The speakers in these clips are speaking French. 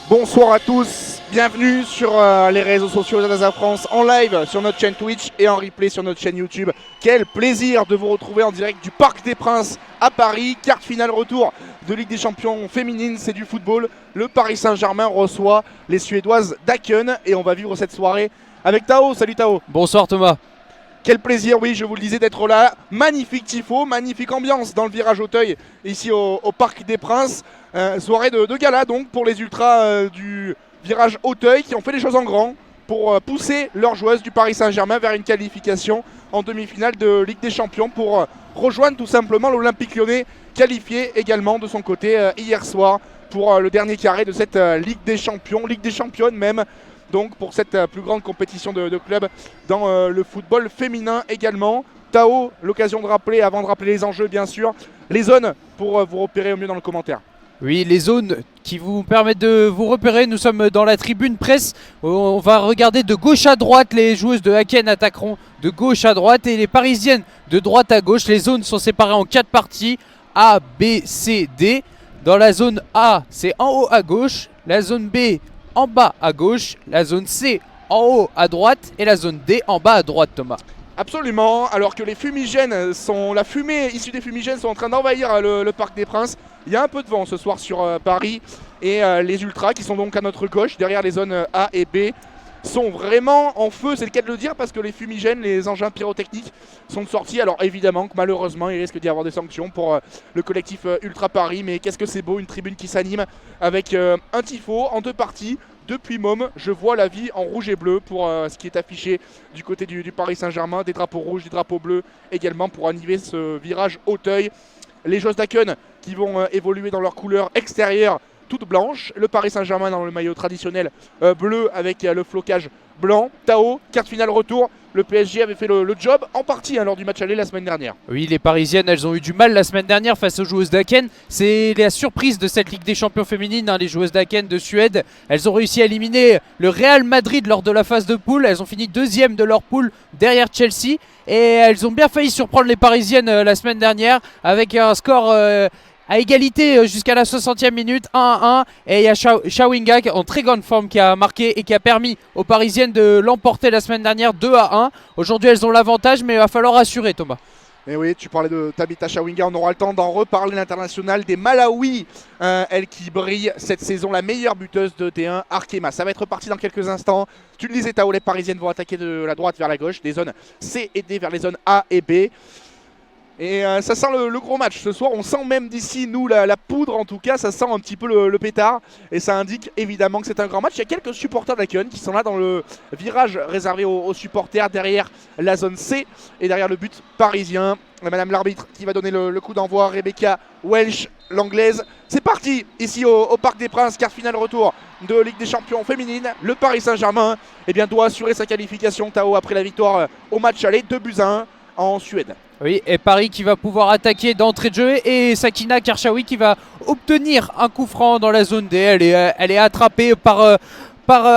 Bonsoir à tous, bienvenue sur les réseaux sociaux d'Al-Azhar France, en live sur notre chaîne Twitch et en replay sur notre chaîne YouTube. Quel plaisir de vous retrouver en direct du Parc des Princes à Paris. Quart finale retour de Ligue des Champions féminine, c'est du football. Le Paris Saint-Germain reçoit les Suédoises d'Aken et on va vivre cette soirée avec Tao. Salut Tao. Bonsoir Thomas. Quel plaisir, oui, je vous le disais, d'être là. Magnifique tifo, magnifique ambiance dans le virage Auteuil, ici au Parc des Princes. Soirée de gala donc pour les ultras du virage Auteuil qui ont fait les choses en grand pour pousser leurs joueuses du Paris Saint-Germain vers une qualification en demi-finale de Ligue des Champions pour rejoindre tout simplement l'Olympique Lyonnais, qualifié également de son côté hier soir pour le dernier carré de cette Ligue des Champions, Ligue des Championnes même. Donc pour cette plus grande compétition de clubs dans le football féminin également. Tao, l'occasion de rappeler, avant de rappeler les enjeux bien sûr, les zones pour vous repérer au mieux dans le commentaire. Oui, les zones qui vous permettent de vous repérer, nous sommes dans la tribune presse. On va regarder de gauche à droite, les joueuses de Aken attaqueront de gauche à droite et les parisiennes de droite à gauche. Les zones sont séparées en 4 parties, A, B, C, D. Dans la zone A, c'est en haut à gauche, la zone B en bas à gauche, la zone C en haut à droite et la zone D en bas à droite, Thomas. Absolument, alors que les fumigènes la fumée issue des fumigènes sont en train d'envahir le Parc des Princes. Il y a un peu de vent ce soir sur Paris et les ultras qui sont donc à notre gauche, derrière les zones A et B, sont vraiment en feu, c'est le cas de le dire, parce que les fumigènes, les engins pyrotechniques sont sortis. Alors évidemment que malheureusement il risque d'y avoir des sanctions pour le collectif Ultra Paris, mais qu'est-ce que c'est beau, une tribune qui s'anime avec un tifo en 2 parties. Depuis Môme, je vois la vie en rouge et bleu pour ce qui est affiché du côté du Paris Saint-Germain, des drapeaux rouges, des drapeaux bleus également pour animer ce virage Auteuil. Les joueuses d'Aken qui vont évoluer dans leur couleur extérieure toute blanche, le Paris Saint-Germain dans le maillot traditionnel bleu avec le flocage blanc. Tao, quart finale retour, le PSG avait fait le job en partie lors du match aller la semaine dernière. Oui, les Parisiennes, elles ont eu du mal la semaine dernière face aux joueuses d'Aken. C'est la surprise de cette Ligue des Champions féminine, les joueuses d'Aken de Suède. Elles ont réussi à éliminer le Real Madrid lors de la phase de poule. Elles ont fini 2e de leur poule derrière Chelsea. Et elles ont bien failli surprendre les Parisiennes la semaine dernière avec un score à égalité jusqu'à la 60e minute, 1-1. Et il y a Chawinga en très grande forme qui a marqué et qui a permis aux Parisiennes de l'emporter la semaine dernière 2-1. Aujourd'hui elles ont l'avantage, mais il va falloir assurer, Thomas. Et oui, tu parlais de Tabitha Chawinga, on aura le temps d'en reparler, l'international des Malawi, elle qui brille cette saison, la meilleure buteuse de T1, Arkema. Ça va être reparti dans quelques instants. Tu le disais, Tao, les Parisiennes vont attaquer de la droite vers la gauche, des zones C et D vers les zones A et B. Et ça sent le gros match ce soir, on sent même d'ici nous la poudre en tout cas, ça sent un petit peu le pétard et ça indique évidemment que c'est un grand match. Il y a quelques supporters d'Aken qui sont là dans le virage réservé aux supporters derrière la zone C et derrière le but parisien. Madame l'arbitre qui va donner le coup d'envoi, Rebecca Welch, l'anglaise. C'est parti ici au Parc des Princes, quart finale retour de Ligue des Champions féminine. Le Paris Saint-Germain doit assurer sa qualification, Tao, après la victoire au match aller, 2-1 en Suède. Oui, et Paris qui va pouvoir attaquer d'entrée de jeu et Sakina Karchaoui qui va obtenir un coup franc dans la zone D. Elle est attrapée par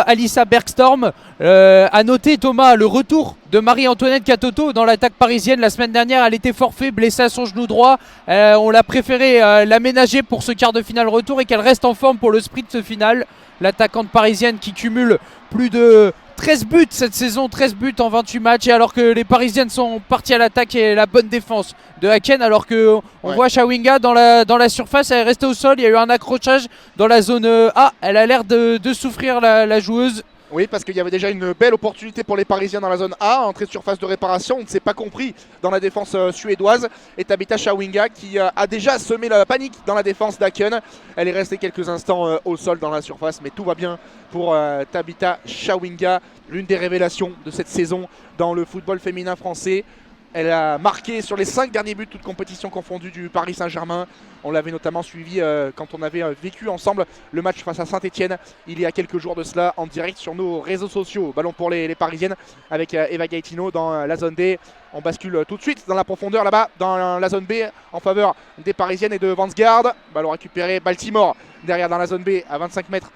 Alissa Bergstorm. À noter, Thomas, le retour de Marie-Antoinette Katoto dans l'attaque parisienne. La semaine dernière, elle était forfait, blessée à son genou droit. On l'a préféré l'aménager pour ce quart de finale retour et qu'elle reste en forme pour le sprint final. L'attaquante parisienne qui cumule plus de 13 buts cette saison, 13 buts en 28 matchs, et alors que les Parisiennes sont parties à l'attaque et la bonne défense de Aken, alors qu'on voit Chawinga dans la surface, elle est restée au sol, il y a eu un accrochage dans la zone A, elle a l'air de souffrir la joueuse. Oui, parce qu'il y avait déjà une belle opportunité pour les Parisiens dans la zone A, entrée de surface de réparation, on ne s'est pas compris dans la défense suédoise. Et Tabitha Chawinga qui a déjà semé la panique dans la défense d'Aken. Elle est restée quelques instants au sol dans la surface, mais tout va bien pour Tabitha Chawinga, l'une des révélations de cette saison dans le football féminin français. Elle a marqué sur les 5 derniers buts, toutes compétitions confondues, du Paris Saint-Germain. On l'avait notamment suivi quand on avait vécu ensemble le match face à Saint-Etienne il y a quelques jours de cela, en direct sur nos réseaux sociaux. Ballon pour les Parisiennes avec Eva Gaetino dans la zone D. On bascule tout de suite dans la profondeur là-bas, dans la zone B, en faveur des Parisiennes et de Vansgaard. Ballon récupéré, Baltimore derrière dans la zone B à 25 mètres.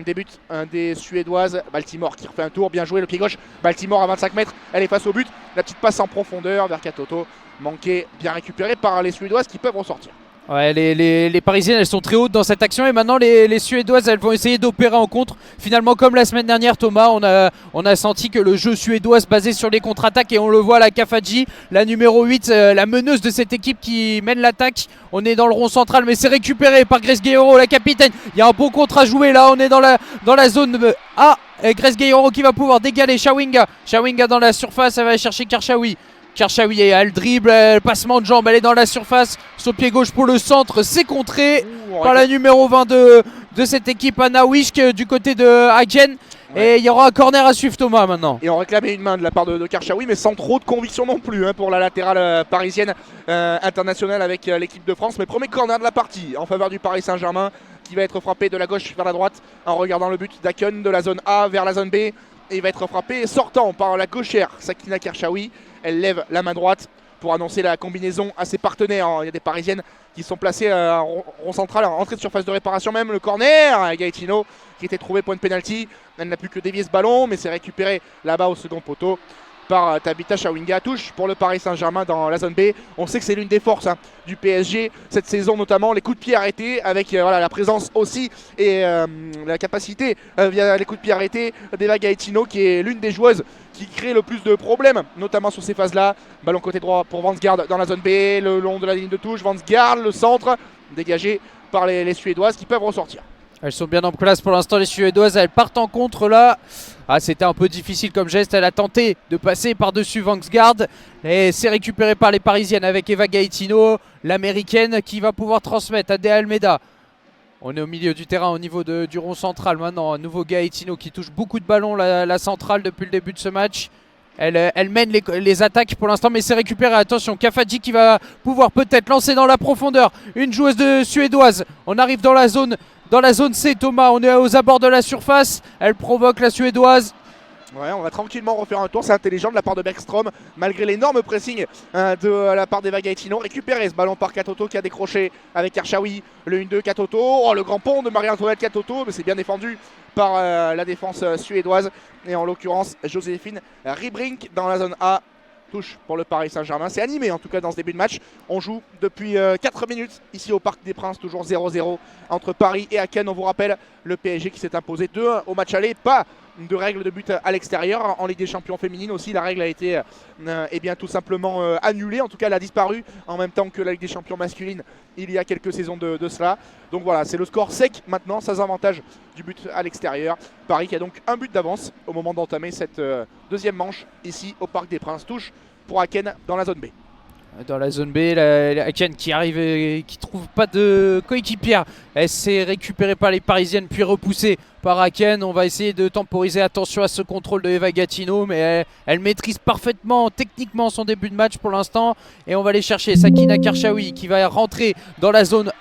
Début des Suédoises. Baltimore qui refait un tour, bien joué, le pied gauche. Baltimore à 25 mètres, elle est face au but. La petite passe en profondeur vers Katoto, manquée, bien récupérée par les Suédoises qui peuvent ressortir. Ouais, les Parisiennes elles sont très hautes dans cette action et maintenant les Suédoises elles vont essayer d'opérer en contre. Finalement comme la semaine dernière Thomas, on a senti que le jeu suédois se basait sur les contre-attaques et on le voit la Kafaji, la numéro 8, la meneuse de cette équipe qui mène l'attaque. On est dans le rond central mais c'est récupéré par Grace Guerrero, la capitaine. Il y a un bon contre à jouer là, on est dans la zone A. Grace Guerrero qui va pouvoir dégaler Chawinga. Chawinga dans la surface, elle va aller chercher Karchaoui. Karchaoui, elle dribble, elle passement de jambe, elle est dans la surface, son pied gauche pour le centre, c'est contré par la numéro 20 de cette équipe, Anna Wisk du côté de Haken. Ouais. Et il y aura un corner à suivre Thomas maintenant. Et on réclamait une main de la part de Karchaoui, mais sans trop de conviction non plus pour la latérale parisienne internationale avec l'équipe de France. Mais premier corner de la partie en faveur du Paris Saint-Germain qui va être frappé de la gauche vers la droite en regardant le but d'Haken de la zone A vers la zone B. Et il va être frappé sortant par la gauchère Sakina Karchaoui. Elle lève la main droite pour annoncer la combinaison à ses partenaires. Il y a des Parisiennes qui sont placées en rond central, en entrée de surface de réparation même. Le corner, Gaetino qui était trouvé point de pénalty. Elle n'a plus que dévier ce ballon, mais c'est récupéré là-bas au second poteau par Tabitha Chawinga. Touche pour le Paris Saint-Germain dans la zone B. On sait que c'est l'une des forces du PSG cette saison, notamment les coups de pied arrêtés avec la présence aussi et la capacité via les coups de pied arrêtés d'Eva Gaetino qui est l'une des joueuses qui crée le plus de problèmes, notamment sur ces phases-là. Ballon côté droit pour Vansgaard dans la zone B, le long de la ligne de touche. Vansgaard, le centre, dégagé par les Suédoises qui peuvent ressortir. Elles sont bien en place pour l'instant les Suédoises, elles partent en contre là. Ah, c'était un peu difficile comme geste, elle a tenté de passer par-dessus Vansgaard. Et c'est récupéré par les Parisiennes avec Eva Gaetino, l'américaine qui va pouvoir transmettre à De Almeida. On est au milieu du terrain au niveau du rond central maintenant. Un nouveau Gaetino qui touche beaucoup de ballons, la centrale depuis le début de ce match. Elle mène les attaques pour l'instant, mais c'est récupéré. Attention, Kafaji qui va pouvoir peut-être lancer dans la profondeur. Une joueuse suédoise. On arrive dans la zone C, Thomas. On est aux abords de la surface. Elle provoque la Suédoise. Ouais, on va tranquillement refaire un tour, c'est intelligent de la part de Bergstrom, malgré l'énorme pressing de la part d'Eva Gaetino. Récupérer ce ballon par Katoto qui a décroché avec Karchaoui, le 1-2 Katoto. Oh, le grand pont de Marie-Antoinette Katoto, mais c'est bien défendu par la défense suédoise. Et en l'occurrence, Joséphine Riebrink dans la zone A. Touche pour le Paris Saint-Germain. C'est animé en tout cas dans ce début de match. On joue depuis 4 minutes ici au Parc des Princes, toujours 0-0 entre Paris et Haken. On vous rappelle le PSG qui s'est imposé 2-1 au match aller. Pas de règle de but à l'extérieur. En Ligue des Champions féminine aussi, la règle a été tout simplement annulée. En tout cas, elle a disparu en même temps que la Ligue des Champions masculine il y a quelques saisons de cela. Donc voilà, c'est le score sec maintenant, sans avantage du but à l'extérieur. Paris qui a donc un but d'avance au moment d'entamer cette deuxième manche ici au Parc des Princes. Touche pour Haken dans la zone B. Dans la zone B, Haken qui arrive et qui trouve pas de coéquipière. Elle s'est récupérée par les Parisiennes puis repoussée par Haken. On va essayer de temporiser. Attention à ce contrôle de Eva Gaetino, mais elle maîtrise parfaitement techniquement son début de match pour l'instant. Et on va aller chercher Sakina Karchaoui qui va rentrer dans la zone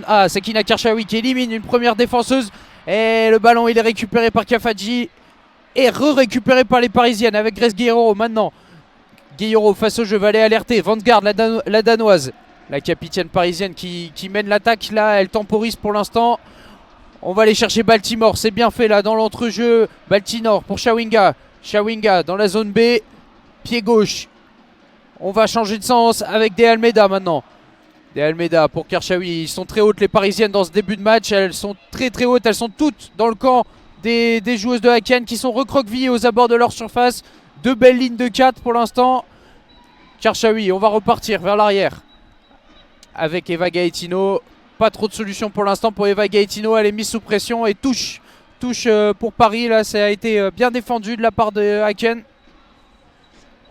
A. Sakina Karchaoui qui élimine une première défenseuse. Et le ballon il est récupéré par Kafaji et récupéré par les Parisiennes avec Grace Guerrero maintenant. Guerrero face au jeu va aller alerter Vansgaard, la danoise, la capitaine parisienne qui mène l'attaque. Là elle temporise pour l'instant. On va aller chercher Baltimore, c'est bien fait là dans l'entrejeu. Baltimore pour Chawinga dans la zone B, pied gauche. On va changer de sens avec De Almeida maintenant. De Almeida pour Karchaoui. Ils sont très hautes les Parisiennes dans ce début de match. Elles sont très hautes, elles sont toutes dans le camp des joueuses de Haken qui sont recroquevillées aux abords de leur surface. Deux belles lignes de 4 pour l'instant. Karchaoui, on va repartir vers l'arrière avec Eva Gaetino. Pas trop de solutions pour l'instant pour Eva Gaetino. Elle est mise sous pression et touche pour Paris. Là, ça a été bien défendu de la part de Haken.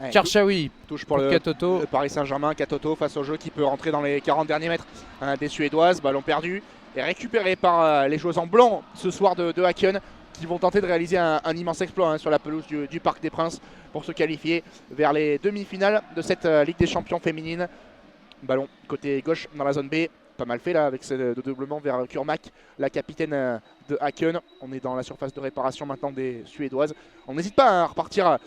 Ouais, Karchaoui touche pour le Paris Saint-Germain. Katoto face au jeu qui peut rentrer dans les 40 derniers mètres des Suédoises. Ballon perdu et récupéré par les joueuses en blanc ce soir de Haken, qui vont tenter de réaliser un immense exploit sur la pelouse du Parc des Princes pour se qualifier vers les demi-finales de cette Ligue des Champions féminine. Ballon côté gauche dans la zone B. Pas mal fait là avec ce doublement vers Kurmak, la capitaine de Haken. On est dans la surface de réparation maintenant des Suédoises. On n'hésite pas à repartir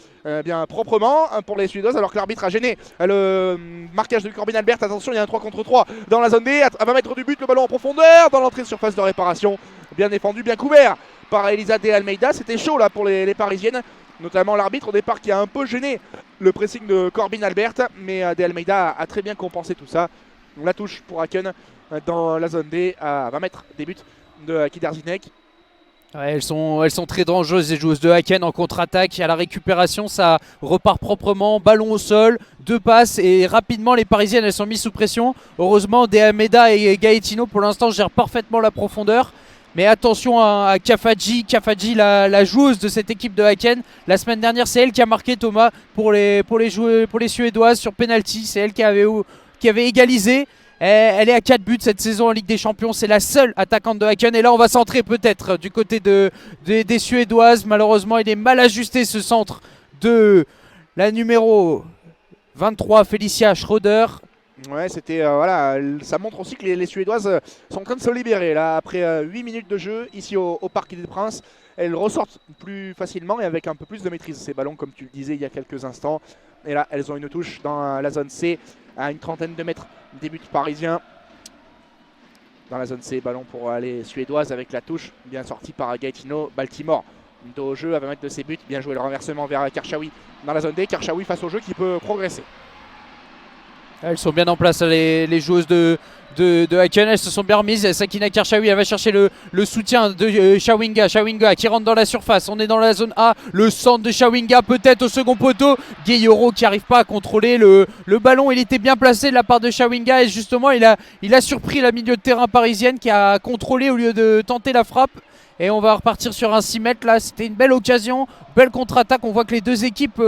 bien proprement pour les Suédoises alors que l'arbitre a gêné le marquage de Corbin Albert. Attention, il y a un 3 contre 3 dans la zone B. Elle va mettre du but, le ballon en profondeur dans l'entrée de surface de réparation. Bien défendu, bien couvert par Elisa De Almeida. C'était chaud là pour les Parisiennes, notamment l'arbitre au départ qui a un peu gêné le pressing de Corbin Albert, mais De Almeida a très bien compensé tout ça. La touche pour Haken dans la zone D à 20 mètres des buts de Kiderzinek. Ouais, elles sont très dangereuses, les joueuses de Haken en contre-attaque. À la récupération, ça repart proprement, ballon au sol, 2 passes et rapidement les Parisiennes elles sont mises sous pression. Heureusement, De Almeida et Gaetino pour l'instant gèrent parfaitement la profondeur. Mais attention à Kafaji, la joueuse de cette équipe de Haken. La semaine dernière, c'est elle qui a marqué, Thomas, pour les Suédoises sur penalty. C'est elle qui avait égalisé. Elle est à 4 buts cette saison en Ligue des Champions. C'est la seule attaquante de Haken. Et là, on va centrer peut-être du côté des Suédoises. Malheureusement, il est mal ajusté ce centre de la numéro 23, Felicia Schroeder. Ouais, c'était voilà, ça montre aussi que les Suédoises sont en train de se libérer là après 8 minutes de jeu ici au Parc des Princes. Elles ressortent plus facilement et avec un peu plus de maîtrise ces ballons, comme tu le disais il y a quelques instants. Et là, elles ont une touche dans la zone C à une trentaine de mètres des buts parisiens. Dans la zone C, ballon pour les Suédoises avec la touche bien sortie par Gaetino. Baltimore dos au jeu à 20 mètres de ses buts. Bien joué le renversement vers Karchaoui dans la zone D. Karchaoui face au jeu qui peut progresser. Elles sont bien en place, les joueuses de Haken. Elles se sont bien remises. Sakina Karchaoui, elle va chercher le soutien de Chawinga. Chawinga qui rentre dans la surface. On est dans la zone A. Le centre de Chawinga peut-être au second poteau. Gueyoro qui n'arrive pas à contrôler le ballon. Il était bien placé de la part de Chawinga et justement il a surpris la milieu de terrain parisienne qui a contrôlé au lieu de tenter la frappe. Et on va repartir sur un 6 mètres là, c'était une belle occasion, belle contre-attaque. On voit que les deux équipes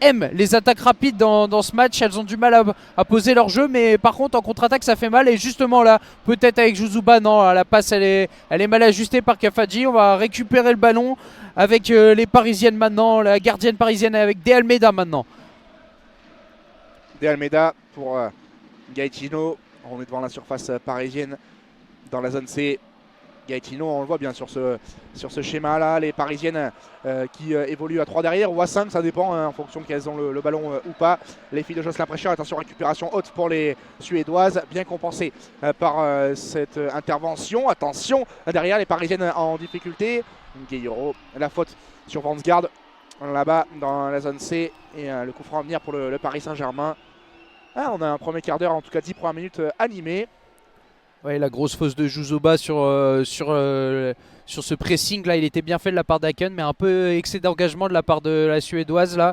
aiment les attaques rapides dans ce match. Elles ont du mal à poser leur jeu, mais par contre en contre-attaque ça fait mal. Et justement là, peut-être avec Juzuba, non, la passe elle est mal ajustée par Kafaji. On va récupérer le ballon avec les Parisiennes maintenant, la gardienne parisienne avec De Almeida maintenant. De Almeida pour Gaetino, on est devant la surface parisienne dans la zone C. Gaetino, on le voit bien sur ce schéma là, les Parisiennes qui évoluent à 3 derrière ou à 5, ça dépend en fonction qu'elles ont le ballon ou pas. Les filles de Jocelyn Prêcheur, attention, récupération haute pour les Suédoises, bien compensée par cette intervention. Attention, derrière les Parisiennes en difficulté. Gueyoro, la faute sur Vansgaard là-bas dans la zone C et le coup franc à venir pour le Paris Saint-Germain. Ah, on a un premier quart d'heure, en tout cas 10 premières minutes animées. Ouais, la grosse fausse de Juzoba sur ce pressing là, il était bien fait de la part d'Haken, mais un peu excès d'engagement de la part de la Suédoise là.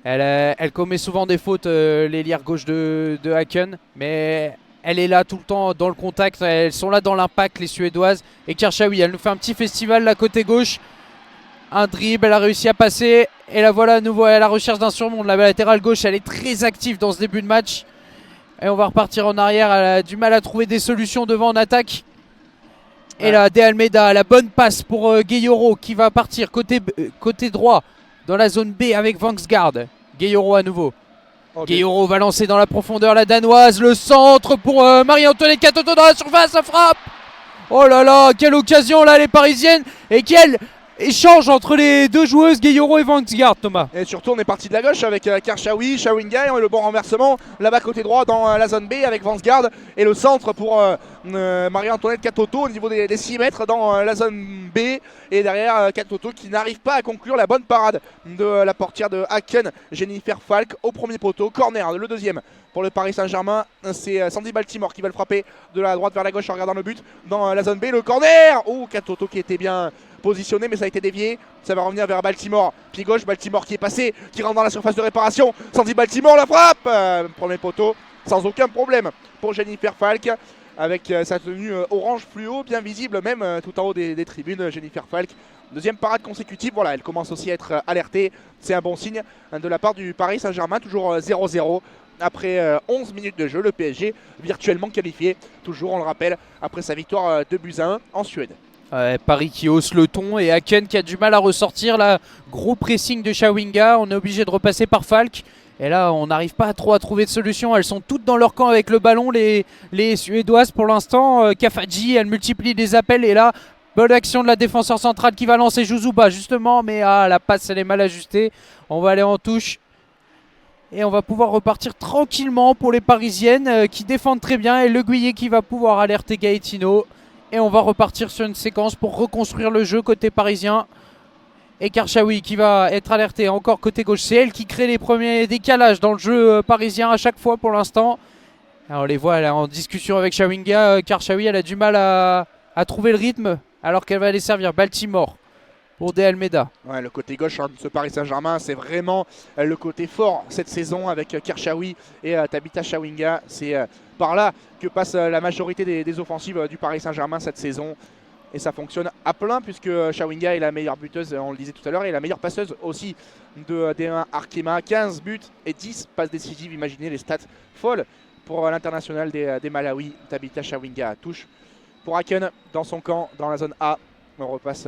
Elle commet souvent des fautes, l'ailière gauche de Haken, mais elle est là tout le temps dans le contact. Elles sont là dans l'impact, les Suédoises. Et Karchaoui, elle nous fait un petit festival là côté gauche. Un dribble, elle a réussi à passer. Et la voilà à nouveau à la recherche d'un surmont. La latérale gauche, elle est très active dans ce début de match. Et on va repartir en arrière. Elle a du mal à trouver des solutions devant en attaque. Et là, De Almeida, la bonne passe pour Gueyoro qui va partir côté droit dans la zone B avec Vangsgaard. Gueyoro à nouveau. Okay. Gueyoro va lancer dans la profondeur la danoise. Le centre pour Marie-Antoinette Katoto dans la surface. Ça frappe. Oh là là, quelle occasion là les Parisiennes. Et quel échange entre les deux joueuses Gueyoro et Vangsgaard, Thomas. Et surtout on est parti de la gauche avec Karchaoui, Chawinga et le bon renversement là-bas côté droit dans la zone B avec Vansgaard et le centre pour Marie-Antoinette Katoto au niveau des 6 mètres dans la zone B. Et derrière Katoto qui n'arrive pas à conclure la bonne parade de la portière de Haken, Jennifer Falk au premier poteau. Corner, le deuxième pour le Paris Saint-Germain. C'est Sandy Baltimore qui va le frapper de la droite vers la gauche en regardant le but dans la zone B. Le corner, oh, Katoto qui était bien positionné mais ça a été dévié. Ça va revenir vers Baltimore, pied gauche, Baltimore qui est passé, qui rentre dans la surface de réparation. Sandy Baltimore, la frappe, premier poteau sans aucun problème pour Jennifer Falk avec sa tenue orange fluo bien visible même tout en haut des tribunes. Jennifer Falk, deuxième parade consécutive. Voilà, elle commence aussi à être alertée, c'est un bon signe de la part du Paris Saint-Germain. Toujours 0-0 après 11 minutes de jeu. Le PSG virtuellement qualifié, toujours on le rappelle, après sa victoire 2-1 en Suède. Paris qui hausse le ton et Haken qui a du mal à ressortir là. Gros pressing de Chawinga, on est obligé de repasser par Falk. Et là on n'arrive pas trop à trouver de solution. Elles sont toutes dans leur camp avec le ballon, les Suédoises pour l'instant. Kafaji, elle multiplie les appels et là bonne action de la défenseur centrale qui va lancer Juzuba justement. Mais la passe elle est mal ajustée. On va aller en touche. Et on va pouvoir repartir tranquillement pour les Parisiennes qui défendent très bien. Et Le Guillet qui va pouvoir alerter Gaetino. Et on va repartir sur une séquence pour reconstruire le jeu côté parisien. Et Karchaoui qui va être alerté encore côté gauche. C'est elle qui crée les premiers décalages dans le jeu parisien à chaque fois pour l'instant. Alors, on les voit là, en discussion avec Chawinga. Karchaoui, elle a du mal à trouver le rythme alors qu'elle va aller servir Baltimore pour De Almeida. Ouais, le côté gauche de ce Paris Saint-Germain, c'est vraiment le côté fort cette saison avec Karchaoui et Tabitha Chawinga. C'est par là que passe la majorité des offensives du Paris Saint-Germain cette saison. Et ça fonctionne à plein puisque Chawinga est la meilleure buteuse, on le disait tout à l'heure, et la meilleure passeuse aussi de D1 Arkema. 15 buts et 10 passes décisives, imaginez les stats folles pour l'international des Malawi. Tabitha Chawinga touche pour Aken dans son camp, dans la zone A. On repasse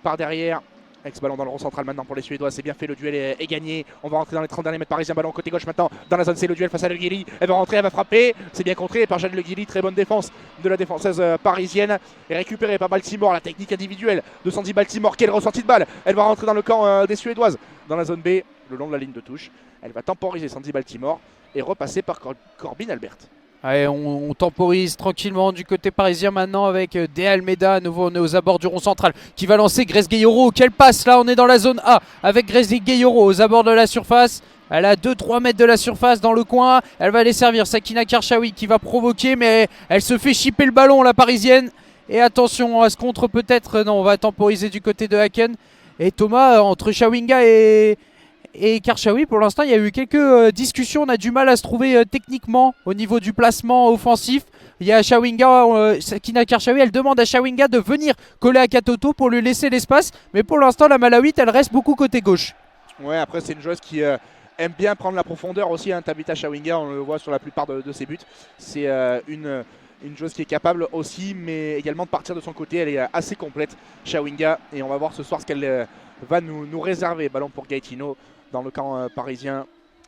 par derrière, avec ce ballon dans le rond central maintenant pour les Suédois. C'est bien fait, le duel est gagné. On va rentrer dans les 30 derniers mètres parisiens. Ballon côté gauche maintenant dans la zone C. Le duel face à Le Guili. Elle va rentrer, elle va frapper. C'est bien contré par Jeanne Le Guili. Très bonne défense de la défenseuse parisienne. Et récupérée par Baltimore. La technique individuelle de Sandy Baltimore. Quelle ressortie de balle. Elle va rentrer dans le camp des Suédoises dans la zone B, le long de la ligne de touche. Elle va temporiser Sandy Baltimore et repasser par Corbin Albert. Allez, on temporise tranquillement du côté parisien maintenant avec De Almeida. À nouveau, on est aux abords du rond central qui va lancer Grace Gayoro. Quelle passe là, on est dans la zone A avec Grace Gayoro aux abords de la surface. Elle a 2-3 mètres de la surface dans le coin. Elle va aller servir Sakina Karchaoui qui va provoquer, mais elle se fait chipper le ballon, la parisienne. Et attention à ce contre peut-être. Non, on va temporiser du côté de Haken. Et Thomas, entre Chawinga et Karchaoui, pour l'instant, il y a eu quelques discussions. On a du mal à se trouver techniquement au niveau du placement offensif. Il y a Chawinga, Sakina Karchaoui, elle demande à Chawinga de venir coller à Katoto pour lui laisser l'espace. Mais pour l'instant, la Malawite, elle reste beaucoup côté gauche. Ouais, après, c'est une joueuse qui aime bien prendre la profondeur aussi. Tabitha Chawinga, on le voit sur la plupart de ses buts. C'est une joueuse qui est capable aussi, mais également de partir de son côté. Elle est assez complète, Chawinga. Et on va voir ce soir ce qu'elle va nous réserver. Ballon pour Gaetino dans le camp parisien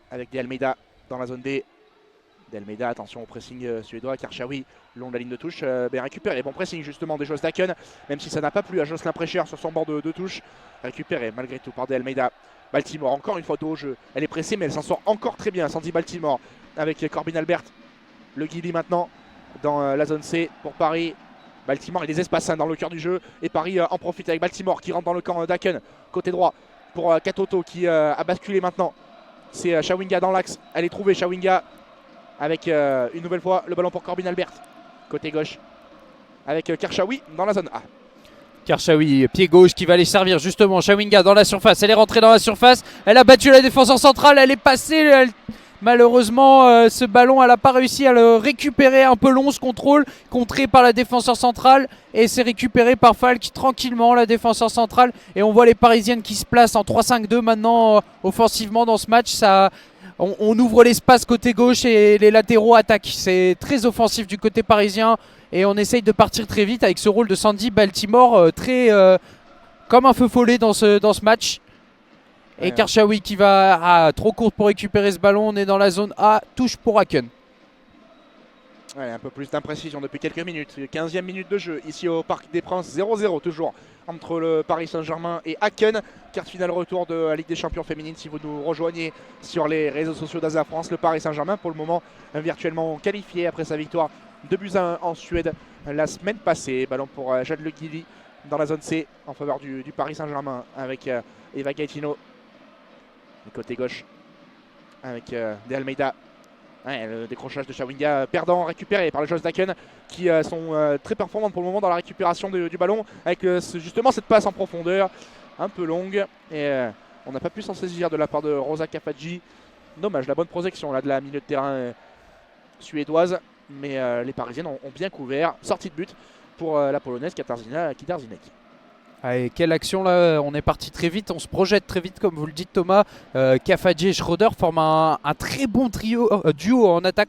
avec De Almeida dans la zone D. De Almeida, attention au pressing suédois. Karchaoui, long de la ligne de touche, bien récupéré. Bon pressing justement des joueurs d'Aken, même si ça n'a pas plu à Jocelyn Préchère sur son bord de touche. Récupéré malgré tout par De Almeida. Baltimore, encore une fois au jeu. Elle est pressée, mais elle s'en sort encore très bien. Sandy Baltimore avec Corbin Albert. Le Guili maintenant dans la zone C pour Paris. Baltimore, il y a des espaces dans le cœur du jeu. Et Paris en profite avec Baltimore qui rentre dans le camp d'Aken. Côté droit pour Katoto qui a basculé maintenant. C'est Chawinga dans l'axe. Elle est trouvée, Chawinga, avec une nouvelle fois le ballon pour Corbin Albert. Côté gauche avec Karchaoui dans la zone A. Karchaoui, pied gauche qui va aller servir justement Chawinga dans la surface. Elle est rentrée dans la surface. Elle a battu la défense en centrale. Elle est passée. Malheureusement, ce ballon, elle n'a pas réussi à le récupérer. Un peu long ce contrôle, contré par la défenseur centrale. Et c'est récupéré par Falk tranquillement, la défenseur centrale. Et on voit les Parisiennes qui se placent en 3-5-2 maintenant offensivement dans ce match. On ouvre l'espace côté gauche et les latéraux attaquent. C'est très offensif du côté parisien. Et on essaye de partir très vite avec ce rôle de Sandy Baltimore très comme un feu follet dans ce match. Et Karchaoui qui va trop courte pour récupérer ce ballon. On est dans la zone A, touche pour Haken. Ouais, un peu plus d'imprécision depuis quelques minutes. 15e minute de jeu ici au Parc des Princes. 0-0 toujours entre le Paris Saint-Germain et Haken. Carte finale retour de la Ligue des Champions féminine. Si vous nous rejoignez sur les réseaux sociaux d'Asa France, le Paris Saint-Germain pour le moment virtuellement qualifié après sa victoire 2-1 en Suède la semaine passée. Ballon pour Jade Le Guili dans la zone C en faveur du Paris Saint-Germain avec Eva Gaetino. Côté gauche avec De Almeida. Ouais, le décrochage de Chawinga perdant, récupéré par les joueurs d'Aken qui sont très performantes pour le moment dans la récupération du ballon avec justement cette passe en profondeur un peu longue et on n'a pas pu s'en saisir de la part de Rosa Kafadji. Dommage, la bonne projection là de la milieu de terrain suédoise, mais les Parisiennes ont bien couvert. Sortie de but pour la Polonaise Katarzyna Kidarzynek. Allez, quelle action là, on est parti très vite, on se projette très vite comme vous le dites Thomas. Kafadji et Schroeder forment un très bon duo en attaque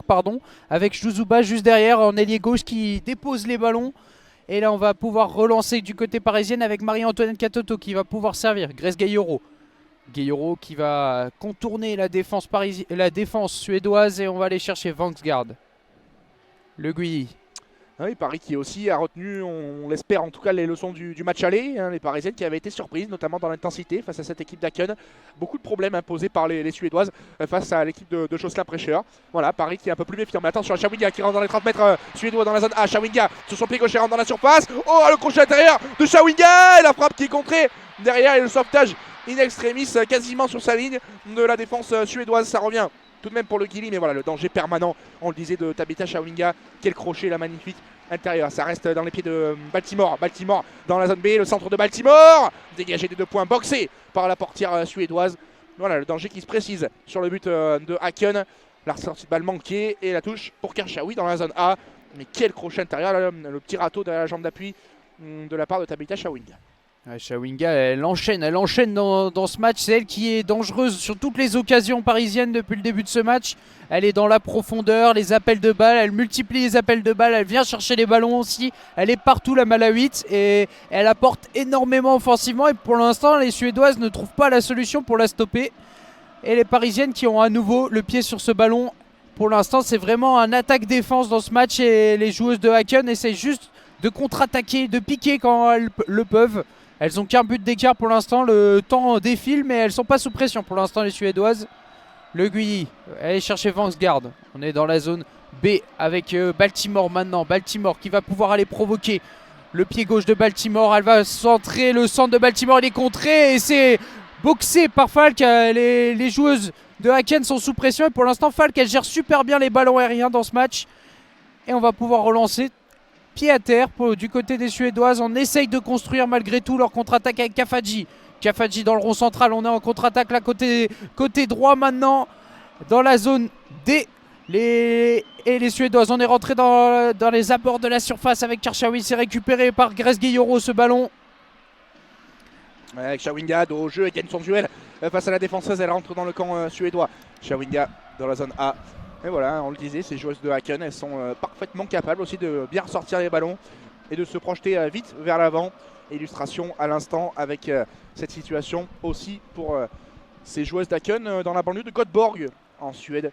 avec Juzuba juste derrière en ailier gauche qui dépose les ballons. Et là on va pouvoir relancer du côté parisien avec Marie-Antoinette Katoto qui va pouvoir servir. Grace Gayoro. Gayoro qui va contourner la défense suédoise et on va aller chercher Vangsgaard. Le Guy. Oui, Paris qui aussi a retenu, on l'espère en tout cas, les leçons du match aller. Les Parisiennes qui avaient été surprises, notamment dans l'intensité face à cette équipe d'Aken. Beaucoup de problèmes imposés par les Suédoises face à l'équipe de Jocelyn Précheur. Voilà, Paris qui est un peu plus méfiant. Mais attention, Chawinga qui rentre dans les 30 mètres suédois dans la zone A. Chawinga sur son pied gauche rentre dans la surface. Oh, le crochet intérieur de Chawinga et la frappe qui est contrée derrière et le sauvetage in extremis quasiment sur sa ligne de la défense suédoise. Ça revient tout de même pour le Guili, mais voilà, le danger permanent, on le disait, de Tabitha Chawinga. Quel crochet là, magnifique. Intérieur, ça reste dans les pieds de Baltimore. Baltimore dans la zone B, le centre de Baltimore. Dégagé des 2 points, boxé par la portière suédoise. Voilà, le danger qui se précise sur le but de Haken. La sortie de balle manquée et la touche pour Kershawi dans la zone A. Mais quel crochet intérieur, là, le petit râteau de la jambe d'appui de la part de Tabitha Chawinga. Ouais, Chawinga, elle enchaîne dans ce match. C'est elle qui est dangereuse sur toutes les occasions parisiennes depuis le début de ce match. Elle est dans la profondeur, les appels de balles, elle multiplie les appels de balles, elle vient chercher les ballons aussi. Elle est partout, la Malawites, et elle apporte énormément offensivement. Et pour l'instant, les Suédoises ne trouvent pas la solution pour la stopper. Et les Parisiennes qui ont à nouveau le pied sur ce ballon. Pour l'instant, c'est vraiment un attaque-défense dans ce match. Et les joueuses de Haken essayent juste de contre-attaquer, de piquer quand elles le peuvent. Elles ont qu'un but d'écart pour l'instant, le temps défile, mais elles sont pas sous pression pour l'instant, les Suédoises. Le Guilly, allez chercher Vangsgaard. On est dans la zone B avec Baltimore maintenant. Baltimore qui va pouvoir aller provoquer le pied gauche de Baltimore. Elle va centrer, le centre de Baltimore, il est contré et c'est boxé par Falk. Les joueuses de Haken sont sous pression et pour l'instant, Falk, elle gère super bien les ballons aériens dans ce match. Et on va pouvoir relancer. Pied à terre du côté des Suédoises. On essaye de construire malgré tout leur contre-attaque avec Kafaji. Kafaji dans le rond central. On est en contre-attaque là côté droit maintenant. Dans la zone D. Et les Suédoises. On est rentré dans les abords de la surface avec Kershawi. C'est récupéré par Grace Guilloro ce ballon. Avec Chawinga au jeu, elle gagne son duel face à la défenseuse. Elle rentre dans le camp suédois. Chawinga dans la zone A. Et voilà, on le disait, ces joueuses de Haken, elles sont parfaitement capables aussi de bien ressortir les ballons et de se projeter vite vers l'avant. Illustration à l'instant avec cette situation aussi pour ces joueuses d'Haken dans la banlieue de Göteborg en Suède.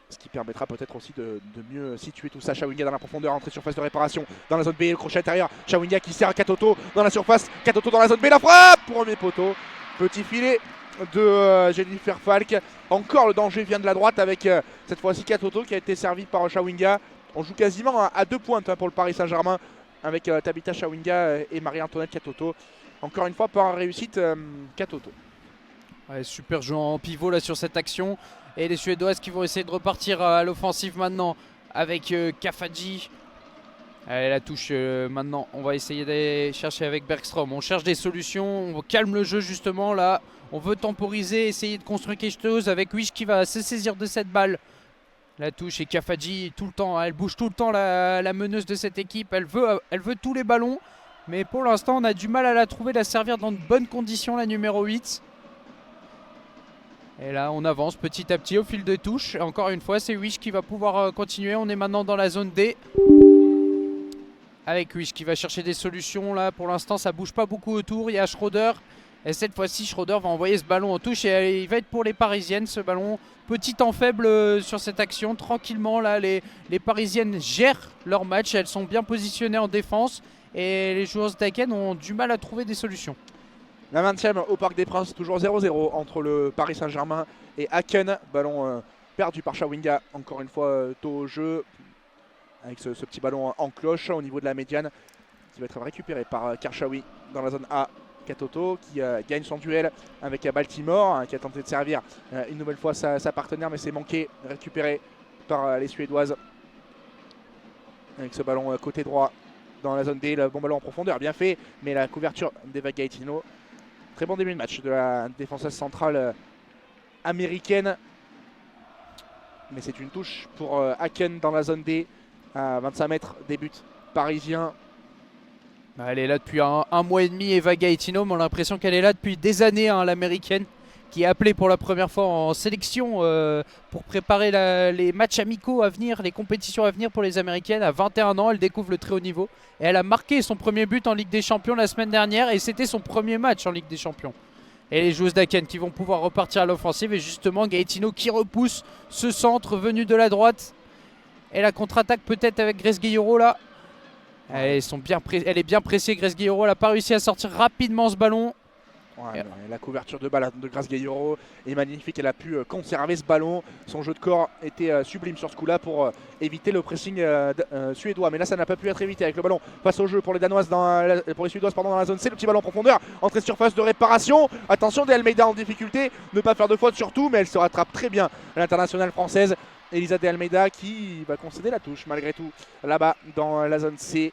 Ce qui permettra peut-être aussi de mieux situer tout ça. Chawinga dans la profondeur, entrée surface de réparation dans la zone B, le crochet intérieur. Chawinga qui sert à Katoto dans la surface. Katoto dans la zone B, la frappe! Premier poteau, petit filet de Jennifer Falk. Encore le danger vient de la droite avec cette fois-ci Katoto qui a été servi par Chawinga. On joue quasiment à 2 pointes pour le Paris Saint-Germain avec Tabitha Chawinga et Marie-Antoinette Katoto. Encore une fois par réussite Katoto. Ouais, super joué en pivot là sur cette action. Et les Suédoises qui vont essayer de repartir à l'offensive maintenant avec Kafaji. Allez, la touche maintenant. On va essayer d'aller chercher avec Bergstrom. On cherche des solutions. On calme le jeu justement là. On veut temporiser, essayer de construire quelque chose avec Wish qui va se saisir de cette balle. La touche et Kafaji tout le temps. Elle bouge tout le temps la meneuse de cette équipe. Elle veut tous les ballons. Mais pour l'instant, on a du mal à la trouver, la servir dans de bonnes conditions, la numéro 8. Et là, on avance petit à petit au fil de touche. Encore une fois, c'est Wish qui va pouvoir continuer. On est maintenant dans la zone D. Avec Wish qui va chercher des solutions. Là, pour l'instant, ça bouge pas beaucoup autour. Il y a Schroeder. Et cette fois-ci, Schroeder va envoyer ce ballon en touche. Et il va être pour les Parisiennes, ce ballon. Petit temps faible sur cette action. Tranquillement, là, les Parisiennes gèrent leur match. Elles sont bien positionnées en défense. Et les joueurs d'Haken ont du mal à trouver des solutions. La 20e au Parc des Princes, toujours 0-0 entre le Paris Saint-Germain et Haken. Ballon perdu par Chawinga, encore une fois tôt au jeu. Avec ce petit ballon en cloche au niveau de la médiane. Qui va être récupéré par Kershawi dans la zone A. Katoto qui gagne son duel avec Baltimore, qui a tenté de servir une nouvelle fois sa partenaire, mais c'est manqué. Récupéré par les Suédoises. Avec ce ballon côté droit dans la zone D, le bon ballon en profondeur, bien fait, mais la couverture d'Eva Gaetino. Très bon début de match de la défenseuse centrale américaine. Mais c'est une touche pour Haken dans la zone D, à 25 mètres des buts parisiens. Elle est là depuis un mois et demi, Eva Gaetino, mais on a l'impression qu'elle est là depuis des années, hein, l'américaine, qui est appelée pour la première fois en sélection pour préparer les matchs amicaux à venir, les compétitions à venir pour les américaines. À 21 ans, elle découvre le très haut niveau. Et elle a marqué son premier but en Ligue des Champions la semaine dernière et c'était son premier match en Ligue des Champions. Et les joueuses d'Haken qui vont pouvoir repartir à l'offensive et justement Gaetino qui repousse ce centre venu de la droite. Et la contre-attaque peut-être avec Grace Guilloro là. Elle est bien pressée, Grace Guilloro. Elle n'a pas réussi à sortir rapidement ce ballon. Ouais, la couverture de balle de Grace Gayoro est magnifique, elle a pu conserver ce ballon, son jeu de corps était sublime sur ce coup là pour éviter le pressing suédois, mais là ça n'a pas pu être évité avec le ballon face au jeu pour les Danoises pour les Suédoises dans la zone C, le petit ballon en profondeur, entrée de surface de réparation, attention de Almeida en difficulté, ne pas faire de faute surtout, mais elle se rattrape très bien à l'internationale française, Elisa de Almeida qui va concéder la touche malgré tout là-bas dans la zone C.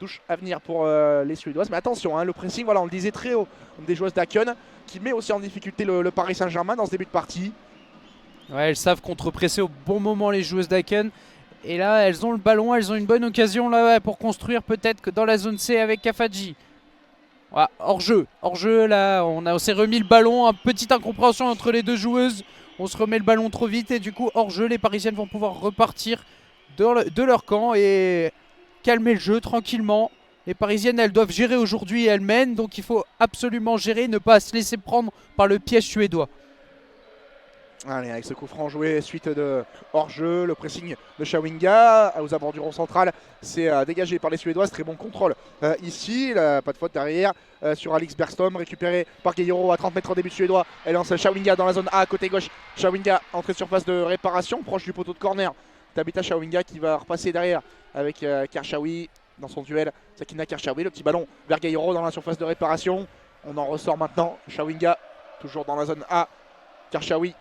Touche à venir pour les Suédoises. Mais attention, hein, le pressing, voilà, on le disait très haut des joueuses d'Aken qui met aussi en difficulté le Paris Saint-Germain dans ce début de partie. Ouais, elles savent contre-presser au bon moment les joueuses d'Aken. Et là, elles ont le ballon, elles ont une bonne occasion là pour construire peut-être que dans la zone C avec Kafadji. Ouais, hors-jeu là, on s'est remis le ballon, une petite incompréhension entre les deux joueuses. On se remet le ballon trop vite et du coup, hors-jeu, les Parisiennes vont pouvoir repartir de leur camp et calmer le jeu tranquillement. Les Parisiennes, elles doivent gérer aujourd'hui et elles mènent, donc il faut absolument gérer, ne pas se laisser prendre par le piège suédois. Allez, avec ce coup franc joué suite de hors-jeu, le pressing de Chawinga aux abords du rond central, c'est dégagé par les Suédoises, très bon contrôle ici, pas de faute derrière sur Alix Bergström, récupéré par Gayoro à 30 mètres au début suédois, elle lance Chawinga dans la zone A côté gauche, Chawinga entrée de surface de réparation, proche du poteau de corner, Tabitha Chawinga qui va repasser derrière avec Karchaoui dans son duel, Sakina Karchaoui, le petit ballon vers Gayoro dans la surface de réparation, on en ressort maintenant, Chawinga toujours dans la zone A, Karchaoui.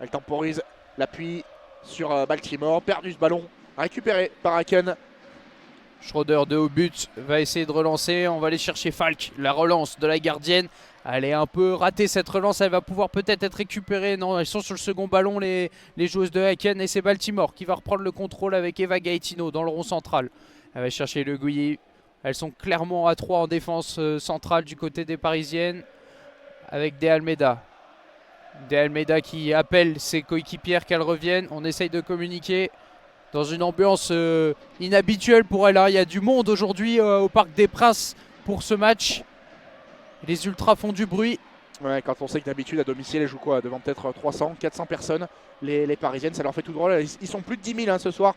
Elle temporise l'appui sur Baltimore, perdu ce ballon, récupéré par Aken. Schroeder de haut but va essayer de relancer, on va aller chercher Falk, la relance de la gardienne. Elle est un peu ratée cette relance, elle va pouvoir peut-être être récupérée. Non, elles sont sur le second ballon les joueuses de Aken et c'est Baltimore qui va reprendre le contrôle avec Eva Gaetino dans le rond central. Elle va chercher Le Gouilly. Elles sont clairement à 3 en défense centrale du côté des Parisiennes avec De Almeida. De Almeida qui appelle ses coéquipières qu'elles reviennent. On essaye de communiquer dans une ambiance inhabituelle pour elle. Il y a du monde aujourd'hui au Parc des Princes pour ce match. Les ultras font du bruit. Ouais, quand on sait que d'habitude à domicile, elles jouent quoi devant peut-être 300, 400 personnes. Les Parisiennes, ça leur fait tout drôle. Ils sont plus de 10 000 ce soir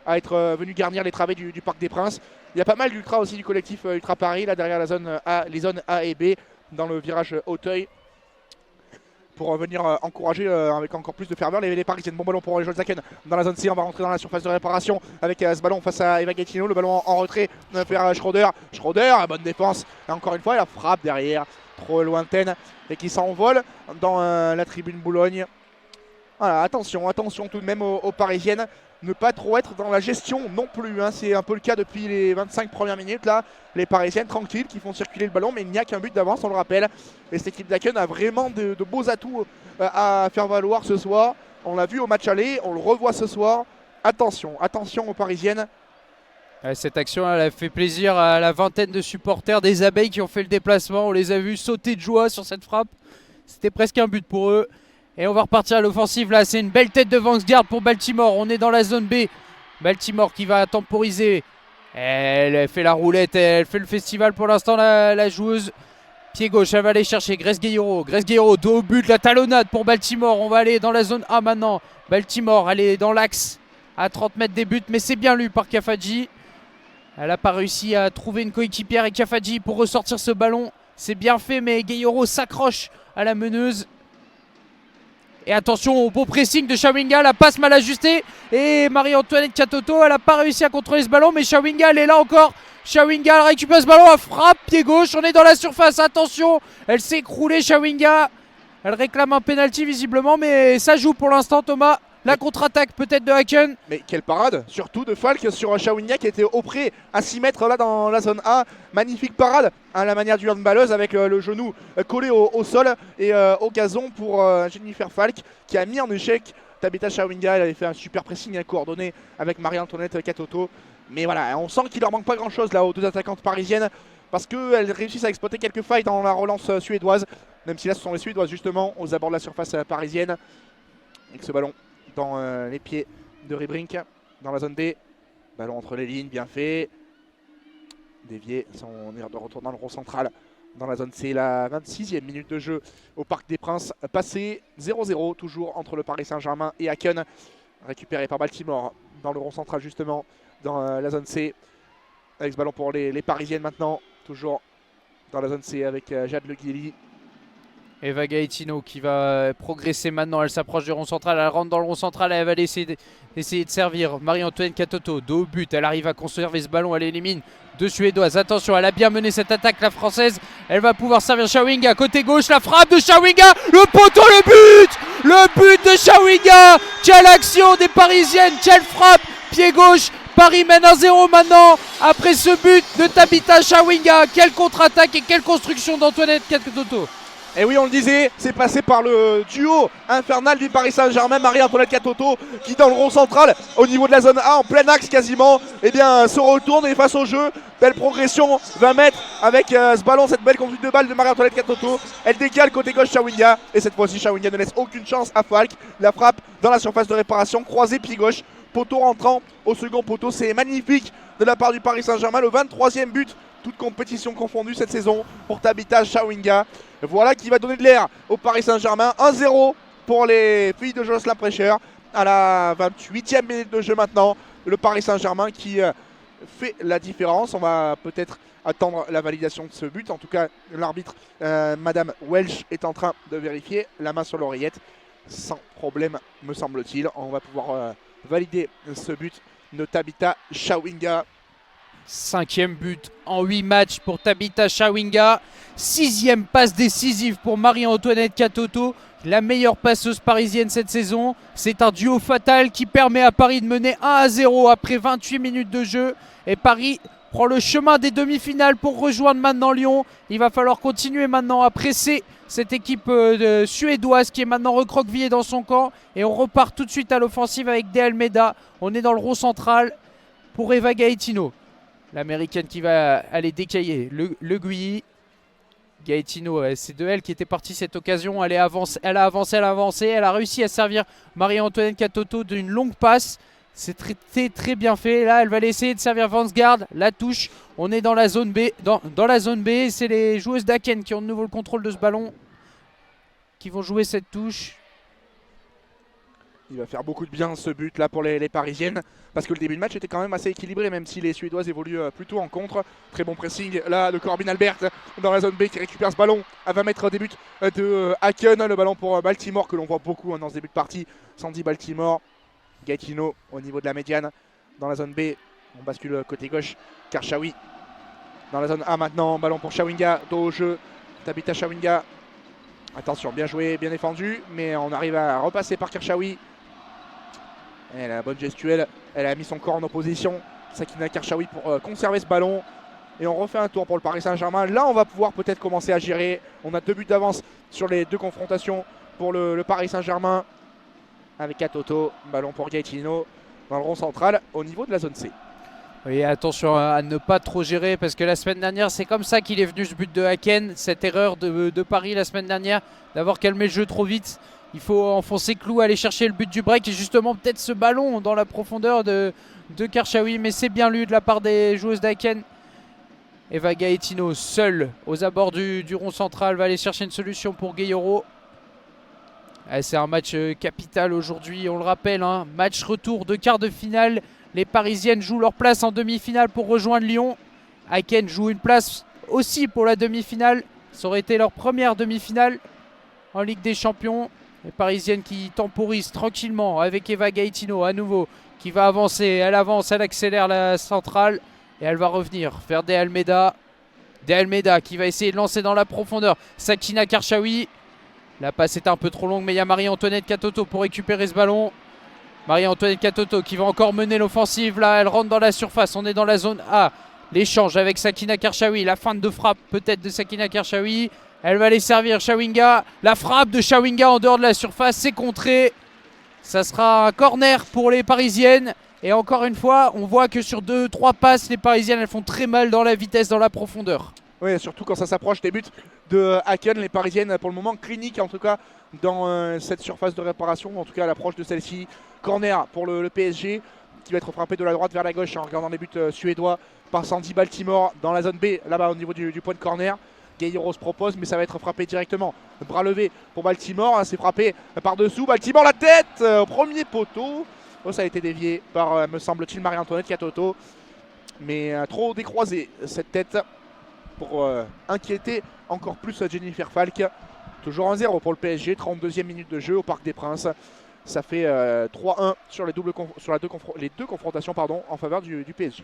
à être venus garnir les travées du Parc des Princes. Il y a pas mal d'ultras aussi du collectif Ultra Paris, là derrière la zone A, les zones A et B, dans le virage Auteuil, pour venir encourager avec encore plus de ferveur les Parisiennes. Bon ballon pour les joueurs de Zaken dans la zone C, on va rentrer dans la surface de réparation avec ce ballon face à Eva Gaetino, le ballon en retrait vers Schroeder, bonne défense, et encore une fois la frappe derrière, trop lointaine et qui s'envole dans la tribune Boulogne. Voilà, attention tout de même aux Parisiennes, ne pas trop être dans la gestion non plus, hein. C'est un peu le cas depuis les 25 premières minutes là, les Parisiennes tranquilles qui font circuler le ballon, mais il n'y a qu'un but d'avance, on le rappelle, et cette équipe d'Aken a vraiment de beaux atouts à faire valoir ce soir. On l'a vu au match aller, on le revoit ce soir. Attention aux Parisiennes. Cette action elle a fait plaisir à la vingtaine de supporters des Abeilles qui ont fait le déplacement. On les a vus sauter de joie sur cette frappe. C'était presque un but pour eux. Et on va repartir à l'offensive là. C'est une belle tête de Vangsgaard pour Baltimore. On est dans la zone B. Baltimore qui va temporiser. Elle fait la roulette. Elle fait le festival pour l'instant la joueuse. Pied gauche, elle va aller chercher Grace Gayoro. Grace Gayoro, dos au but, la talonnade pour Baltimore. On va aller dans la zone A maintenant. Baltimore, elle est dans l'axe à 30 mètres des buts. Mais c'est bien lu par Kafadji. Elle n'a pas réussi à trouver une coéquipière et Kafadji pour ressortir ce ballon. C'est bien fait, mais Gayoro s'accroche à la meneuse. Et attention au beau pressing de Chawinga, la passe mal ajustée. Et Marie-Antoinette Katoto, elle n'a pas réussi à contrôler ce ballon, mais Chawinga, elle est là encore. Chawinga, elle récupère ce ballon, elle frappe, pied gauche, on est dans la surface, attention. Elle s'est écroulée, Chawinga. Elle réclame un penalty visiblement, mais ça joue pour l'instant, Thomas. La contre-attaque peut-être de Aken. Mais quelle parade, surtout de Falk sur Chawinga qui était auprès à 6 mètres là dans la zone A. Magnifique parade à la manière du handballeuse avec le genou collé au sol et au gazon pour Jennifer Falk qui a mis en échec Tabitha Chawinga. Elle avait fait un super pressing coordonné avec Marie-Antoinette Katoto. Mais voilà, on sent qu'il leur manque pas grand chose là aux deux attaquantes parisiennes parce qu'elles réussissent à exploiter quelques failles dans la relance suédoise. Même si là ce sont les Suédoises justement aux abords de la surface parisienne. Avec ce ballon dans les pieds de Rebrink dans la zone D. Ballon entre les lignes, bien fait. Dévié, on est de retour dans le rond central dans la zone C. La 26e minute de jeu au Parc des Princes. Passé 0-0 toujours entre le Paris Saint-Germain et Aken. Récupéré par Baltimore dans le rond central justement dans la zone C. Avec ce ballon pour les Parisiennes maintenant. Toujours dans la zone C avec Jade Le Guilly. Eva Gaetino qui va progresser maintenant, elle s'approche du rond central, elle rentre dans le rond central, elle va essayer de servir Marie-Antoine Katoto, dos au but, elle arrive à conserver ce ballon, elle élimine deux Suédoises, attention, elle a bien mené cette attaque la française, elle va pouvoir servir Chawinga, côté gauche, la frappe de Chawinga, le poteau, le but de Chawinga, quelle action des Parisiennes, quelle frappe, pied gauche, Paris mène 1-0 maintenant, après ce but de Tabitha Chawinga, quelle contre-attaque et quelle construction d'Antoinette Katoto. Et oui, on le disait, c'est passé par le duo infernal du Paris Saint-Germain, Marie-Antoinette Katoto, qui dans le rond central, au niveau de la zone A, en plein axe quasiment, eh bien, se retourne et face au jeu, belle progression, 20 mètres avec ce ballon, cette belle conduite de balle de Marie-Antoinette Katoto. Elle décale côté gauche Chawinga, et cette fois-ci Chawinga ne laisse aucune chance à Falk. La frappe dans la surface de réparation, croisée pied gauche, poteau rentrant au second poteau, c'est magnifique de la part du Paris Saint-Germain, le 23e but. Toute compétition confondue cette saison pour Tabitha Chawinga. Voilà qui va donner de l'air au Paris Saint-Germain. 1-0 pour les filles de Jocelyn Prêcheur à la 28e minute de jeu maintenant. Le Paris Saint-Germain qui fait la différence. On va peut-être attendre la validation de ce but. En tout cas, l'arbitre, Madame Welch, est en train de vérifier. La main sur l'oreillette. Sans problème, me semble-t-il. On va pouvoir valider ce but de Tabitha Chawinga. 5e but en 8 matchs pour Tabitha Chawinga. 6e passe décisive pour Marie-Antoinette Katoto, la meilleure passeuse parisienne cette saison. C'est un duo fatal qui permet à Paris de mener 1-0 après 28 minutes de jeu. Et Paris prend le chemin des demi-finales pour rejoindre maintenant Lyon. Il va falloir continuer maintenant à presser cette équipe suédoise qui est maintenant recroquevillée dans son camp. Et on repart tout de suite à l'offensive avec De Almeida. On est dans le rond central pour Eva Gaetino. L'américaine qui va aller décailler le Guilly. Gaetino, c'est de elle qui était partie cette occasion. Elle a avancé, elle a réussi à servir Marie-Antoinette Katoto d'une longue passe. C'est très bien fait. Là, elle va essayer de servir Vansgaard. La touche. On est dans la zone B. Dans la zone B, c'est les joueuses d'Aken qui ont de nouveau le contrôle de ce ballon, qui vont jouer cette touche. Il va faire beaucoup de bien ce but là pour les Parisiennes, parce que le début de match était quand même assez équilibré, même si les Suédoises évoluent plutôt en contre. Très bon pressing là de Corbin Albert dans la zone B qui récupère ce ballon à 20 mètres des buts de Haken. Le ballon pour Baltimore que l'on voit beaucoup dans ce début de partie. Sandy Baltimore, Gaetino au niveau de la médiane dans la zone B. On bascule côté gauche, Karchaoui dans la zone A maintenant. Ballon pour Chawinga, dos au jeu, Tabitha Chawinga. Attention, bien joué, bien défendu, mais on arrive à repasser par Karchaoui. Elle a la bonne gestuelle, elle a mis son corps en opposition, Sakina Karchaoui, pour conserver ce ballon. Et on refait un tour pour le Paris Saint-Germain. Là, on va pouvoir peut-être commencer à gérer. On a 2 buts d'avance sur les 2 confrontations pour le Paris Saint-Germain. Avec Katoto, ballon pour Gaetino dans le rond central au niveau de la zone C. Oui, attention à ne pas trop gérer, parce que la semaine dernière, c'est comme ça qu'il est venu ce but de Haken. Cette erreur de Paris la semaine dernière, d'avoir calmé le jeu trop vite. Il faut enfoncer clou, aller chercher le but du break et justement peut-être ce ballon dans la profondeur de Karchaoui. Mais c'est bien lu de la part des joueuses d'Haken. Eva Gaetino, seule aux abords du rond central, va aller chercher une solution pour Gueyoro. C'est un match capital aujourd'hui, on le rappelle. Match retour de quart de finale. Les Parisiennes jouent leur place en demi-finale pour rejoindre Lyon. Haken joue une place aussi pour la demi-finale. Ça aurait été leur première demi-finale en Ligue des Champions. Les Parisiennes qui temporisent tranquillement avec Eva Gaetino à nouveau, qui va avancer. Elle avance, elle accélère la centrale et elle va revenir vers De Almeida. De Almeida qui va essayer de lancer dans la profondeur. Sakina Karchaoui. La passe est un peu trop longue, mais il y a Marie-Antoinette Katoto pour récupérer ce ballon. Marie-Antoinette Katoto qui va encore mener l'offensive. Là, elle rentre dans la surface. On est dans la zone A. L'échange avec Sakina Karchaoui. La feinte de frappe peut-être de Sakina Karchaoui. Elle va aller servir Chawinga. La frappe de Chawinga en dehors de la surface, c'est contré. Ça sera un corner pour les Parisiennes. Et encore une fois, on voit que sur 2-3 passes, les Parisiennes, elles font très mal dans la vitesse, dans la profondeur. Oui, surtout quand ça s'approche des buts de Haken. Les Parisiennes, pour le moment, cliniques en tout cas dans cette surface de réparation, en tout cas à l'approche de celle-ci. Corner pour le PSG qui va être frappé de la droite vers la gauche en regardant les buts suédois par Sandy Baltimore dans la zone B, là-bas au niveau du point de corner. Gueyoro se propose, mais ça va être frappé directement. Bras levé pour Baltimore, c'est frappé par-dessous. Baltimore, la tête au premier poteau. Oh, ça a été dévié par, me semble-t-il, Marie-Antoinette Katoto. Mais trop décroisé cette tête pour inquiéter encore plus Jennifer Falk. Toujours 1-0 pour le PSG, 32e minute de jeu au Parc des Princes. Ça fait 3-1 sur les deux confrontations en faveur du PSG.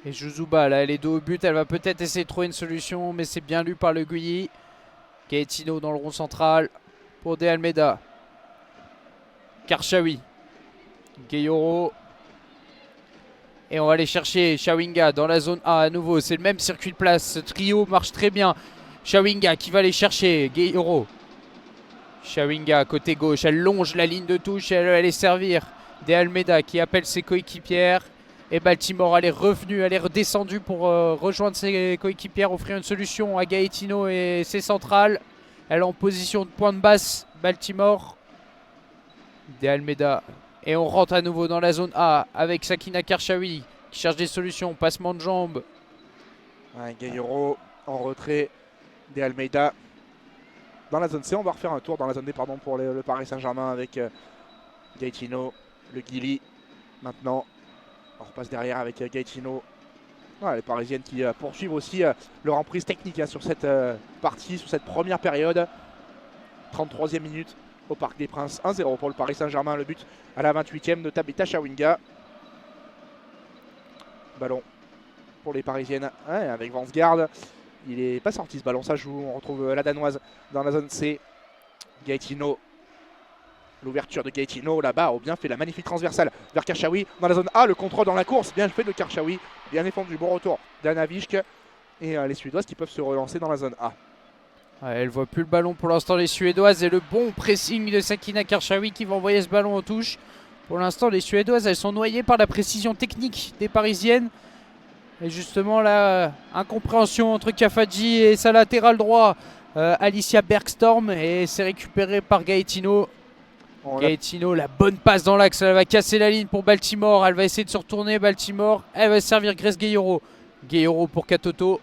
Et Jouzuba, là, elle est dos au but. Elle va peut-être essayer de trouver une solution, mais c'est bien lu par le Guyi. Gaetino dans le rond central pour De Almeida. Karchaoui. Gayoro. Et on va aller chercher Chawinga dans la zone A à nouveau. C'est le même circuit de place. Ce trio marche très bien. Chawinga qui va aller chercher Gayoro. Chawinga côté gauche. Elle longe la ligne de touche. Elle va aller servir. De Almeida qui appelle ses coéquipières. Et Baltimore, elle est revenue, elle est redescendue pour rejoindre ses coéquipières, offrir une solution à Gaetino et ses centrales. Elle est en position de pointe basse, Baltimore. De Almeida. Et on rentre à nouveau dans la zone A avec Sakina Karchaoui qui cherche des solutions, passement de jambes. Ouais, Gayoro en retrait, De Almeida. Dans la zone C, on va refaire un tour dans la zone D pour le Paris Saint-Germain avec Gaetino, le Guili. Maintenant, on repasse derrière avec Gaetino. Ouais, les Parisiennes qui poursuivent aussi leur emprise technique sur cette partie, sur cette première période. 33e minute au Parc des Princes. 1-0 pour le Paris Saint-Germain. Le but à la 28e de Tabitha Chawinga. Ballon pour les Parisiennes avec Vansgaard. Il n'est pas sorti ce ballon, ça joue. On retrouve la Danoise dans la zone C. Gaetino. L'ouverture de Gaetino là-bas, bien fait la magnifique transversale vers Karchaoui dans la zone A, le contrôle dans la course, bien fait de Karchaoui, bien défendu, bon retour d'Anna Vishk et les Suédoises qui peuvent se relancer dans la zone A. Ouais, elle voit plus le ballon pour l'instant les Suédoises et le bon pressing de Sakina Karchaoui qui va envoyer ce ballon en touche. Pour l'instant les Suédoises elles sont noyées par la précision technique des Parisiennes. Et justement là, incompréhension entre Kafadji et sa latérale droit, Alicia Bergstorm, et c'est récupéré par Gaetino. Gaetino, la bonne passe dans l'axe, elle va casser la ligne pour Baltimore, elle va essayer de se retourner Baltimore, elle va servir Grace Gayoro. Gayoro pour Katoto.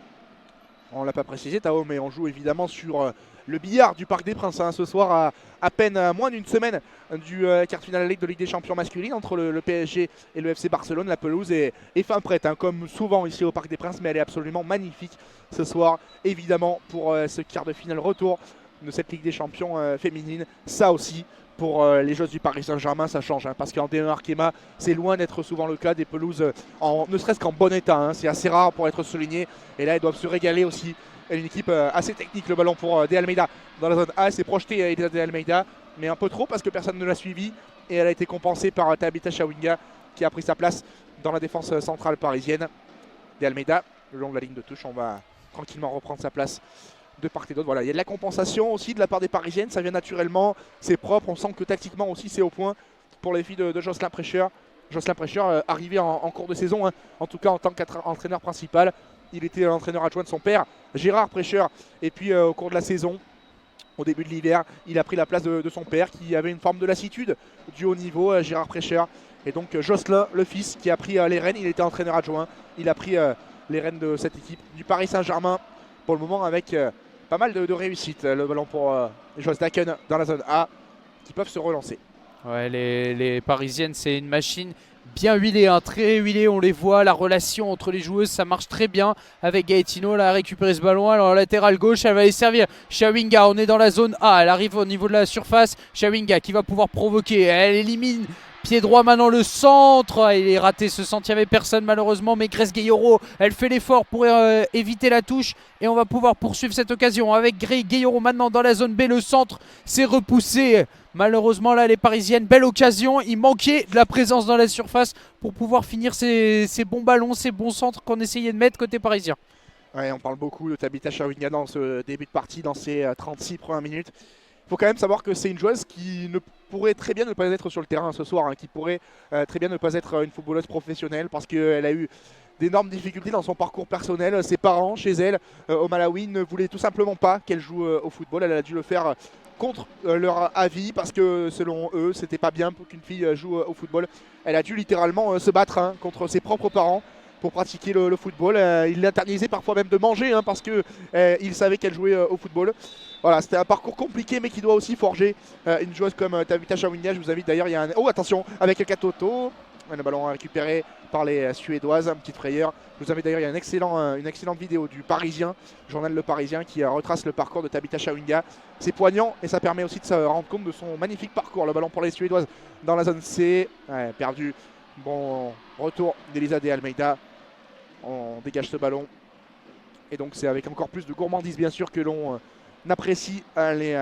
On ne l'a pas précisé Tao, mais on joue évidemment sur le billard du Parc des Princes ce soir à peine moins d'une semaine du quart finale de Ligue des Champions masculine entre le PSG et le FC Barcelone. La pelouse est fin prête comme souvent ici au Parc des Princes, mais elle est absolument magnifique ce soir évidemment pour ce quart de finale retour de cette Ligue des Champions féminine. Ça aussi pour les joueuses du Paris Saint-Germain ça change parce qu'en D1 Arkema c'est loin d'être souvent le cas des pelouses ne serait-ce qu'en bon état, c'est assez rare pour être souligné et là elles doivent se régaler aussi. Une équipe assez technique, le ballon pour De Almeida dans la zone A, c'est projeté De Almeida mais un peu trop parce que personne ne l'a suivi et elle a été compensée par Tabitha Chawinga qui a pris sa place dans la défense centrale parisienne. De Almeida le long de la ligne de touche, on va tranquillement reprendre sa place de part et d'autre. Voilà, il y a de la compensation aussi de la part des Parisiennes, ça vient naturellement, c'est propre, on sent que tactiquement aussi c'est au point pour les filles de Jocelyn Prêcheur. Jocelyn Prêcheur arrivé en cours de saison, en tout cas en tant qu'entraîneur principal. Il était l'entraîneur adjoint de son père, Gérard Prêcheur, et puis au cours de la saison, au début de l'hiver, il a pris la place de son père qui avait une forme de lassitude du haut niveau, Gérard Prêcheur. Et donc Jocelyn, le fils, qui a pris les rênes, il était entraîneur adjoint, il a pris les rênes de cette équipe du Paris Saint-Germain pour le moment avec pas mal de réussite. Le ballon pour Joss Daken dans la zone A qui peuvent se relancer. Ouais, les Parisiennes, c'est une machine bien huilée, très huilée. On les voit, la relation entre les joueuses, ça marche très bien avec Gaetino. Là, a récupéré ce ballon. Alors, latéral gauche, elle va aller servir Chawinga. On est dans la zone A. Elle arrive au niveau de la surface. Chawinga qui va pouvoir provoquer. Elle élimine. Pied droit maintenant le centre, il est raté ce centre, il n'y avait personne malheureusement, mais Grace Gayoro, elle fait l'effort pour éviter la touche et on va pouvoir poursuivre cette occasion avec Grace Gayoro maintenant dans la zone B, le centre s'est repoussé. Malheureusement là les Parisiennes, belle occasion, il manquait de la présence dans la surface pour pouvoir finir ces bons ballons, ces bons centres qu'on essayait de mettre côté parisien. Ouais, on parle beaucoup de Tabitha Chawinga dans ce début de partie, dans ces 36 premières minutes. Il faut quand même savoir que c'est une joueuse qui ne pourrait très bien ne pas être sur le terrain ce soir, qui pourrait très bien ne pas être une footballeuse professionnelle parce qu'elle a eu d'énormes difficultés dans son parcours personnel. Ses parents, chez elle, au Malawi, ne voulaient tout simplement pas qu'elle joue au football. Elle a dû le faire contre leur avis parce que selon eux, c'était pas bien pour qu'une fille joue au football. Elle a dû littéralement se battre contre ses propres parents pour pratiquer le football. Il l'interdisait parfois même de manger parce qu'il savait qu'elle jouait au football. Voilà, c'était un parcours compliqué mais qui doit aussi forger une joueuse comme Tabitha Chawinga. Je vous invite d'ailleurs, il y a un... Oh attention, avec Katoto. Le ballon récupéré par les Suédoises, une petite frayeur. Je vous invite d'ailleurs, il y a une excellente vidéo du Parisien, journal Le Parisien, qui retrace le parcours de Tabitha Chawinga. C'est poignant et ça permet aussi de se rendre compte de son magnifique parcours. Le ballon pour les Suédoises dans la zone C, perdu. Bon retour d'Elisa de Almeida. On dégage ce ballon. Et donc c'est avec encore plus de gourmandise bien sûr que l'on apprécie les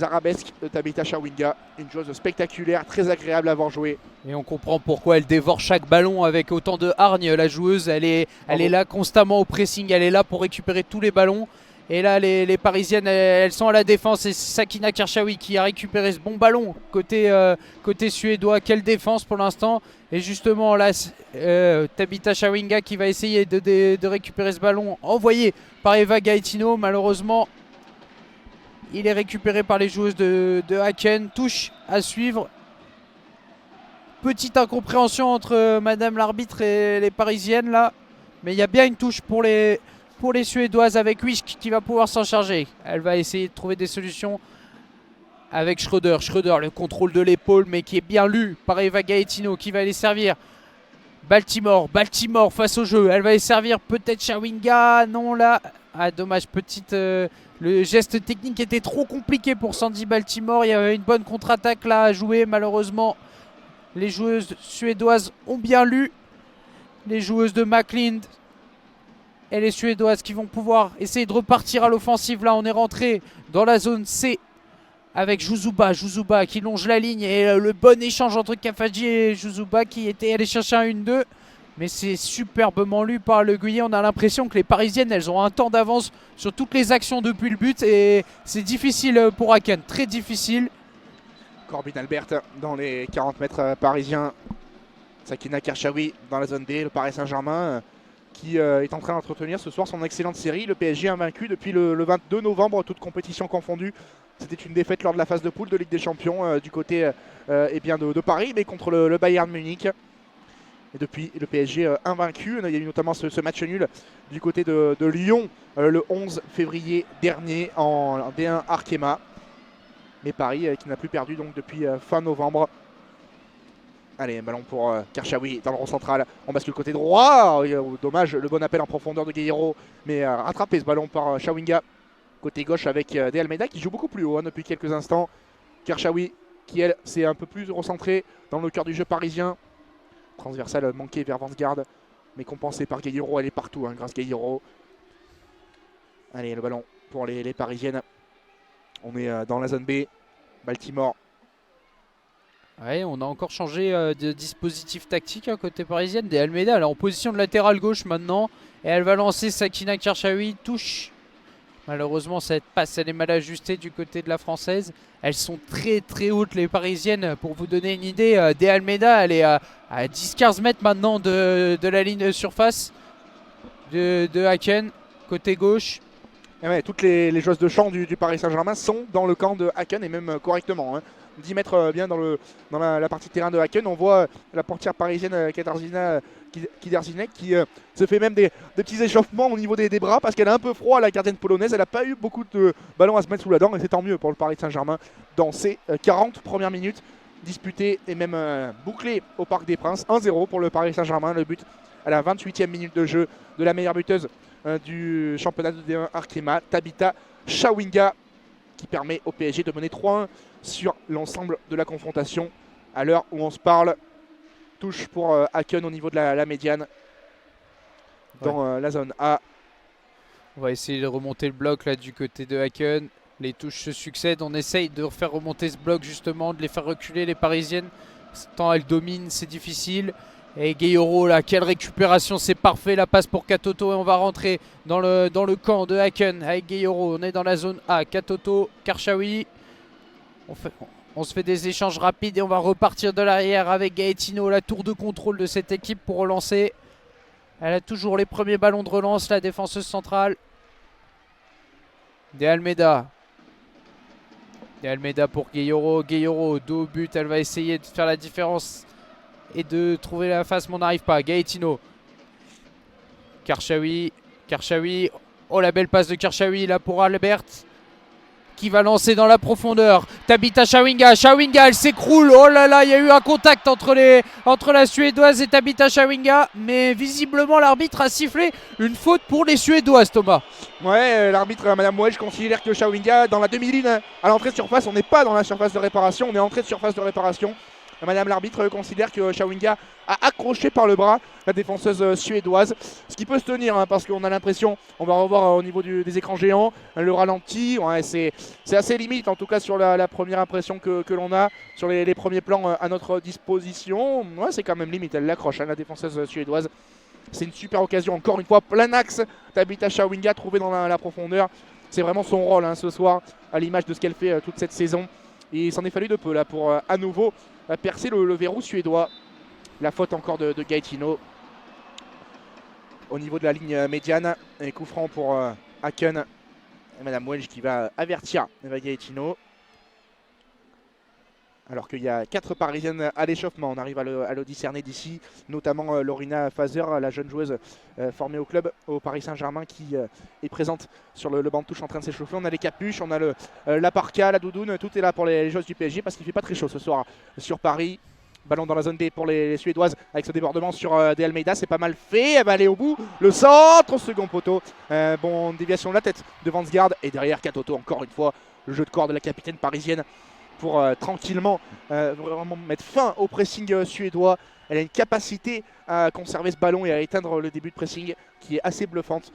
arabesques de Tabitha Chawinga. Une joueuse spectaculaire, très agréable à voir jouer. Et on comprend pourquoi elle dévore chaque ballon avec autant de hargne. La joueuse, elle est là constamment au pressing, elle est là pour récupérer tous les ballons. Et là, les Parisiennes, elles sont à la défense. Et Sakina Kershawi qui a récupéré ce bon ballon côté suédois. Quelle défense pour l'instant. Et justement, là, Tabitha Chawinga qui va essayer de récupérer ce ballon envoyé par Eva Gaetino. Malheureusement, il est récupéré par les joueuses de Haken. Touche à suivre. Petite incompréhension entre Madame l'arbitre et les Parisiennes là. Mais il y a bien une touche pour les Suédoises avec Wisk qui va pouvoir s'en charger. Elle va essayer de trouver des solutions avec Schröder. Schröder, le contrôle de l'épaule, mais qui est bien lu par Eva Gaetino qui va aller servir. Baltimore face au jeu. Elle va aller servir peut-être Chawinga. Non là. Ah dommage, le geste technique était trop compliqué pour Sandy Baltimore. Il y avait une bonne contre-attaque là à jouer. Malheureusement, les joueuses suédoises ont bien lu. Les joueuses de McLean et les Suédoises qui vont pouvoir essayer de repartir à l'offensive. Là, on est rentré dans la zone C avec Juzuba qui longe la ligne. Et le bon échange entre Kafaji et Juzuba qui était allé chercher un 1-2. Mais c'est superbement lu par Le Guillet. On a l'impression que les Parisiennes, elles ont un temps d'avance sur toutes les actions depuis le but. Et c'est difficile pour Haken, très difficile. Corbin Albert dans les 40 mètres parisiens. Sakina Kershawi dans la zone D, le Paris Saint-Germain qui est en train d'entretenir ce soir son excellente série. Le PSG invaincu depuis le 22 novembre, toute compétition confondue. C'était une défaite lors de la phase de poule de Ligue des Champions du côté de Paris, mais contre le Bayern Munich. Et depuis, le PSG invaincu. Il y a eu notamment ce match nul du côté de Lyon le 11 février dernier en D1 Arkema. Mais Paris qui n'a plus perdu donc depuis fin novembre. Allez, ballon pour Kershawi dans le rond central. On bascule côté droit. Dommage, le bon appel en profondeur de Guerrero. Mais rattrapé ce ballon par Chawinga. Côté gauche avec De Almeida qui joue beaucoup plus haut depuis quelques instants. Kershawi qui, elle, s'est un peu plus recentrée dans le cœur du jeu parisien. Transversale manquée vers Vansgaard. Mais compensée par Guerrero. Elle est partout, grâce à Guerrero. Allez, le ballon pour les Parisiennes. On est dans la zone B. Baltimore. Ouais, on a encore changé de dispositif tactique côté parisienne. De Almeida, elle est en position de latéral gauche maintenant. Et elle va lancer Sakina Kershawi. Touche. Malheureusement, cette passe, elle est mal ajustée du côté de la française. Elles sont très très hautes les parisiennes. Pour vous donner une idée, De Almeida, elle est à 10-15 mètres maintenant de la ligne de surface de Haken, côté gauche. Et ouais, toutes les joueuses de champ du Paris Saint-Germain sont dans le camp de Haken et même correctement. 10 mètres bien dans la partie de terrain de Haken. On voit la portière parisienne Katarzyna Kiderzinek qui se fait même des petits échauffements au niveau des bras parce qu'elle a un peu froid, la gardienne polonaise. Elle n'a pas eu beaucoup de ballons à se mettre sous la dent et c'est tant mieux pour le Paris Saint-Germain dans ces 40 premières minutes disputées et même bouclées au Parc des Princes. 1-0 pour le Paris Saint-Germain. Le but à la 28e minute de jeu de la meilleure buteuse du championnat de D1 Arkema, Tabitha Chawinga, qui permet au PSG de mener 3-1 sur l'ensemble de la confrontation. À l'heure où on se parle, touche pour Haken au niveau de la médiane dans la zone A. On va essayer de remonter le bloc là du côté de Haken. Les touches se succèdent. On essaye de faire remonter ce bloc justement, de les faire reculer les parisiennes. Tant elles dominent, c'est difficile. Et Guerrero là, quelle récupération, c'est parfait. La passe pour Katoto et on va rentrer dans le camp de Haken avec Guerrero. On est dans la zone A. Katoto, Kershawi. On se fait des échanges rapides et on va repartir de l'arrière avec Gaetino, la tour de contrôle de cette équipe pour relancer. Elle a toujours les premiers ballons de relance, la défenseuse centrale. De Almeida. De Almeida pour Guerrero. Guerrero, dos au but, elle va essayer de faire la différence et de trouver la face, mais on n'arrive pas. Gaetino. Kershawi. Oh, la belle passe de Kershawi là pour Albert. qui va lancer dans la profondeur. Tabitha Chawinga, Chawinga elle s'écroule. Oh là là, il y a eu un contact entre la Suédoise et Tabitha Chawinga. Mais visiblement l'arbitre a sifflé une faute pour les Suédoises, Thomas. Ouais, l'arbitre Madame Welch considère que Chawinga dans la demi-ligne à l'entrée de surface, on n'est pas dans la surface de réparation, on est entrée de surface de réparation. Madame l'arbitre considère que Chawinga a accroché par le bras la défenseuse suédoise. Ce qui peut se tenir hein, parce qu'on a l'impression, on va revoir au niveau des écrans géants, le ralenti. Ouais, c'est assez limite en tout cas sur la première impression que l'on a sur les premiers plans à notre disposition. Ouais, c'est quand même limite, elle l'accroche hein, la défenseuse suédoise. C'est une super occasion encore une fois, plein axe. Tabitha Chawinga trouvée dans la profondeur. C'est vraiment son rôle hein, ce soir à l'image de ce qu'elle fait toute cette saison. Et il s'en est fallu de peu là pour à nouveau percer le verrou suédois. La faute encore de Gaetino au niveau de la ligne médiane. Et coup franc pour Haken. Et Madame Welch qui va avertir Eva Gaetino. Alors qu'il y a 4 Parisiennes à l'échauffement, on arrive à le discerner d'ici, notamment Lorina Fazer, la jeune joueuse formée au club, au Paris Saint-Germain, qui est présente sur le banc de touche en train de s'échauffer. On a les capuches, on a la parka, la doudoune, tout est là pour les joueuses du PSG parce qu'il ne fait pas très chaud ce soir sur Paris. Ballon dans la zone D pour les Suédoises avec ce débordement sur De Almeida, c'est pas mal fait, elle va aller au bout, le centre au second poteau, bon déviation de la tête de Vansgaard et derrière Katoto encore une fois, le jeu de corps de la capitaine parisienne pour tranquillement vraiment mettre fin au pressing suédois. Elle a une capacité à conserver ce ballon et à éteindre le début de pressing qui est assez bluffante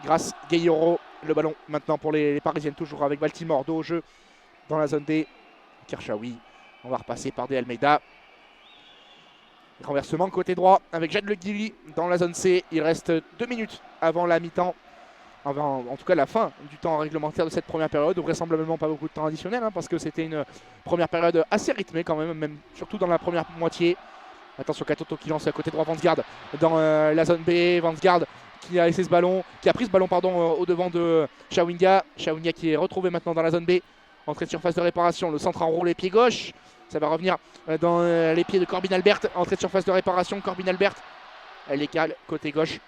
grâce à Gayoro. Le ballon maintenant pour les Parisiennes, toujours avec Baltimore, dos au jeu dans la zone D. Kershawi, on va repasser par De Almeida. Renversement côté droit avec Jade Le Guilly dans la zone C. Il reste 2 minutes avant la mi-temps. En tout cas la fin du temps réglementaire de cette première période, vraisemblablement pas beaucoup de temps additionnel hein, parce que c'était une première période assez rythmée quand même surtout dans la première moitié. Attention Katoto qui lance à côté droit Vansgaard dans la zone B, Vansgaard qui a laissé ce ballon, qui a pris ce ballon pardon au devant de Chawinga. Chawinga qui est retrouvé maintenant dans la zone B, entrée de surface de réparation, le centre enroulé pied gauche, ça va revenir dans les pieds de Corbin Albert, entrée de surface de réparation, Corbin Albert, elle écale côté gauche.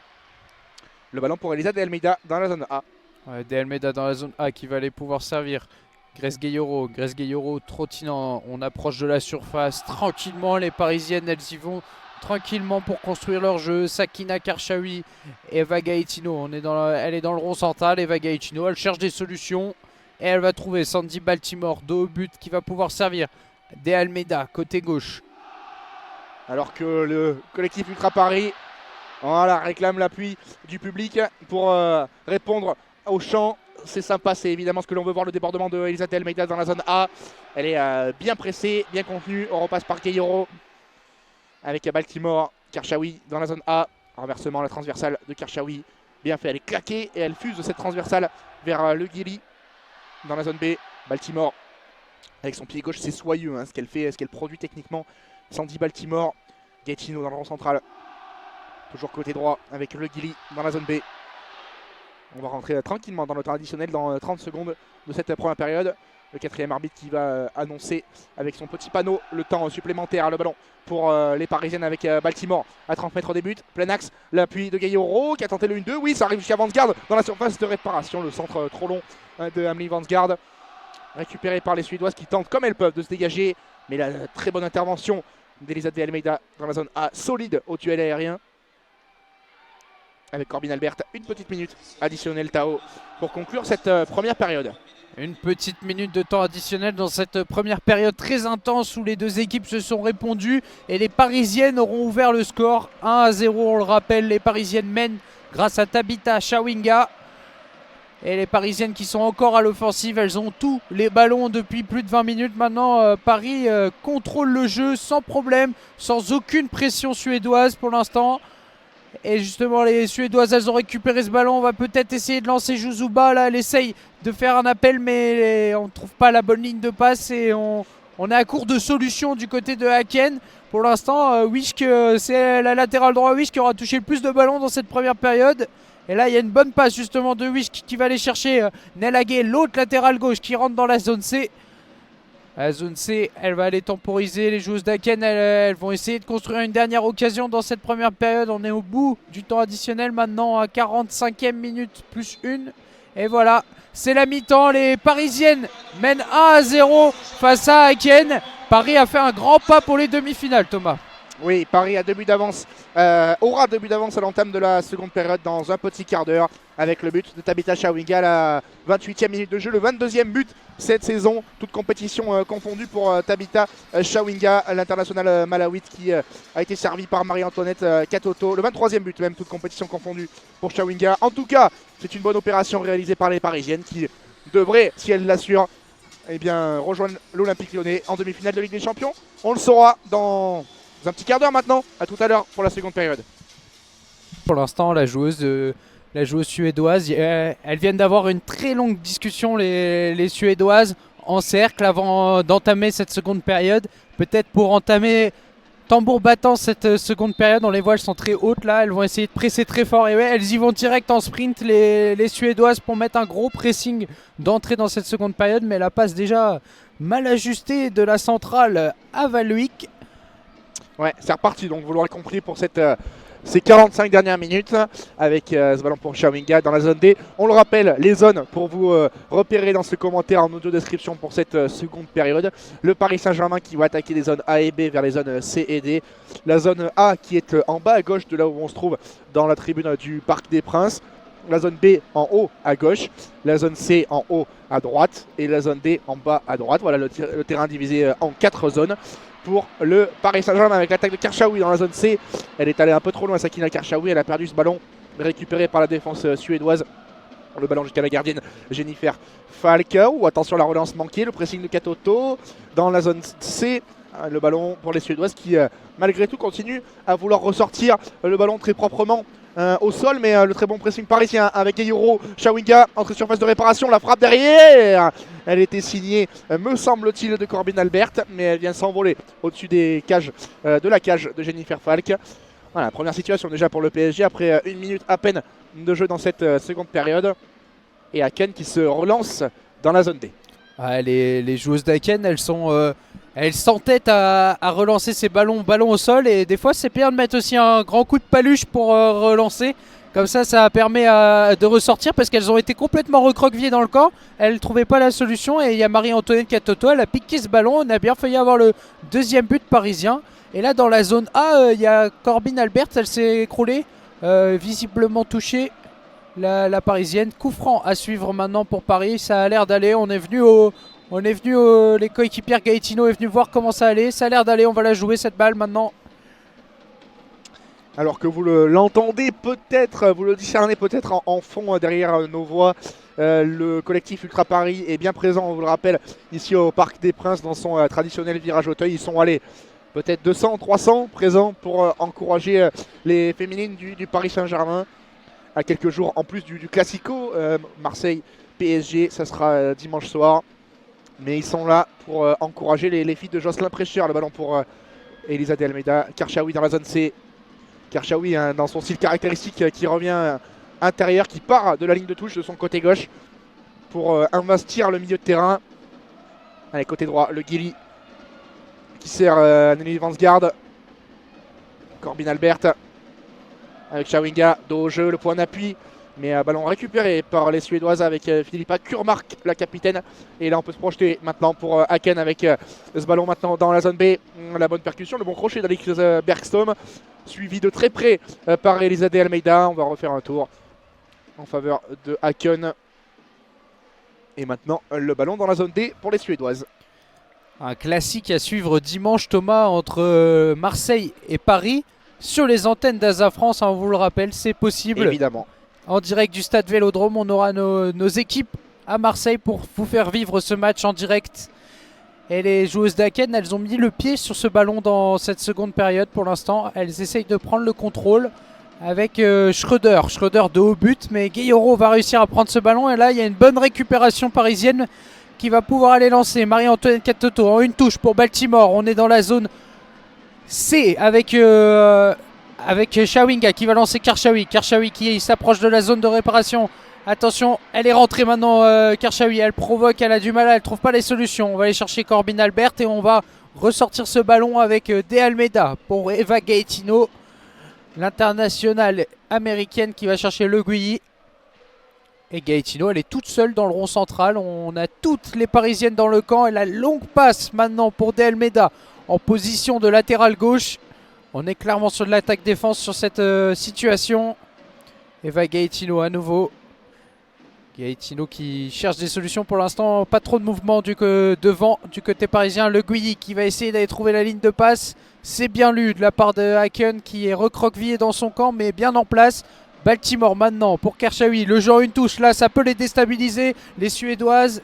Le ballon pour Elisa De Almeida dans la zone A. Ouais, De Almeida dans la zone A qui va aller pouvoir servir. Grace Gayoro trottinant. On approche de la surface tranquillement. Les Parisiennes, elles y vont tranquillement pour construire leur jeu. Sakina Karchaoui et Eva Gaetino. Elle est dans le rond central. Eva Gaetino, elle cherche des solutions. Et elle va trouver Sandy Baltimore, dos au but, qui va pouvoir servir. De Almeida, côté gauche. Alors que le collectif Ultra Paris voilà, réclame l'appui du public pour répondre au chant. C'est sympa, c'est évidemment ce que l'on veut voir, le débordement de Elisa De Almeida dans la zone A. Elle est bien pressée, bien contenue. On repasse par Gayoro avec Baltimore. Kershawi dans la zone A. Renversement, la transversale de Kershawi. Bien fait, elle est claquée et elle fuse de cette transversale vers Le Guilly dans la zone B. Baltimore avec son pied gauche, c'est soyeux hein, ce qu'elle fait, ce qu'elle produit techniquement. Sandy Baltimore, Gaetino dans le rond central. Toujours côté droit avec Le Guilly dans la zone B. On va rentrer tranquillement dans le temps additionnel dans 30 secondes de cette première période. Le 4e arbitre qui va annoncer avec son petit panneau le temps supplémentaire. Le ballon pour les Parisiennes avec Baltimore à 30 mètres des buts. Plein axe, l'appui de Gayoro qui a tenté le 1-2. Oui, ça arrive jusqu'à Vansgaard dans la surface de réparation. Le centre trop long de Amelie Vansgaard. Récupéré par les Suédoises qui tentent comme elles peuvent de se dégager. Mais la très bonne intervention d'Elisa De Almeida dans la zone A. Solide au duel aérien. Avec Corbin Albert, une petite minute additionnelle Tao pour conclure cette première période. Une petite minute de temps additionnel dans cette première période très intense où les deux équipes se sont répondues et les Parisiennes auront ouvert le score 1-0. On le rappelle, les Parisiennes mènent grâce à Tabitha Chawinga. Et les Parisiennes qui sont encore à l'offensive, elles ont tous les ballons depuis plus de 20 minutes. Maintenant, Paris contrôle le jeu sans problème, sans aucune pression suédoise pour l'instant. Et justement, les Suédoises, elles ont récupéré ce ballon. On va peut-être essayer de lancer Juzuba. Là, elle essaye de faire un appel, mais on ne trouve pas la bonne ligne de passe. Et on est à court de solutions du côté de Haken. Pour l'instant, Wisk, c'est la latérale droit Wisk qui aura touché le plus de ballons dans cette première période. Et là, il y a une bonne passe justement de Wisk qui va aller chercher Nel Haguet, l'autre latérale gauche qui rentre dans la zone C. La zone C, elle va aller temporiser. Les joueuses d'Haken, elles vont essayer de construire une dernière occasion dans cette première période. On est au bout du temps additionnel maintenant à 45e minute plus 1. Et voilà, c'est la mi-temps. Les Parisiennes mènent 1-0 face à Aken. Paris a fait un grand pas pour les demi-finales, Thomas. Oui, Paris a 2 buts d'avance, aura 2 buts d'avance à l'entame de la seconde période dans un petit quart d'heure avec le but de Tabitha Chawinga à la 28e minute de jeu, le 22e but cette saison, toute compétition confondue pour Tabitha Chawinga, l'internationale malawite qui a été servie par Marie-Antoinette Katoto, le 23e but même, toute compétition confondue pour Chawinga. En tout cas, c'est une bonne opération réalisée par les Parisiennes qui devraient, si elles l'assurent, eh bien, rejoindre l'Olympique Lyonnais en demi-finale de Ligue des Champions. On le saura dans un petit quart d'heure maintenant. À tout à l'heure pour la seconde période. Pour l'instant, la joueuse suédoise, elles viennent d'avoir une très longue discussion, les Suédoises, en cercle avant d'entamer cette seconde période. Peut-être pour entamer tambour battant cette seconde période, on les voit, elles sont très hautes là, elles vont essayer de presser très fort. Et ouais, elles y vont direct en sprint, les Suédoises, pour mettre un gros pressing d'entrée dans cette seconde période. Mais la passe déjà mal ajustée de la centrale à Valwick. Ouais, c'est reparti, donc vous l'aurez compris pour ces 45 dernières minutes avec ce ballon pour Chawinga dans la zone D. On le rappelle, les zones pour vous repérer dans ce commentaire en audio description pour cette seconde période. Le Paris Saint-Germain qui va attaquer les zones A et B vers les zones C et D. La zone A qui est en bas à gauche de là où on se trouve dans la tribune du Parc des Princes. La zone B en haut à gauche, la zone C en haut à droite et la zone D en bas à droite. Voilà le terrain divisé en 4 zones pour le Paris Saint-Germain avec l'attaque de Karchaoui dans la zone C. Elle est allée un peu trop loin, Sakina Karchaoui, elle a perdu ce ballon récupéré par la défense suédoise. Le ballon jusqu'à la gardienne Jennifer Falcao. Attention à la relance manquée, le pressing de Katoto dans la zone C. Le ballon pour les Suédoises qui malgré tout continuent à vouloir ressortir le ballon très proprement au sol, mais le très bon pressing parisien avec Gayoro Chawinga, entrée surface de réparation, la frappe derrière. Elle était signée, me semble-t-il, de Corbin Albert, mais elle vient s'envoler au-dessus des cages, de la cage de Jennifer Falk. Voilà, première situation déjà pour le PSG après 1 minute à peine de jeu dans cette seconde période. Et Aken qui se relance dans la zone D. Ah, les joueuses d'Aken, elles s'entêtent à relancer ces ballons au sol, et des fois c'est bien de mettre aussi un grand coup de paluche pour relancer. Comme ça permet de ressortir parce qu'elles ont été complètement recroquevillées dans le camp. Elles ne trouvaient pas la solution et il y a Marie-Antoinette Katoto, elle a piqué ce ballon. On a bien failli avoir le deuxième but parisien. Et là dans la zone A, il y a Corbin Albert, elle s'est écroulée, visiblement touchée. La parisienne, coup franc à suivre maintenant pour Paris. Ça a l'air d'aller, les coéquipières Gaetino est venu voir comment ça allait. Ça a l'air d'aller, on va la jouer cette balle maintenant. Alors que vous l'entendez peut-être, vous le discernez peut-être en fond derrière nos voix, le collectif Ultra Paris est bien présent, on vous le rappelle, ici au Parc des Princes dans son traditionnel virage Auteuil. Ils sont allés peut-être 200, 300 présents pour encourager les féminines du Paris Saint-Germain à quelques jours en plus du Classico. Marseille PSG, ça sera dimanche soir. Mais ils sont là pour encourager les filles de Jocelyn Prêcheur. Le ballon pour Elisa de Almeida. Karchaoui dans la zone C. Karchaoui dans son style caractéristique qui revient intérieur, qui part de la ligne de touche de son côté gauche pour investir le milieu de terrain. Allez, côté droit, le Guili qui sert Nelly Vansgaard. Corbin Albert avec Chawinga, dos au jeu, le point d'appui. Mais ballon récupéré par les Suédoises avec Philippa Kurmark, la capitaine. Et là on peut se projeter maintenant pour Aken avec ce ballon maintenant dans la zone B. La bonne percussion, le bon crochet d'Alix Bergstrom. Suivi de très près par Elisa de Almeida. On va refaire un tour en faveur de Aken. Et maintenant le ballon dans la zone D pour les Suédoises. Un classique à suivre dimanche, Thomas, entre Marseille et Paris. Sur les antennes d'Asa France, on vous le rappelle, c'est possible. Évidemment. En direct du stade Vélodrome, on aura nos équipes à Marseille pour vous faire vivre ce match en direct. Et les joueuses d'Aken, elles ont mis le pied sur ce ballon dans cette seconde période pour l'instant. Elles essayent de prendre le contrôle avec Schröder. Schröder de haut but, mais Gayoro va réussir à prendre ce ballon. Et là, il y a une bonne récupération parisienne qui va pouvoir aller lancer. Marie-Antoinette Katoto en une touche pour Baltimore. On est dans la zone C avec Chawinga qui va lancer Karchaoui. Karchaoui qui s'approche de la zone de réparation. Attention, elle est rentrée maintenant, Karchaoui. Elle provoque, elle a du mal, elle trouve pas les solutions. On va aller chercher Corbin Albert et on va ressortir ce ballon avec De Almeida pour Eva Gaetino, l'internationale américaine qui va chercher Le Guilly. Et Gaetino, elle est toute seule dans le rond central. On a toutes les Parisiennes dans le camp. Et la longue passe maintenant pour De Almeida en position de latéral gauche. On est clairement sur de l'attaque-défense sur cette situation. Eva Gaetino à nouveau. Gaetino qui cherche des solutions pour l'instant. Pas trop de mouvement devant du côté parisien. Le Guilly qui va essayer d'aller trouver la ligne de passe. C'est bien lu de la part de Haken qui est recroquevillé dans son camp mais bien en place. Baltimore maintenant pour Kershawi, le jeu en une touche, là ça peut les déstabiliser, les Suédoises.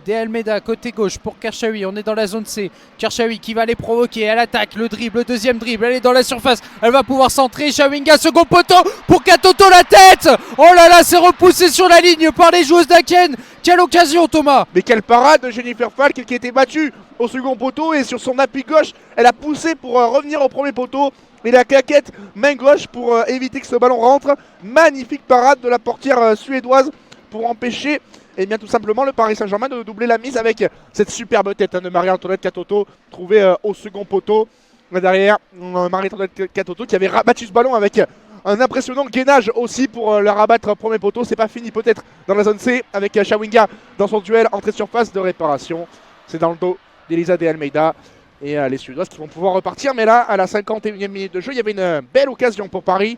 De Almeida côté gauche pour Kershawi, on est dans la zone C. Kershawi qui va les provoquer, elle attaque, le dribble, le deuxième dribble, elle est dans la surface, elle va pouvoir centrer. Chawinga, second poteau pour Katoto, la tête. Oh là là, c'est repoussé sur la ligne par les joueuses d'Aken. Quelle occasion Thomas! Mais quelle parade de Jennifer Falk qui était battue au second poteau et sur son appui gauche, elle a poussé pour revenir au premier poteau. Et la claquette main gauche pour éviter que ce ballon rentre. Magnifique parade de la portière suédoise pour empêcher bien tout simplement le Paris Saint-Germain de doubler la mise avec cette superbe tête de Marie-Antoinette Katoto trouvée au second poteau. Derrière Marie-Antoinette Katoto qui avait rabattu ce ballon avec un impressionnant gainage aussi pour le rabattre au premier poteau. C'est pas fini peut-être dans la zone C avec Chawinga dans son duel entrée de surface de réparation. C'est dans le dos d'Elisa De Almeida. Et les Suédoises qui vont pouvoir repartir. Mais là, à la 51e minute de jeu, il y avait une belle occasion pour Paris.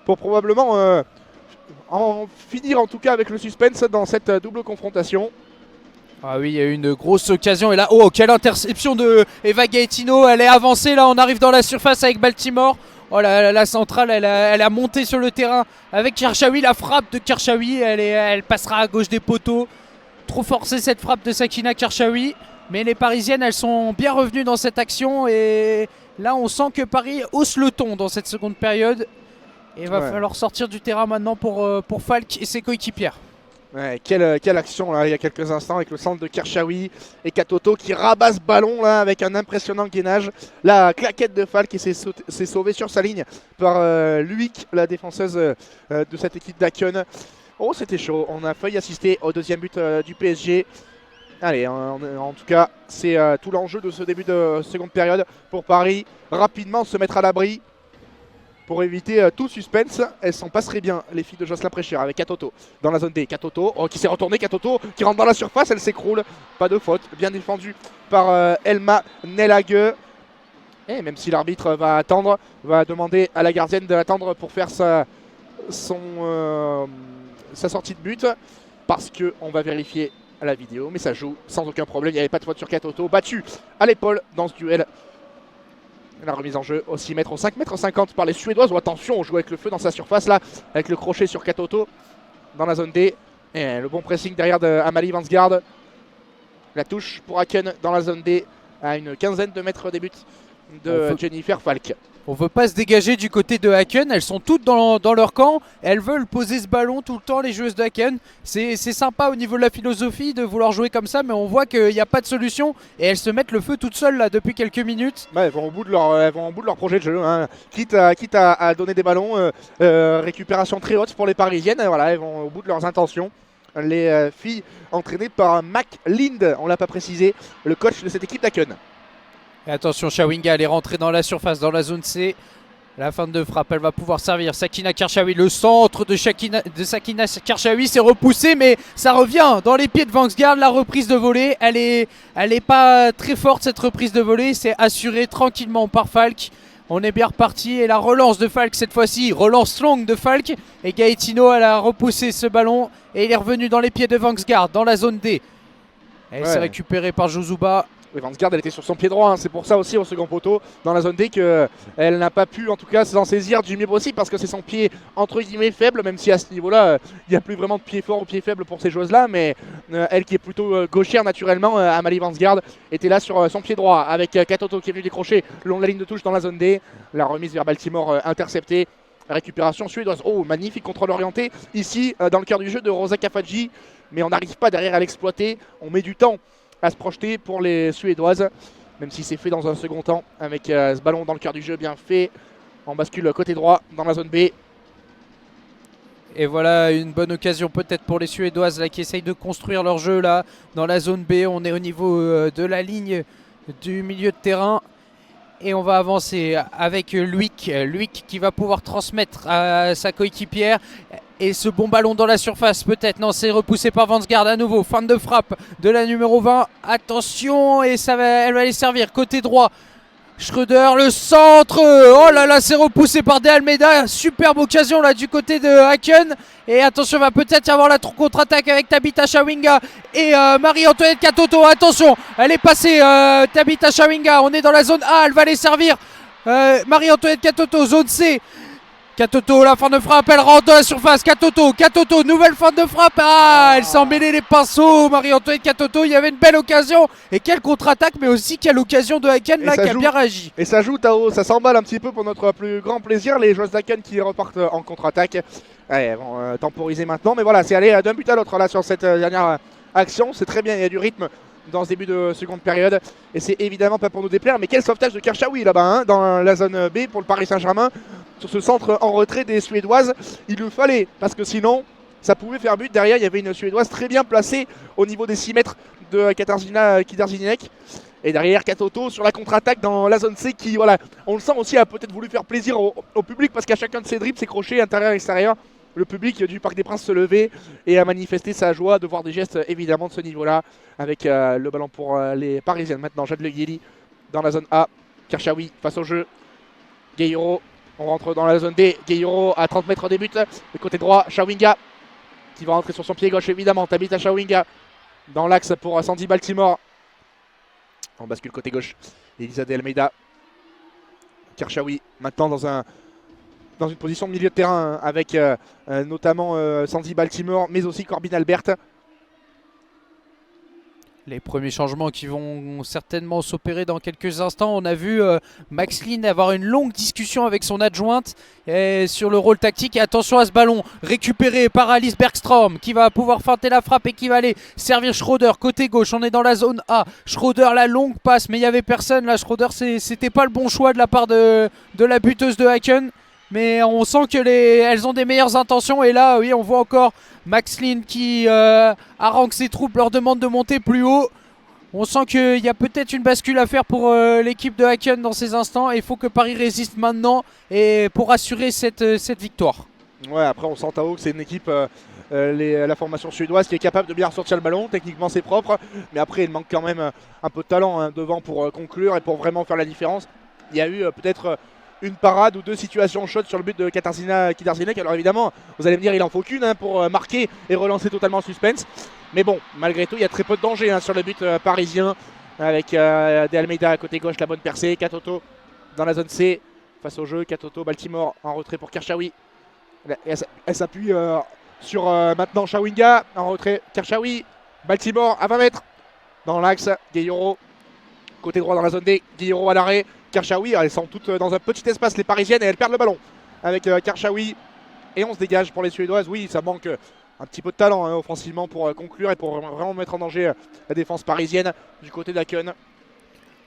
Pour probablement en finir en tout cas avec le suspense dans cette double confrontation. Ah oui, il y a eu une grosse occasion. Et là, oh, quelle interception de Eva Gaetino. Elle est avancée. Là, on arrive dans la surface avec Baltimore. Oh, la centrale, elle a monté sur le terrain avec Kershawi. La frappe de Kershawi, elle passera à gauche des poteaux. Trop forcée cette frappe de Sakina Kershawi. Mais les Parisiennes, elles sont bien revenues dans cette action. Et là, on sent que Paris hausse le ton dans cette seconde période. Et il va falloir sortir du terrain maintenant pour Falk et ses coéquipières. Ouais, quelle action là, il y a quelques instants avec le centre de Kershawi et Katoto qui rabat ce ballon là avec un impressionnant gainage. La claquette de Falk qui s'est sauvée sur sa ligne par Luik, la défenseuse de cette équipe d'Aken. Oh, c'était chaud. On a failli assister au deuxième but du PSG. Allez, en tout cas, c'est tout l'enjeu de ce début de seconde période pour Paris. Rapidement se mettre à l'abri pour éviter tout suspense. Elles s'en passeraient bien, les filles de Jocelyn Préchir, avec Katoto dans la zone D. Katoto qui s'est retourné, Katoto qui rentre dans la surface, elle s'écroule. Pas de faute, bien défendu par Elma Nelague. Et même si l'arbitre va attendre, va demander à la gardienne d'attendre pour faire sa sortie de but. Parce qu'on va vérifier à la vidéo, mais ça joue sans aucun problème. Il n'y avait pas de faute sur Katoto, battu à l'épaule dans ce duel. La remise en jeu au 6 mètres, au 5 mètres 50 par les Suédoises. Oh, attention, on joue avec le feu dans sa surface là, avec le crochet sur Katoto dans la zone D. Et le bon pressing derrière de Amalie Vansgaard. La touche pour Haken dans la zone D à une quinzaine de mètres des buts de Jennifer Falk. On veut pas se dégager du côté de Haken, elles sont toutes dans leur camp, elles veulent poser ce ballon tout le temps, les joueuses d'Haken. C'est sympa au niveau de la philosophie de vouloir jouer comme ça, mais on voit qu'il n'y a pas de solution et elles se mettent le feu toutes seules là depuis quelques minutes. Elles vont au bout de leur projet de jeu, hein. quitte à donner des ballons, récupération très haute pour les Parisiennes, voilà, elles vont au bout de leurs intentions. Les filles entraînées par Mac Lind, on ne l'a pas précisé, le coach de cette équipe d'Haken. Et attention, Chawinga, elle est rentrée dans la surface, dans la zone C. La fin de frappe, elle va pouvoir servir. Sakina Kershawi, le centre de Sakina Kershawi, c'est repoussé, mais ça revient dans les pieds de Vangsgaard. La reprise de volée, elle est pas très forte cette reprise de volée. C'est assuré tranquillement par Falk. On est bien reparti et la relance de Falk cette fois-ci, relance longue de Falk. Et Gaetino, elle a repoussé ce ballon et il est revenu dans les pieds de Vangsgaard, dans la zone D. Elle s'est récupérée par Josuba. Vansgaard, elle était sur son pied droit, hein. C'est pour ça aussi au second poteau dans la zone D qu'elle n'a pas pu en tout cas s'en saisir du mieux possible parce que c'est son pied entre guillemets faible, même si à ce niveau-là il n'y a plus vraiment de pied fort ou pied faible pour ces joueuses-là, mais elle qui est plutôt gauchère naturellement, Amalie Vansgaard était là sur son pied droit avec Katoto qui est venu décrocher le long de la ligne de touche dans la zone D, la remise vers Baltimore interceptée. Récupération suédoise, oh magnifique contrôle orienté ici dans le cœur du jeu de Rosa Kafaji, mais on n'arrive pas derrière à l'exploiter, on met du temps à se projeter pour les Suédoises, même si c'est fait dans un second temps avec ce ballon dans le cœur du jeu bien fait. On bascule côté droit dans la zone B. Et voilà une bonne occasion peut-être pour les Suédoises là, qui essayent de construire leur jeu là dans la zone B. On est au niveau de la ligne du milieu de terrain. Et on va avancer avec Luik qui va pouvoir transmettre à sa coéquipière. Et ce bon ballon dans la surface, peut-être. Non, c'est repoussé par Vansgaard à nouveau. Fin de frappe de la numéro 20. Attention, et elle va aller servir. Côté droit, Schröder, le centre. Oh là là, c'est repoussé par De Almeida. Superbe occasion là du côté de Haken. Et attention, va peut-être y avoir la contre-attaque avec Tabitha Chawinga et Marie-Antoinette Katoto. Attention, elle est passée, Tabitha Chawinga. On est dans la zone A, elle va aller servir. Marie-Antoinette Katoto, zone C. Katoto, la fin de frappe, elle rentre dans la surface. Katoto, nouvelle fin de frappe. Ah, elle s'est emmêlée les pinceaux. Marie-Antoinette Katoto, il y avait une belle occasion. Et quelle contre-attaque, mais aussi quelle occasion de Haken là qui a bien réagi. Et ça joue, Tao, ça s'emballe un petit peu pour notre plus grand plaisir. Les joueurs d'Haken qui repartent en contre-attaque. Allez, bon, temporiser maintenant. Mais voilà, c'est aller d'un but à l'autre là sur cette dernière action. C'est très bien, il y a du rythme dans ce début de seconde période. Et c'est évidemment pas pour nous déplaire. Mais quel sauvetage de Kershawi là-bas, hein, dans la zone B pour le Paris Saint-Germain. Sur ce centre en retrait des Suédoises, il le fallait parce que sinon ça pouvait faire but. Derrière il y avait une Suédoise très bien placée au niveau des 6 mètres de Katarzyna Kidarzyniec. Et derrière Katoto sur la contre-attaque dans la zone C qui, voilà, on le sent aussi, a peut-être voulu faire plaisir au public parce qu'à chacun de ses dribbles, ses crochets intérieur et extérieur, le public du Parc des Princes se levait et a manifesté sa joie de voir des gestes évidemment de ce niveau-là avec le ballon pour les Parisiennes. Maintenant Jade Le Guili dans la zone A, Kershawi face au jeu, Guerreiro. On rentre dans la zone D, Guerreiro à 30 mètres des buts. Le côté droit, Chawinga qui va rentrer sur son pied gauche évidemment. Tabitha Chawinga dans l'axe pour Sandy Baltimore. On bascule côté gauche. Elisa De Almeida. Kershawi maintenant dans une position de milieu de terrain avec notamment Sandy Baltimore mais aussi Corbin Albert. Les premiers changements qui vont certainement s'opérer dans quelques instants. On a vu Max Lynn avoir une longue discussion avec son adjointe sur le rôle tactique. Et attention à ce ballon récupéré par Alice Bergstrom qui va pouvoir feinter la frappe et qui va aller servir Schröder côté gauche. On est dans la zone A. Schröder, la longue passe, mais il n'y avait personne là. Schröder, c'était pas le bon choix de la part de la buteuse de Haken. Mais on sent qu'elles ont des meilleures intentions. Et là, oui, on voit encore Max Lynn qui harangue ses troupes, leur demande de monter plus haut. On sent qu'il y a peut-être une bascule à faire pour l'équipe de Haken dans ces instants. Et il faut que Paris résiste maintenant et pour assurer cette victoire. Ouais, après on sent Tao que c'est une équipe, la formation suédoise qui est capable de bien ressortir le ballon. Techniquement c'est propre, mais après il manque quand même un peu de talent hein, devant pour conclure et pour vraiment faire la différence. Il y a eu peut-être une parade ou deux situations chaudes sur le but de Katarzyna Kidarzyniec. Alors évidemment, vous allez me dire il en faut qu'une hein, pour marquer et relancer totalement le suspense. Mais bon, malgré tout, il y a très peu de danger hein, sur le but parisien avec De Almeida à côté gauche, la bonne percée. Katoto dans la zone C face au jeu. Katoto, Baltimore en retrait pour Kershawi. Elle s'appuie sur maintenant Chawinga en retrait. Kershawi, Baltimore à 20 mètres dans l'axe. Guerreiro côté droit dans la zone D. Guerreiro à l'arrêt. Kershawi, elles sont toutes dans un petit espace les Parisiennes et elles perdent le ballon avec Kershawi et on se dégage pour les Suédoises. Oui, ça manque un petit peu de talent hein, offensivement pour conclure et pour vraiment mettre en danger la défense parisienne du côté d'Haken.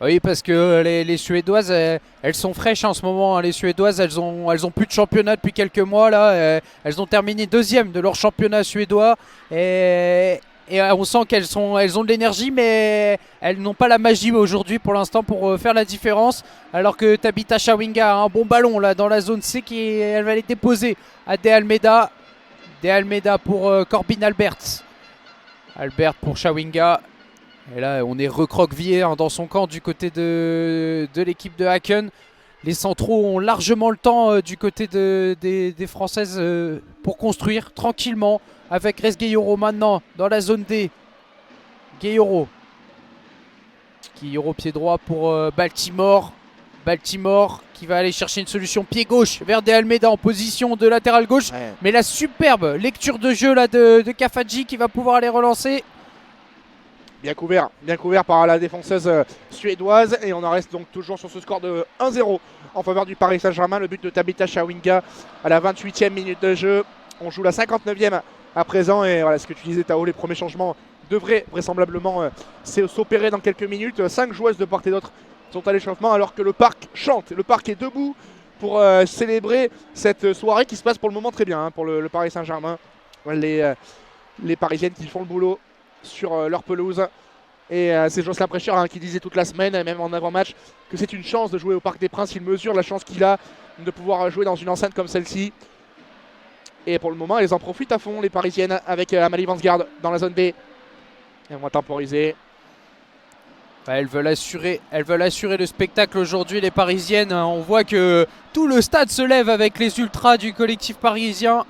Oui, parce que les Suédoises, elles sont fraîches en ce moment. Les Suédoises, elles ont plus de championnat depuis quelques mois là. Elles ont terminé deuxième de leur championnat suédois et on sent elles ont de l'énergie, mais elles n'ont pas la magie aujourd'hui pour l'instant pour faire la différence. Alors que Tabitha Chawinga a un bon ballon là dans la zone C elle va les déposer à De Almeida. De Almeida pour Corbin Albert. Albert pour Chawinga. Et là, on est recroquevillé hein, dans son camp du côté de l'équipe de Haken. Les centraux ont largement le temps du côté des Françaises pour construire tranquillement. Avec Res Guerreiro maintenant dans la zone D. Guerreiro pied droit pour Baltimore. Baltimore qui va aller chercher une solution pied gauche vers De Almeida en position de latéral gauche. Ouais. Mais la superbe lecture de jeu là de Kafaji qui va pouvoir aller relancer. Bien couvert par la défenseuse suédoise et on en reste donc toujours sur ce score de 1-0 en faveur du Paris Saint-Germain. Le but de Tabitha Chawinga à la 28e minute de jeu. On joue la 59e à présent et voilà ce que tu disais Tao, les premiers changements devraient vraisemblablement s'opérer dans quelques minutes. 5 joueuses de part et d'autre sont à l'échauffement alors que le parc chante. Le parc est debout pour célébrer cette soirée qui se passe pour le moment très bien hein, pour le Paris Saint-Germain. Les Parisiennes qui font le boulot sur leur pelouse et c'est Jocelyn Prêcheur hein, qui disait toute la semaine, même en avant-match, que c'est une chance de jouer au Parc des Princes. Il mesure la chance qu'il a de pouvoir jouer dans une enceinte comme celle-ci Et pour le moment, elles en profitent à fond, les Parisiennes, avec Amalie Vansgaard dans la zone B. Elles vont temporiser. Elles veulent assurer le spectacle aujourd'hui, les Parisiennes. On voit que tout le stade se lève avec les ultras du collectif parisien.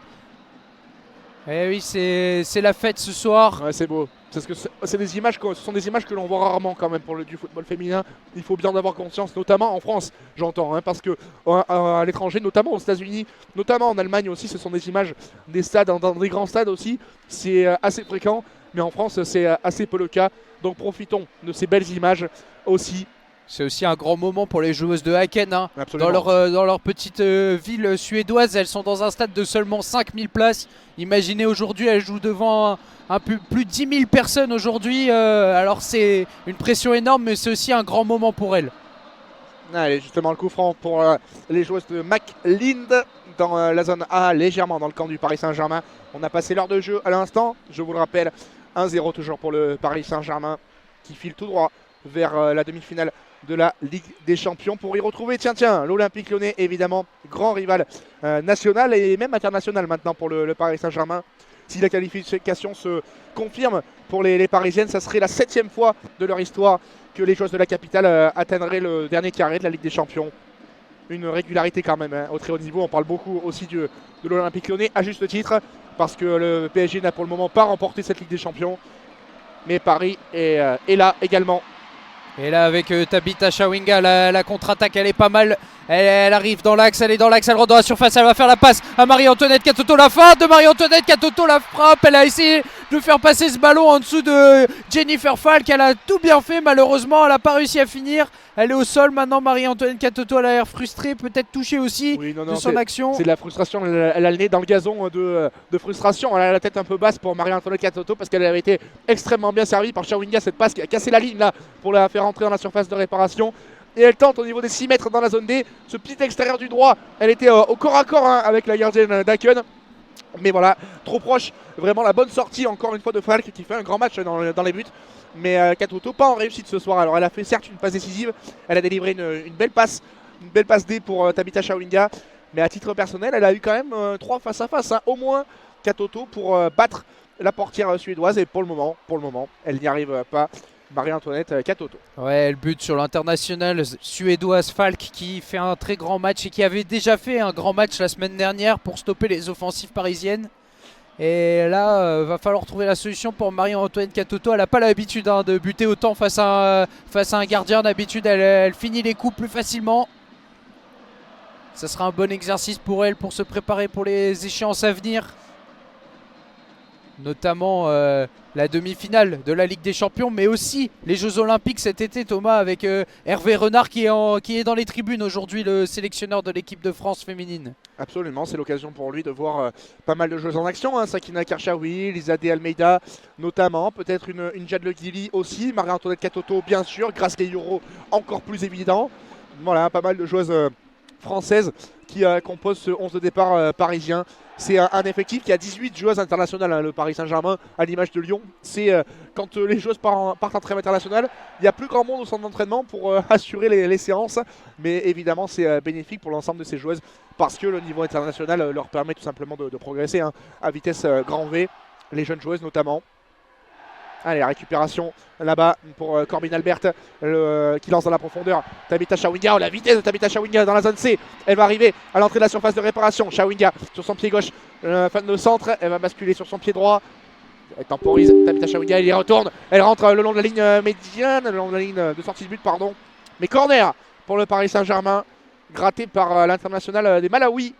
Et oui, c'est la fête ce soir. Ouais, c'est beau. Ce sont des images que l'on voit rarement quand même du football féminin. Il faut bien en avoir conscience, notamment en France, j'entends, hein, parce que à l'étranger, notamment aux États-Unis, notamment en Allemagne aussi, ce sont des images des stades, dans des grands stades aussi. C'est assez fréquent, mais en France, c'est assez peu le cas. Donc profitons de ces belles images aussi. C'est aussi un grand moment pour les joueuses de Häcken. Hein. Dans leur petite ville suédoise, elles sont dans un stade de seulement 5000 places. Imaginez aujourd'hui, elles jouent devant un peu plus de 10 000 personnes aujourd'hui. Alors c'est une pression énorme, mais c'est aussi un grand moment pour elles. Allez, justement le coup franc pour les joueuses de McLind dans la zone A, légèrement dans le camp du Paris Saint-Germain. On a passé l'heure de jeu à l'instant, je vous le rappelle. 1-0 toujours pour le Paris Saint-Germain qui file tout droit vers la demi-finale de la Ligue des Champions pour y retrouver, tiens, l'Olympique Lyonnais, évidemment, grand rival national et même international maintenant pour le Paris Saint-Germain. Si la qualification se confirme pour les Parisiennes, ça serait la 7e fois de leur histoire que les joueuses de la capitale atteindraient le dernier carré de la Ligue des Champions. Une régularité quand même, hein, au très haut niveau. On parle beaucoup aussi de l'Olympique Lyonnais, à juste titre, parce que le PSG n'a pour le moment pas remporté cette Ligue des Champions. Mais Paris est là également. Et là avec Tabitha Chawinga, la contre-attaque elle est pas mal. Elle arrive dans l'axe, elle rentre dans la surface, elle va faire la passe à Marie-Antoinette Katoto. La fin de Marie-Antoinette Katoto, la frappe. Elle a essayé de faire passer ce ballon en dessous de Jennifer Falk. Elle a tout bien fait, malheureusement elle n'a pas réussi à finir. Elle est au sol maintenant, Marie-Antoinette Katoto. Elle a l'air frustrée, peut-être touchée aussi de son action. C'est de la frustration, elle a le nez dans le gazon de frustration. Elle a la tête un peu basse pour Marie-Antoinette Katoto parce qu'elle avait été extrêmement bien servie par Chawinga. Cette passe qui a cassé la ligne là pour la faire entrer dans la surface de réparation. Et elle tente au niveau des 6 mètres dans la zone D. Ce petit extérieur du droit, elle était au corps à corps avec la gardienne d'Aken. Mais voilà, trop proche. Vraiment la bonne sortie encore une fois de Falk qui fait un grand match dans les buts. Mais Katoto pas en réussite ce soir. Alors elle a fait certes une passe décisive. Elle a délivré une belle passe D pour Tabitha Chawinga. Mais à titre personnel, elle a eu quand même 3 face à face. Hein, au moins Katoto pour battre la portière suédoise. Et pour le moment, elle n'y arrive pas. Marie-Antoinette Katoto. Ouais, elle bute sur l'international suédoise Falk qui fait un très grand match et qui avait déjà fait un grand match la semaine dernière pour stopper les offensives parisiennes. Et là, va falloir trouver la solution pour Marie-Antoinette Katoto. Elle n'a pas l'habitude de buter autant face à un gardien. D'habitude, elle finit les coups plus facilement. Ça sera un bon exercice pour elle pour se préparer pour les échéances à venir. Notamment la demi-finale de la Ligue des Champions, mais aussi les Jeux Olympiques cet été, Thomas, avec Hervé Renard qui est dans les tribunes aujourd'hui, le sélectionneur de l'équipe de France féminine. Absolument, c'est l'occasion pour lui de voir pas mal de joueuses en action, hein. Sakina Karchaoui, Lisa De Almeida notamment, peut-être une Jade Le Guilly aussi, Marie-Antoinette Katoto bien sûr, Grace Leiro encore plus évident. Voilà, pas mal de joueuses françaises qui composent ce 11 de départ parisien. C'est un effectif qui a 18 joueuses internationales, hein, le Paris Saint-Germain, à l'image de Lyon. C'est quand les joueuses partent en trêve internationale, il n'y a plus grand monde au centre d'entraînement pour assurer les séances. Mais évidemment, c'est bénéfique pour l'ensemble de ces joueuses parce que le niveau international leur permet tout simplement de progresser, hein, à vitesse grand V, les jeunes joueuses notamment. Allez, la récupération là-bas pour Corbin Albert qui lance dans la profondeur. Tabitha Chawinga, oh, la vitesse de Tabitha Chawinga dans la zone C. Elle va arriver à l'entrée de la surface de réparation. Chawinga sur son pied gauche, fin de centre. Elle va basculer sur son pied droit. Elle temporise Tabitha Chawinga, elle y retourne. Elle rentre le long de la ligne médiane, le long de la ligne de sortie de but, pardon. Mais corner pour le Paris Saint-Germain, gratté par l'international des Malawi.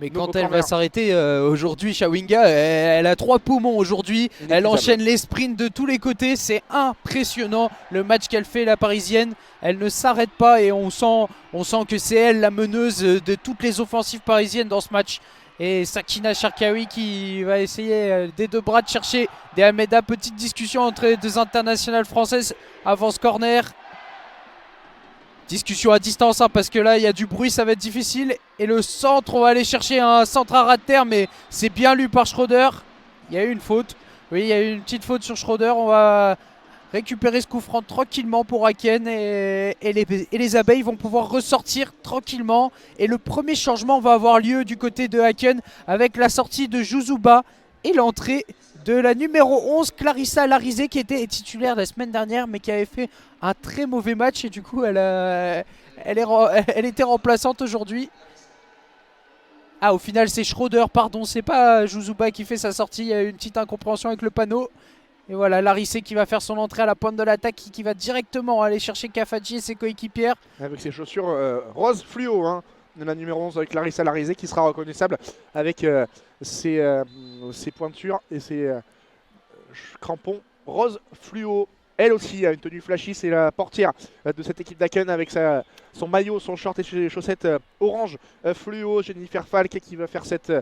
Mais quand elle va s'arrêter aujourd'hui, Chawinga, elle a 3 poumons aujourd'hui. Elle enchaîne les sprints de tous les côtés. C'est impressionnant le match qu'elle fait, la parisienne. Elle ne s'arrête pas et on sent que c'est elle la meneuse de toutes les offensives parisiennes dans ce match. Et Sakina Karchaoui qui va essayer des 2 bras de chercher des Almeida. Petite discussion entre les 2 internationales françaises avant ce corner. Discussion à distance, hein, parce que là il y a du bruit, ça va être difficile. Et le centre, on va aller chercher un centre à ras de terre, mais c'est bien lu par Schroeder. Il y a eu une faute. Oui, il y a eu une petite faute sur Schroeder. On va récupérer ce coup franc tranquillement pour Aken et les abeilles vont pouvoir ressortir tranquillement. Et le premier changement va avoir lieu du côté de Aken avec la sortie de Juzuba et l'entrée de la numéro 11, Clarissa Larizé, qui était titulaire la semaine dernière mais qui avait fait un très mauvais match et du coup elle était remplaçante aujourd'hui. Ah, au final c'est Schroeder, pardon, c'est pas Juzuba qui fait sa sortie, il y a une petite incompréhension avec le panneau. Et voilà, Larissé qui va faire son entrée à la pointe de l'attaque, qui va directement aller chercher Kafaji et ses coéquipières. Avec ses chaussures rose fluo, hein, de la numéro 11 avec Clarissa Larizé qui sera reconnaissable avec ses pointures et ses crampons rose fluo. Elle aussi a une tenue flashy, c'est la portière de cette équipe d'Aken avec son maillot, son short et ses chaussettes orange fluo. Jennifer Falk qui va faire cette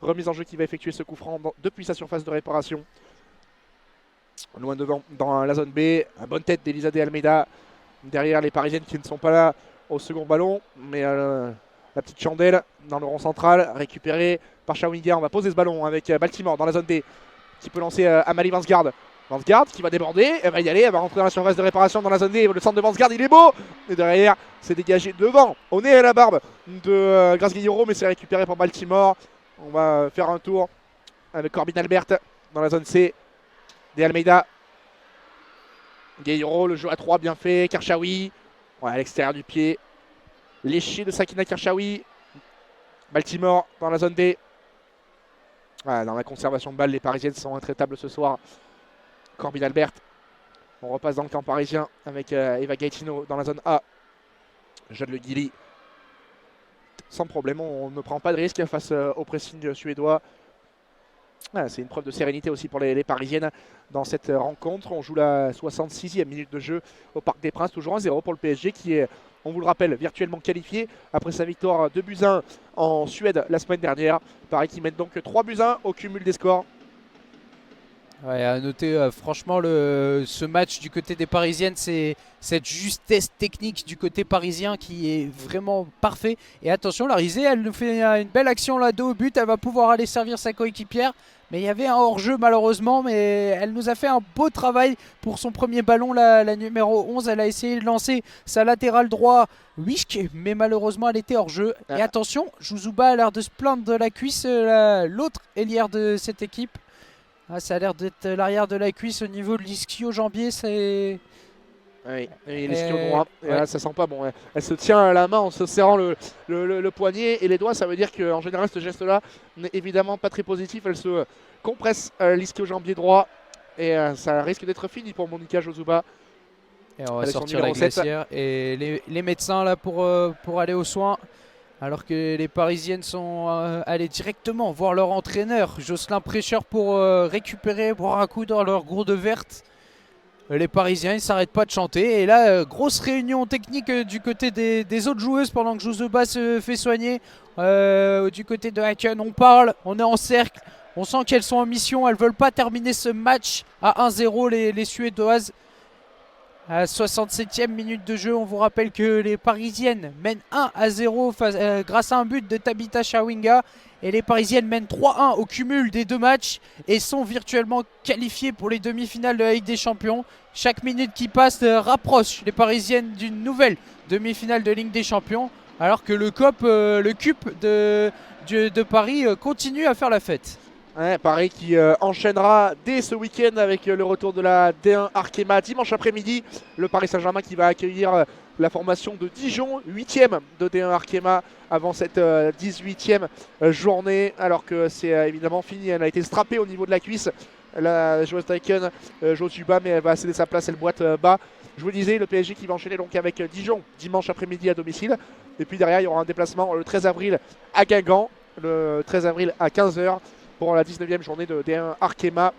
remise en jeu, qui va effectuer ce coup franc depuis sa surface de réparation. Loin devant dans la zone B, la bonne tête d'Elisa de Almeida. Derrière les Parisiennes qui ne sont pas là au second ballon, mais la petite chandelle dans le rond central, récupérée par Shawinga. On va poser ce ballon avec Baltimore dans la zone D, qui peut lancer Amalie Vansgaard. Vansgaard qui va déborder, elle va y aller, elle va rentrer dans la surface de réparation dans la zone D. Le centre de Vansgaard, il est beau, et derrière c'est dégagé devant, au nez et à la barbe de Grace Guillero, mais c'est récupéré par Baltimore. On va faire un tour avec Corbin Albert dans la zone C. De Almeida, Guerrero, le jeu à 3 bien fait, Karchaoui, ouais, à l'extérieur du pied, léché de Sakina Karchaoui, Baltimore dans la zone D. Ouais, dans la conservation de balle, les Parisiennes sont intraitables ce soir. Corbin Albert, on repasse dans le camp parisien avec Eva Gaetino dans la zone A. Jade Le Guilly, sans problème, on ne prend pas de risque face au pressing suédois. Ah, c'est une preuve de sérénité aussi pour les Parisiennes dans cette rencontre. On joue la 66e minute de jeu au Parc des Princes, toujours 1-0 pour le PSG qui est, on vous le rappelle, virtuellement qualifié après sa victoire 2-1 en Suède la semaine dernière. Paris qui mène donc 3-1 au cumul des scores. Ouais, à noter franchement ce match du côté des Parisiennes, c'est cette justesse technique du côté parisien qui est vraiment parfait. Et attention, Larizé, elle nous fait une belle action là, dos au but, elle va pouvoir aller servir sa coéquipière. Mais il y avait un hors-jeu malheureusement, mais elle nous a fait un beau travail pour son premier ballon, la numéro 11. Elle a essayé de lancer sa latérale droit, Wisk, mais malheureusement elle était hors-jeu. Et attention, Juzuba a l'air de se plaindre de la cuisse, l'autre ailière de cette équipe. Ah, ça a l'air d'être l'arrière de la cuisse au niveau de l'ischio-jambier, c'est... Oui, et l'ischio droit, et là ça sent pas bon. Elle se tient à la main en se serrant le poignet et les doigts, ça veut dire qu'en général ce geste-là n'est évidemment pas très positif. Elle se compresse l'ischio-jambier droit et ça risque d'être fini pour Monica Juzuba. Et on va sortir la glacière et les médecins là pour aller aux soins. Alors que les Parisiennes sont allées directement voir leur entraîneur, Jocelyn Prêcheur, pour récupérer, boire un coup dans leur gourde verte. Les Parisiens, ils ne s'arrêtent pas de chanter. Et là, grosse réunion technique du côté des autres joueuses pendant que Juzuba se fait soigner. Du côté de Aken, on parle, on est en cercle. On sent qu'elles sont en mission, elles ne veulent pas terminer ce match à 1-0, les Suédoises. À la 67e minute de jeu, on vous rappelle que les Parisiennes mènent 1-0 grâce à un but de Tabitha Shawinga. Et les Parisiennes mènent 3-1 au cumul des deux matchs et sont virtuellement qualifiées pour les demi-finales de la Ligue des Champions. Chaque minute qui passe rapproche les Parisiennes d'une nouvelle demi-finale de Ligue des Champions. Alors que le CUP de Paris continue à faire la fête. Ouais, Paris qui enchaînera dès ce week-end avec le retour de la D1 Arkema dimanche après-midi. Le Paris Saint-Germain qui va accueillir la formation de Dijon, 8e de D1 Arkema avant cette 18e journée. Alors que c'est évidemment fini, elle a été strappée au niveau de la cuisse. La joueuse d'Aken, Josuba, mais elle va céder sa place, elle boite bas. Je vous le disais, le PSG qui va enchaîner donc avec Dijon dimanche après-midi à domicile. Et puis derrière, il y aura un déplacement le 13 avril à Guingamp, le 13 avril à 15h. Pour la 19e journée de D1 Arkema.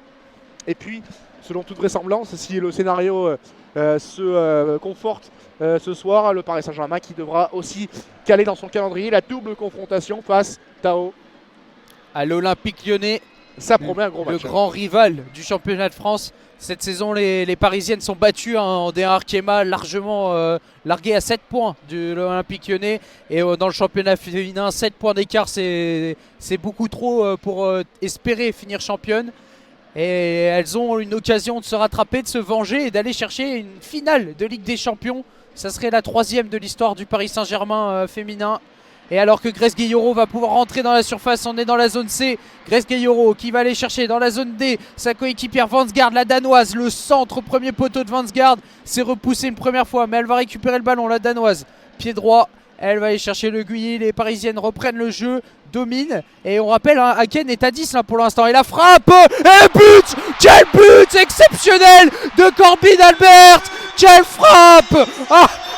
Et puis, selon toute vraisemblance, si le scénario se conforte ce soir, le Paris Saint-Germain qui devra aussi caler dans son calendrier la double confrontation face Tao. À l'Olympique Lyonnais, ça promet un gros match. Le grand rival du championnat de France. Cette saison, les Parisiennes sont battues en D1 Arkema, largement larguées à 7 points de l'Olympique Lyonnais. Et dans le championnat féminin, 7 points d'écart, c'est beaucoup trop pour espérer finir championne. Et elles ont une occasion de se rattraper, de se venger et d'aller chercher une finale de Ligue des Champions. Ça serait la 3e de l'histoire du Paris Saint-Germain féminin. Et alors que Grace Gayoro va pouvoir rentrer dans la surface, on est dans la zone C. Grace Gayoro qui va aller chercher dans la zone D sa coéquipière Vansgaard, la danoise. Le centre au premier poteau de Vansgaard s'est repoussé une première fois, mais elle va récupérer le ballon, la danoise. Pied droit, elle va aller chercher le Guilly. Les Parisiennes reprennent le jeu, dominent. Et on rappelle, hein, Aken est à 10 là pour l'instant. Et la frappe, et but! Quel but exceptionnel de Corbin Albert! Quelle frappe!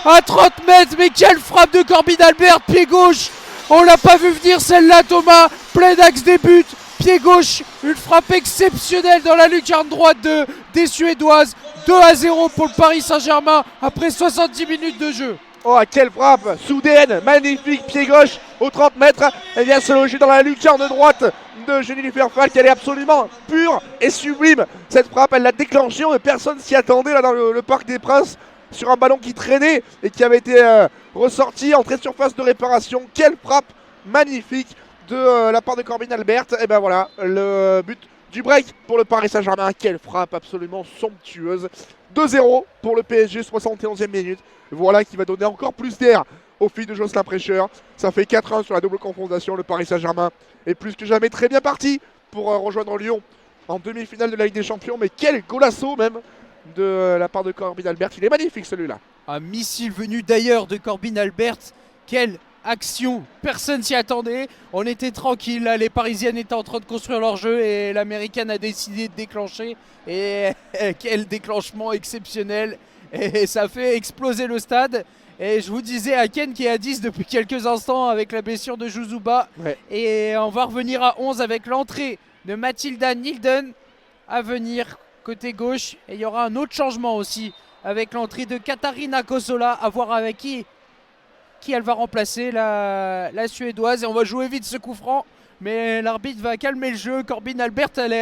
À 30 mètres, mais quelle frappe de Corbin Albert, pied gauche. On l'a pas vu venir celle-là, Thomas. Plein axe des buts, pied gauche. Une frappe exceptionnelle dans la lucarne droite des Suédoises. 2-0 pour le Paris Saint-Germain après 70 minutes de jeu. Oh, quelle frappe soudaine, magnifique, pied gauche aux 30 mètres. Elle vient se loger dans la lucarne droite de Jennifer Falk. Elle est absolument pure et sublime. Cette frappe, elle l'a déclenchée, mais personne s'y attendait là dans le Parc des Princes. Sur un ballon qui traînait et qui avait été ressorti, entrée de surface de réparation. Quelle frappe magnifique de la part de Corbin Albert. Et ben voilà, le but du break pour le Paris Saint-Germain. Quelle frappe absolument somptueuse. 2-0 pour le PSG, 71e minute. Voilà qui va donner encore plus d'air aux filles de Jocelyn Prêcheur. Ça fait 4-1 sur la double confrontation. Le Paris Saint-Germain est plus que jamais très bien parti pour rejoindre Lyon en demi-finale de la Ligue des Champions. Mais quel golasso même de la part de Corbin Albert. Il est magnifique celui-là. Un missile venu d'ailleurs de Corbin Albert. Quelle action, personne s'y attendait. On était tranquille là. Les Parisiennes étaient en train de construire leur jeu et l'Américaine a décidé de déclencher. Et quel déclenchement exceptionnel. Et ça fait exploser le stade. Et je vous disais, Aken qui est à 10 depuis quelques instants avec la blessure de Jouzuba. Ouais. Et on va revenir à 11 avec l'entrée de Mathilda Nilden à venir côté gauche. Et il y aura un autre changement aussi avec l'entrée de Katarina Kosola, à voir avec qui elle va remplacer la Suédoise. Et on va jouer vite ce coup franc, mais l'arbitre va calmer le jeu. Corbin Albert, elle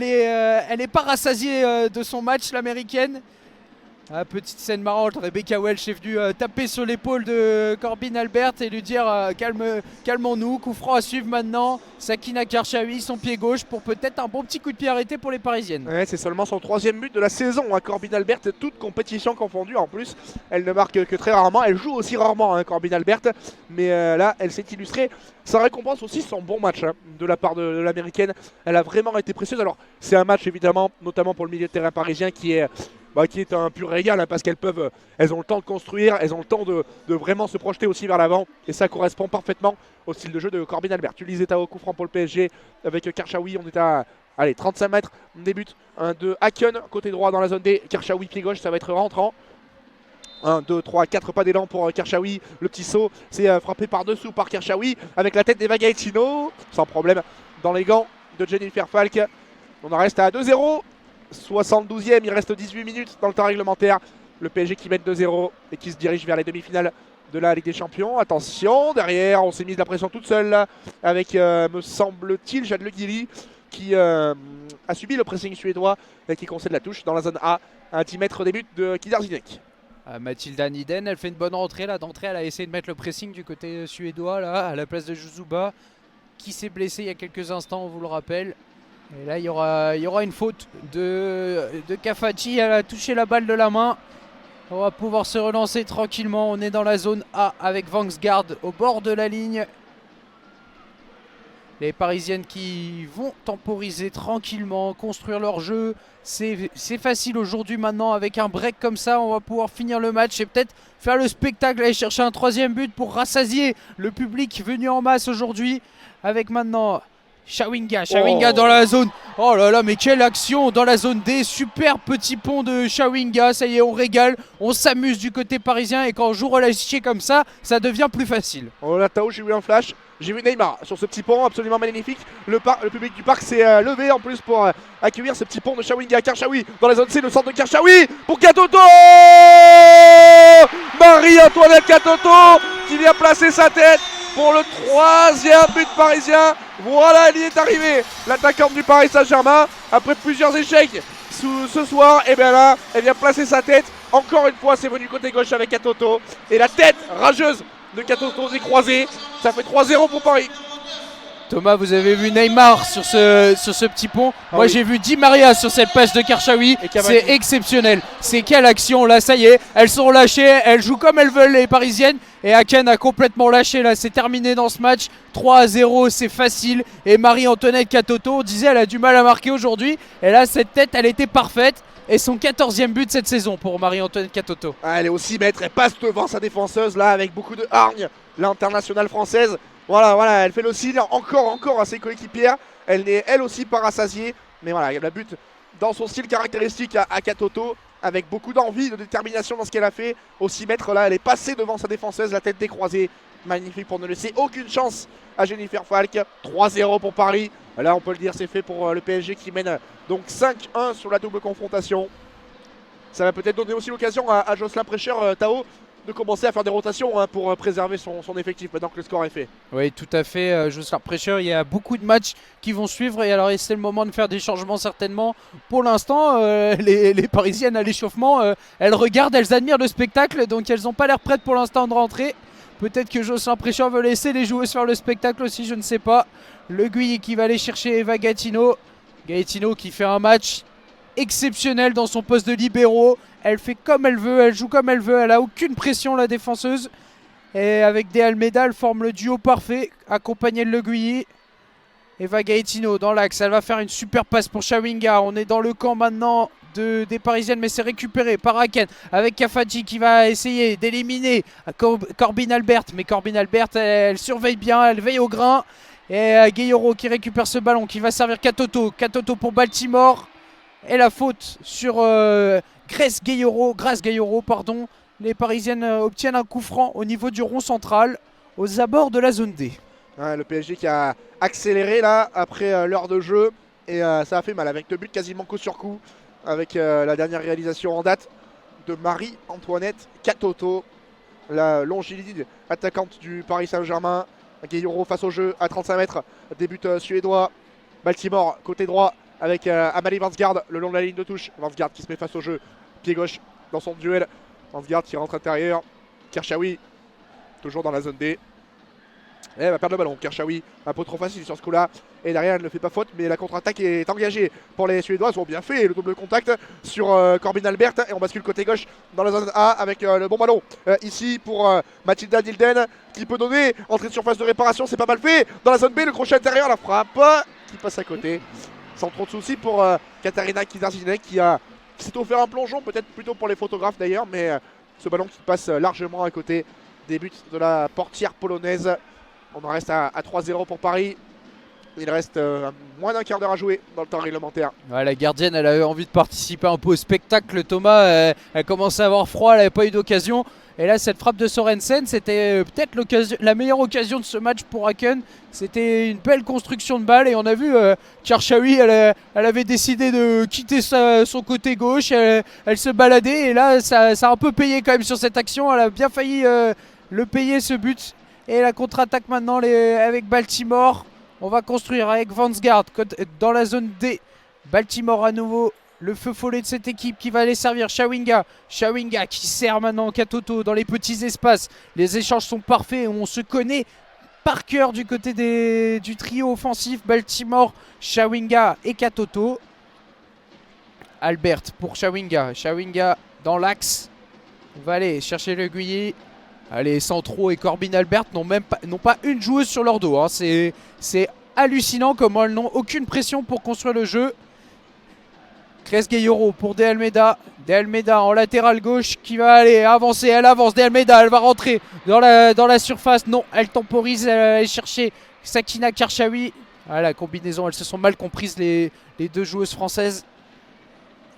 est pas rassasiée de son match, l'américaine. Ah, petite scène marrante, Rebecca Welch est venue taper sur l'épaule de Corbin Albert et lui dire calmons-nous, coup franc à suivre maintenant. Sakina Karchaoui, son pied gauche pour peut-être un bon petit coup de pied arrêté pour les Parisiennes. Ouais, c'est seulement son 3e but de la saison, hein. Corbin Albert, toute compétition confondue en plus. Elle ne marque que très rarement, elle joue aussi rarement, hein, Corbin Albert. Mais là, elle s'est illustrée. Ça récompense aussi son bon match, hein, de la part de l'américaine. Elle a vraiment été précieuse. Alors, c'est un match évidemment, notamment pour le milieu de terrain parisien qui est un pur régal, hein, parce elles ont le temps de construire, elles ont le temps de vraiment se projeter aussi vers l'avant, et ça correspond parfaitement au style de jeu de Corbin Albert. Tu lisais au coup franc pour le PSG avec Karchaoui, on est à 35 mètres, on débute un de Aken, côté droit dans la zone D, Karchaoui pied gauche, ça va être rentrant. 1, 2, 3, 4 pas d'élan pour Karchaoui, le petit saut, c'est frappé par dessous par Karchaoui, avec la tête d'Eva Gaetino, sans problème, dans les gants de Jennifer Falk. On en reste à 2-0. 72e, il reste 18 minutes dans le temps réglementaire. Le PSG qui mène 2-0 et qui se dirige vers les demi-finales de la Ligue des Champions. Attention, derrière, on s'est mis de la pression toute seule là, avec, me semble-t-il, Jade Le Guilly qui a subi le pressing suédois et qui concède la touche dans la zone A à 10 mètres des buts de Kider Zinek. Mathilda Niden, elle fait une bonne rentrée là. D'entrée, elle a essayé de mettre le pressing du côté suédois là, à la place de Jouzuba qui s'est blessé il y a quelques instants, on vous le rappelle. Et là, il y aura une faute de Kafachi. Elle a touché la balle de la main. On va pouvoir se relancer tranquillement. On est dans la zone A avec Vansgaard au bord de la ligne. Les Parisiennes qui vont temporiser tranquillement, construire leur jeu. C'est facile aujourd'hui maintenant avec un break comme ça. On va pouvoir finir le match et peut-être faire le spectacle. Aller chercher un 3e but pour rassasier le public venu en masse aujourd'hui. Avec maintenant Chawinga dans la zone. Oh là là, mais quelle action dans la zone D. Super petit pont de Chawinga. Ça y est, on régale, on s'amuse du côté parisien. Et quand on joue relâché comme ça, ça devient plus facile. Oh là, Tao, j'ai eu un flash. J'ai vu Neymar sur ce petit pont absolument magnifique. Le public du parc s'est levé en plus pour accueillir ce petit pont de Chawinga. Karchaoui dans la zone C, le centre de Karchaoui pour Katoto. Marie-Antoinette Katoto qui vient placer sa tête pour le 3e but parisien. Voilà, elle y est arrivée, l'attaquante du Paris Saint-Germain. Après plusieurs échecs ce soir, et bien là, elle vient placer sa tête. Encore une fois, c'est venu côté gauche avec Katoto. Et la tête rageuse de Katoto s'est croisée. Ça fait 3-0 pour Paris. Thomas, vous avez vu Neymar sur ce petit pont. Moi, oui. j'ai vu Di Maria sur cette passe de Karchaoui. Cavani. C'est exceptionnel. C'est quelle action là, ça y est. Elles sont lâchées, elles jouent comme elles veulent les Parisiennes. Et Aken a complètement lâché là. C'est terminé dans ce match. 3-0, c'est facile. Et Marie-Antoinette Katoto, on disait, elle a du mal à marquer aujourd'hui. Et là, cette tête, elle était parfaite. Et son 14e but cette saison pour Marie-Antoinette Katoto. Ah, elle est aussi maître, elle passe devant sa défenseuse là avec beaucoup de hargne, l'internationale française. Voilà, elle fait le signe encore à ses coéquipières. Elle n'est elle aussi pas rassasiée. Mais voilà, elle a but dans son style caractéristique à Katoto, avec beaucoup d'envie, de détermination dans ce qu'elle a fait. Aussi maître là, elle est passée devant sa défenseuse, la tête décroisée. Magnifique pour ne laisser aucune chance à Jennifer Falk. 3-0 pour Paris. Là, on peut le dire, c'est fait pour le PSG qui mène donc 5-1 sur la double confrontation. Ça va peut-être donner aussi l'occasion à Jocelyn Prêcheur, Tao, de commencer à faire des rotations pour préserver son effectif maintenant que le score est fait. Oui, tout à fait, Jocelyn Prêcheur. Il y a beaucoup de matchs qui vont suivre et alors c'est le moment de faire des changements certainement. Pour l'instant, les Parisiennes à l'échauffement, elles regardent, elles admirent le spectacle, donc elles n'ont pas l'air prêtes pour l'instant de rentrer. Peut-être que Jocelyn Prêcheur veut laisser les joueuses faire le spectacle aussi, je ne sais pas. Le Guy qui va aller chercher Eva Gaetino. Gaetino qui fait un match exceptionnel dans son poste de libéraux. Elle fait comme elle veut, elle joue comme elle veut, elle a aucune pression la défenseuse. Et avec De Almeida, elle forme le duo parfait, accompagné de Le Guy. Eva Gaetino dans l'axe, elle va faire une super passe pour Chawinga. On est dans le camp maintenant des Parisiennes, mais c'est récupéré par Aken avec Kafaji qui va essayer d'éliminer Corbin Albert. Mais Corbin Albert, elle surveille bien, elle veille au grain. Et Gayoro qui récupère ce ballon, qui va servir Katoto. Katoto pour Baltimore. Et la faute sur Grace Gayoro. Les Parisiennes obtiennent un coup franc au niveau du rond central, aux abords de la zone D. Ouais, le PSG qui a accéléré là après l'heure de jeu. Et ça a fait mal avec 2 buts quasiment coup sur coup. Avec la dernière réalisation en date de Marie-Antoinette Katoto, la longiligne attaquante du Paris Saint-Germain. Gayoro face au jeu à 35 mètres. Début suédois. Baltimore côté droit avec Amalie Vansgaard le long de la ligne de touche. Vansgaard qui se met face au jeu. Pied gauche dans son duel. Vansgaard qui rentre intérieur. Karchaoui toujours dans la zone D. Et elle va perdre le ballon. Karchaoui un peu trop facile sur ce coup-là. Et derrière, elle ne fait pas faute, mais la contre-attaque est engagée pour les Suédoises. Ils ont bien fait le double contact sur Corbin Albert. Et on bascule côté gauche dans la zone A avec le bon ballon. Ici pour Mathilda Dilden qui peut donner. Entrée de surface de réparation, c'est pas mal fait. Dans la zone B, le crochet intérieur, la frappe qui passe à côté. Sans trop de soucis pour Katarina Kizarzinek qui s'est offert un plongeon, peut-être plutôt pour les photographes d'ailleurs. Mais ce ballon qui passe largement à côté des buts de la portière polonaise. On en reste à 3-0 pour Paris. Il reste moins d'un quart d'heure à jouer dans le temps réglementaire. Ouais, la gardienne, elle a eu envie de participer un peu au spectacle. Thomas, elle commençait à avoir froid, elle n'avait pas eu d'occasion. Et là, cette frappe de Sorensen, c'était peut-être la meilleure occasion de ce match pour Aken. C'était une belle construction de balle. Et on a vu Karchaoui, elle avait décidé de quitter son côté gauche. Elle se baladait. Et là, ça a un peu payé quand même sur cette action. Elle a bien failli le payer, ce but. Et la contre-attaque maintenant avec Baltimore. On va construire avec Vansgaard dans la zone D. Baltimore à nouveau. Le feu follet de cette équipe qui va aller servir Chawinga. Chawinga qui sert maintenant Katoto dans les petits espaces. Les échanges sont parfaits. On se connaît par cœur du côté du trio offensif. Baltimore, Chawinga et Katoto. Albert pour Chawinga. Chawinga dans l'axe. On va aller chercher le Guilly. Allez, Centro et Corbin Albert n'ont pas une joueuse sur leur dos. Hein. C'est hallucinant comment elles n'ont aucune pression pour construire le jeu. Grace Gayoro pour De Almeida. De Almeida en latéral gauche qui va aller avancer. Elle avance. De Almeida, elle va rentrer dans la surface. Non, elle temporise. Elle va aller chercher Sakina Karchaoui. Ah, la combinaison, elles se sont mal comprises les deux joueuses françaises.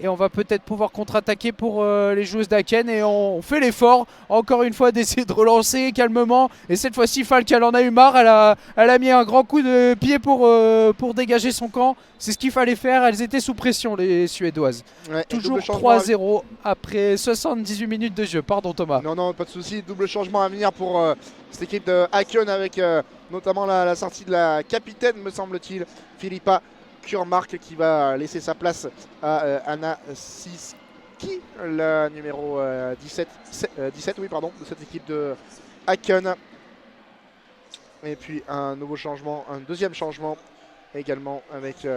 Et on va peut-être pouvoir contre-attaquer pour les joueuses d'Aken. Et on fait l'effort, encore une fois, d'essayer de relancer calmement. Et cette fois-ci, Falk, elle en a eu marre. Elle a mis un grand coup de pied pour dégager son camp. C'est ce qu'il fallait faire. Elles étaient sous pression, les Suédoises. Ouais, toujours 3-0 après 78 minutes de jeu. Pardon, Thomas. Non, pas de souci. Double changement à venir pour cette équipe de Aken avec notamment la sortie de la capitaine, me semble-t-il, Philippa Kurmark, qui va laisser sa place à Anna Siski, la numéro 17 de cette équipe de Aken. Et puis un nouveau changement, un deuxième changement également avec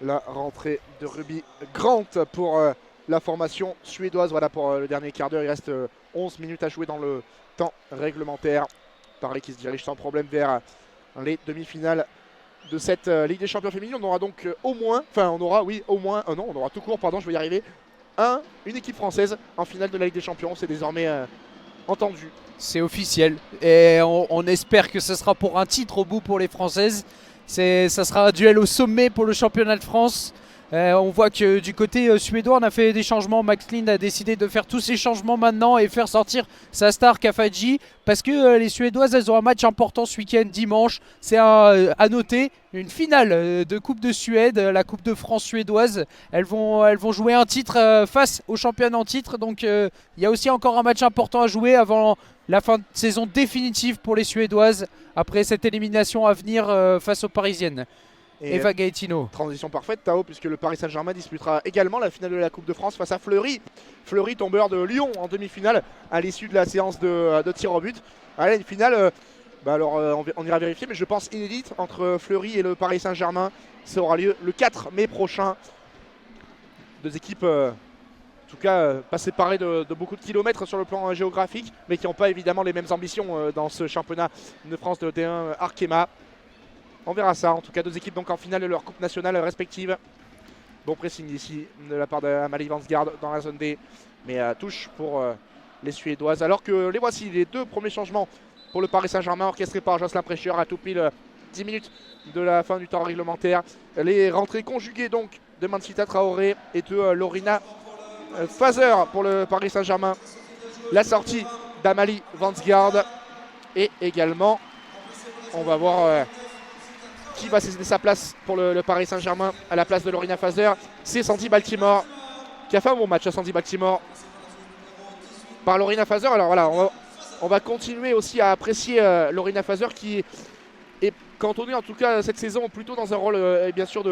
la rentrée de Ruby Grant pour la formation suédoise. Voilà pour le dernier quart d'heure. Il reste 11 minutes à jouer dans le temps réglementaire. Paris qui se dirige sans problème vers les demi-finales de cette Ligue des Champions féminines. On aura donc au moins, enfin on aura, oui, au moins, non, on aura tout court, pardon, je vais y arriver, une équipe française en finale de la Ligue des Champions. C'est désormais entendu. C'est officiel et on espère que ce sera pour un titre au bout pour les Françaises. Ça sera un duel au sommet pour le championnat de France. On voit que du côté suédois, on a fait des changements. Max Lind a décidé de faire tous ces changements maintenant et faire sortir sa star Kafaji parce que les Suédoises, elles ont un match important ce week-end, dimanche. C'est à noter, une finale de Coupe de Suède, la Coupe de France suédoise. Elles vont jouer un titre face aux championnes en titre. Donc il y a aussi encore un match important à jouer avant la fin de saison définitive pour les Suédoises après cette élimination à venir face aux Parisiennes. Et Eva Gaetino. Transition parfaite, Tao, puisque le Paris Saint-Germain disputera également la finale de la Coupe de France face à Fleury. Fleury, tombeur de Lyon en demi-finale à l'issue de la séance de tir au but. Allez, une finale, on ira vérifier, mais je pense inédite entre Fleury et le Paris Saint-Germain. Ça aura lieu le 4 mai prochain. Deux équipes, en tout cas, pas séparées de beaucoup de kilomètres sur le plan géographique, mais qui n'ont pas évidemment les mêmes ambitions dans ce championnat de France de D1 Arkema. On verra ça. En tout cas, deux équipes donc en finale de leur coupe nationale respective. Bon pressing ici de la part d'Amalie Vansgaard dans la zone D. Mais touche pour les Suédoises. Alors que les voici, les deux premiers changements pour le Paris Saint-Germain orchestrés par Jocelyn Prêcheur à tout pile 10 minutes de la fin du temps réglementaire. Les rentrées conjuguées donc de Mansita Traoré et de Lorina Fazer pour le Paris Saint-Germain. La sortie d'Amalie Vansgaard. Et également, on va voir... qui va céder sa place pour le Paris Saint-Germain à la place de Lorina Fazer. C'est Sandy Baltimore qui a fait un bon match à Sandy Baltimore par Lorina Fazer. Alors voilà, on va continuer aussi à apprécier Lorina Fazer qui est cantonnée en tout cas cette saison plutôt dans un rôle bien sûr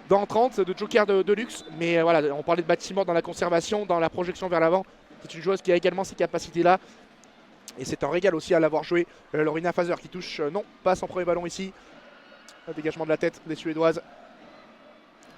d'entrante, de joker de luxe. Mais voilà, on parlait de Baltimore dans la conservation, dans la projection vers l'avant. C'est une joueuse qui a également ces capacités-là. Et c'est un régal aussi à l'avoir joué. Lorina Fazer qui touche non pas son premier ballon ici. Le dégagement de la tête des Suédoises.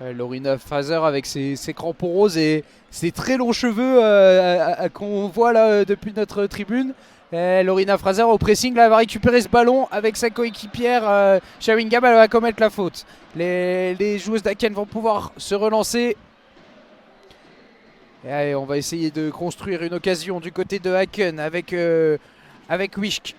Lorina Fazer avec ses crampons roses et ses très longs cheveux qu'on voit là depuis notre tribune. Lorina Fazer au pressing, là, elle va récupérer ce ballon avec sa coéquipière Shawingam, elle va commettre la faute. Les joueuses d'Aken vont pouvoir se relancer. Et allez, on va essayer de construire une occasion du côté de Aken avec Wishk.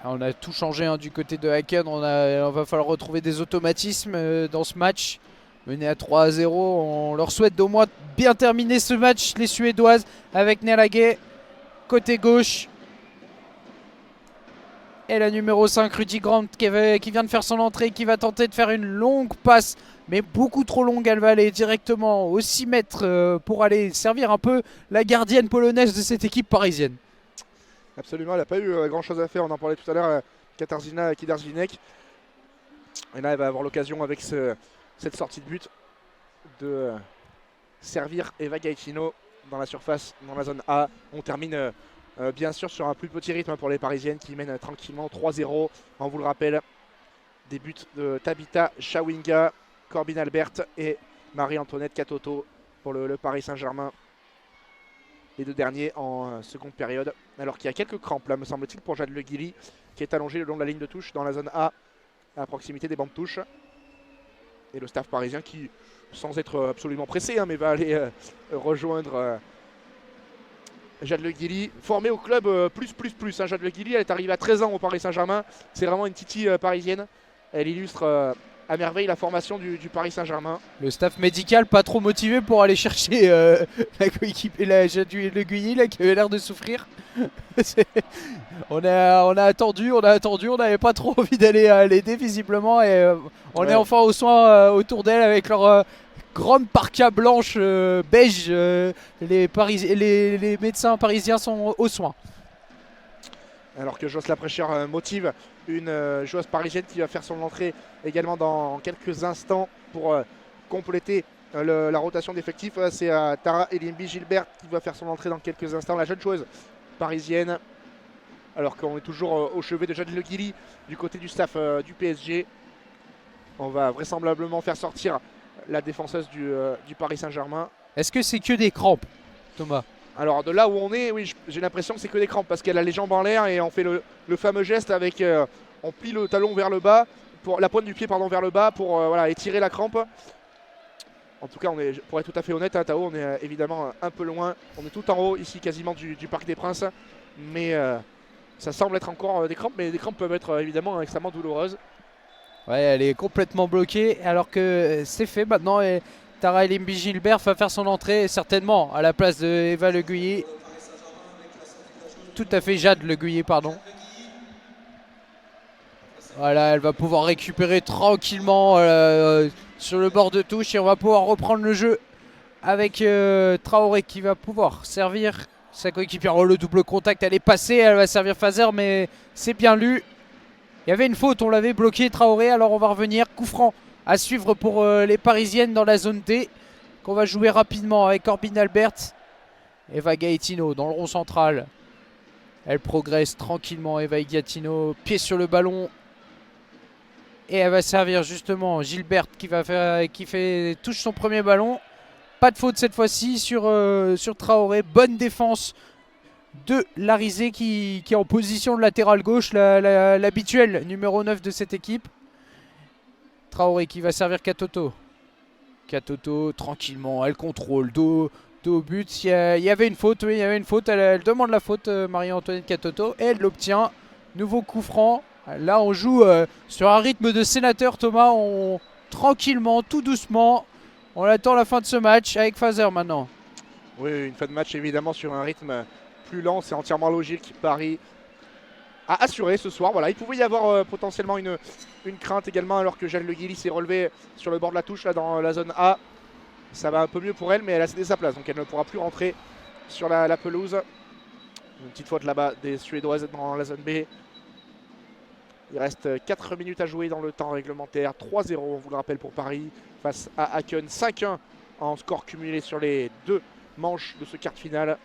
On a tout changé du côté de Haken. On va falloir retrouver des automatismes dans ce match. Mené à 3-0. On leur souhaite d'au moins bien terminer ce match, les Suédoises, avec Nelage côté gauche. Et la numéro 5, Rudy Grant, qui vient de faire son entrée, qui va tenter de faire une longue passe, mais beaucoup trop longue. Elle va aller directement au 6 mètres pour aller servir un peu la gardienne polonaise de cette équipe parisienne. Absolument, elle n'a pas eu grand chose à faire, on en parlait tout à l'heure, Katarzyna Kidarzynek. Et là, elle va avoir l'occasion avec cette sortie de but de servir Eva Gaetino dans la surface, dans la zone A. On termine bien sûr sur un plus petit rythme pour les Parisiennes qui mènent tranquillement 3-0. On vous le rappelle, des buts de Tabitha Chawinga, Corbin Albert et Marie-Antoinette Katoto pour le Paris Saint-Germain. Les deux derniers en seconde période. Alors qu'il y a quelques crampes là, me semble-t-il, pour Jade Le Guilly, qui est allongé le long de la ligne de touche dans la zone A, à proximité des bancs de touche. Et le staff parisien qui, sans être absolument pressé, mais va aller rejoindre Jade Le Guilly, formée au club plus. Jade Le Guilly, elle est arrivée à 13 ans au Paris Saint-Germain. C'est vraiment une titi parisienne. Elle illustre à merveille la formation du Paris Saint-Germain. Le staff médical pas trop motivé pour aller chercher la coéquipe et Le Guilly là, qui avait l'air de souffrir. on a attendu, on n'avait pas trop envie d'aller l'aider visiblement et on est enfin aux soins autour d'elle avec leur grande parka blanche beige. Les médecins parisiens sont aux soins. Alors que Jocelyn Prêcheur motive une joueuse parisienne qui va faire son entrée également dans quelques instants pour compléter la rotation d'effectifs. C'est Tara Elimbi Gilbert qui va faire son entrée dans quelques instants. La jeune joueuse parisienne alors qu'on est toujours au chevet de Jad Le Guili du côté du staff du PSG. On va vraisemblablement faire sortir la défenseuse du Paris Saint-Germain. Est-ce que c'est que des crampes, Thomas? Alors de là où on est, oui, j'ai l'impression que c'est que des crampes parce qu'elle a les jambes en l'air et on fait le fameux geste avec, on plie le talon vers le bas, pour la pointe du pied pardon vers le bas pour voilà, étirer la crampe. En tout cas, pour être tout à fait honnête, hein, Tao, on est évidemment un peu loin. On est tout en haut ici quasiment du Parc des Princes, mais ça semble être encore des crampes, mais des crampes peuvent être évidemment extrêmement douloureuses. Ouais, elle est complètement bloquée alors que c'est fait maintenant et Tara Elimbi Gilbert va faire son entrée certainement à la place de Eva Le Guillet. Tout à fait Jade Le Guillet, pardon. Voilà, elle va pouvoir récupérer tranquillement sur le bord de touche et on va pouvoir reprendre le jeu avec Traoré qui va pouvoir servir sa coéquipière. Oh, le double contact, elle est passée, elle va servir Fazer, mais c'est bien lu. Il y avait une faute, on l'avait bloqué Traoré, alors on va revenir. Coup franc à suivre pour les Parisiennes dans la zone D, qu'on va jouer rapidement avec Corbin Albert. Eva Gaetino dans le rond central. Elle progresse tranquillement, Eva Gaetino, pied sur le ballon. Et elle va servir justement Gilbert qui touche son premier ballon. Pas de faute cette fois-ci sur Traoré. Bonne défense de Larizé qui est en position de latéral gauche, l'habituel numéro 9 de cette équipe. Traoré qui va servir Katoto. Katoto tranquillement, elle contrôle, dos au but. Il y avait une faute, oui, il y avait une faute. Elle demande la faute, Marie-Antoinette Katoto, et elle l'obtient. Nouveau coup franc. Là on joue sur un rythme de sénateur, Thomas. Tranquillement, tout doucement. On attend la fin de ce match avec Fazer maintenant. Oui, une fin de match évidemment sur un rythme plus lent, c'est entièrement logique. Paris a assuré ce soir. Voilà, il pouvait y avoir potentiellement une crainte également alors que Jade Le Guilly s'est relevé sur le bord de la touche là dans la zone A. Ça va un peu mieux pour elle, mais elle a cédé sa place, donc elle ne pourra plus rentrer sur la pelouse. Une petite faute là-bas des Suédoises dans la zone B. Il reste 4 minutes à jouer dans le temps réglementaire. 3-0, on vous le rappelle, pour Paris face à Aachen. 5-1 en score cumulé sur les 2 manches de ce quart de finale.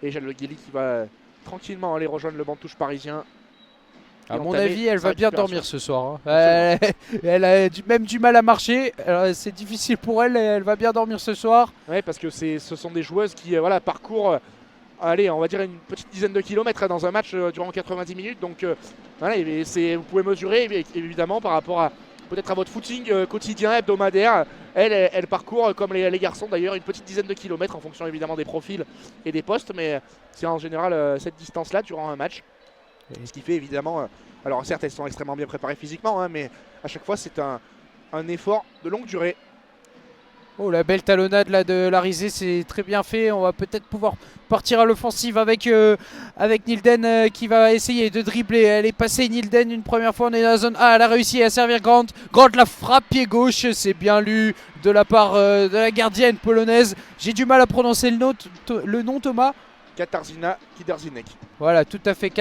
Et Jade Le Guilly qui va tranquillement aller rejoindre le banc de touche parisien. À mon avis, elle va bien dormir ce soir. Hein. Elle a même du mal à marcher. C'est difficile pour elle. Elle va bien dormir ce soir. Oui, parce que ce sont des joueuses qui voilà, parcourent, allez, on va dire une petite dizaine de kilomètres dans un match durant 90 minutes. Donc voilà, vous pouvez mesurer évidemment par rapport à peut-être à votre footing quotidien, hebdomadaire. Elle parcourt comme les garçons d'ailleurs une petite dizaine de kilomètres en fonction évidemment des profils et des postes. Mais c'est en général cette distance-là durant un match. Ce qui fait évidemment, alors certes elles sont extrêmement bien préparées physiquement, hein, mais à chaque fois c'est un effort de longue durée. Oh, la belle talonnade là de Larizé, c'est très bien fait. On va peut-être pouvoir partir à l'offensive avec Nilden qui va essayer de dribbler. Elle est passée Nilden une première fois, on est dans la zone A, elle a réussi à servir Grant. Grant la frappe pied gauche, c'est bien lu de la part de la gardienne polonaise. J'ai du mal à prononcer le nom Thomas. Katarzyna Kiderzinek. Voilà, tout à fait,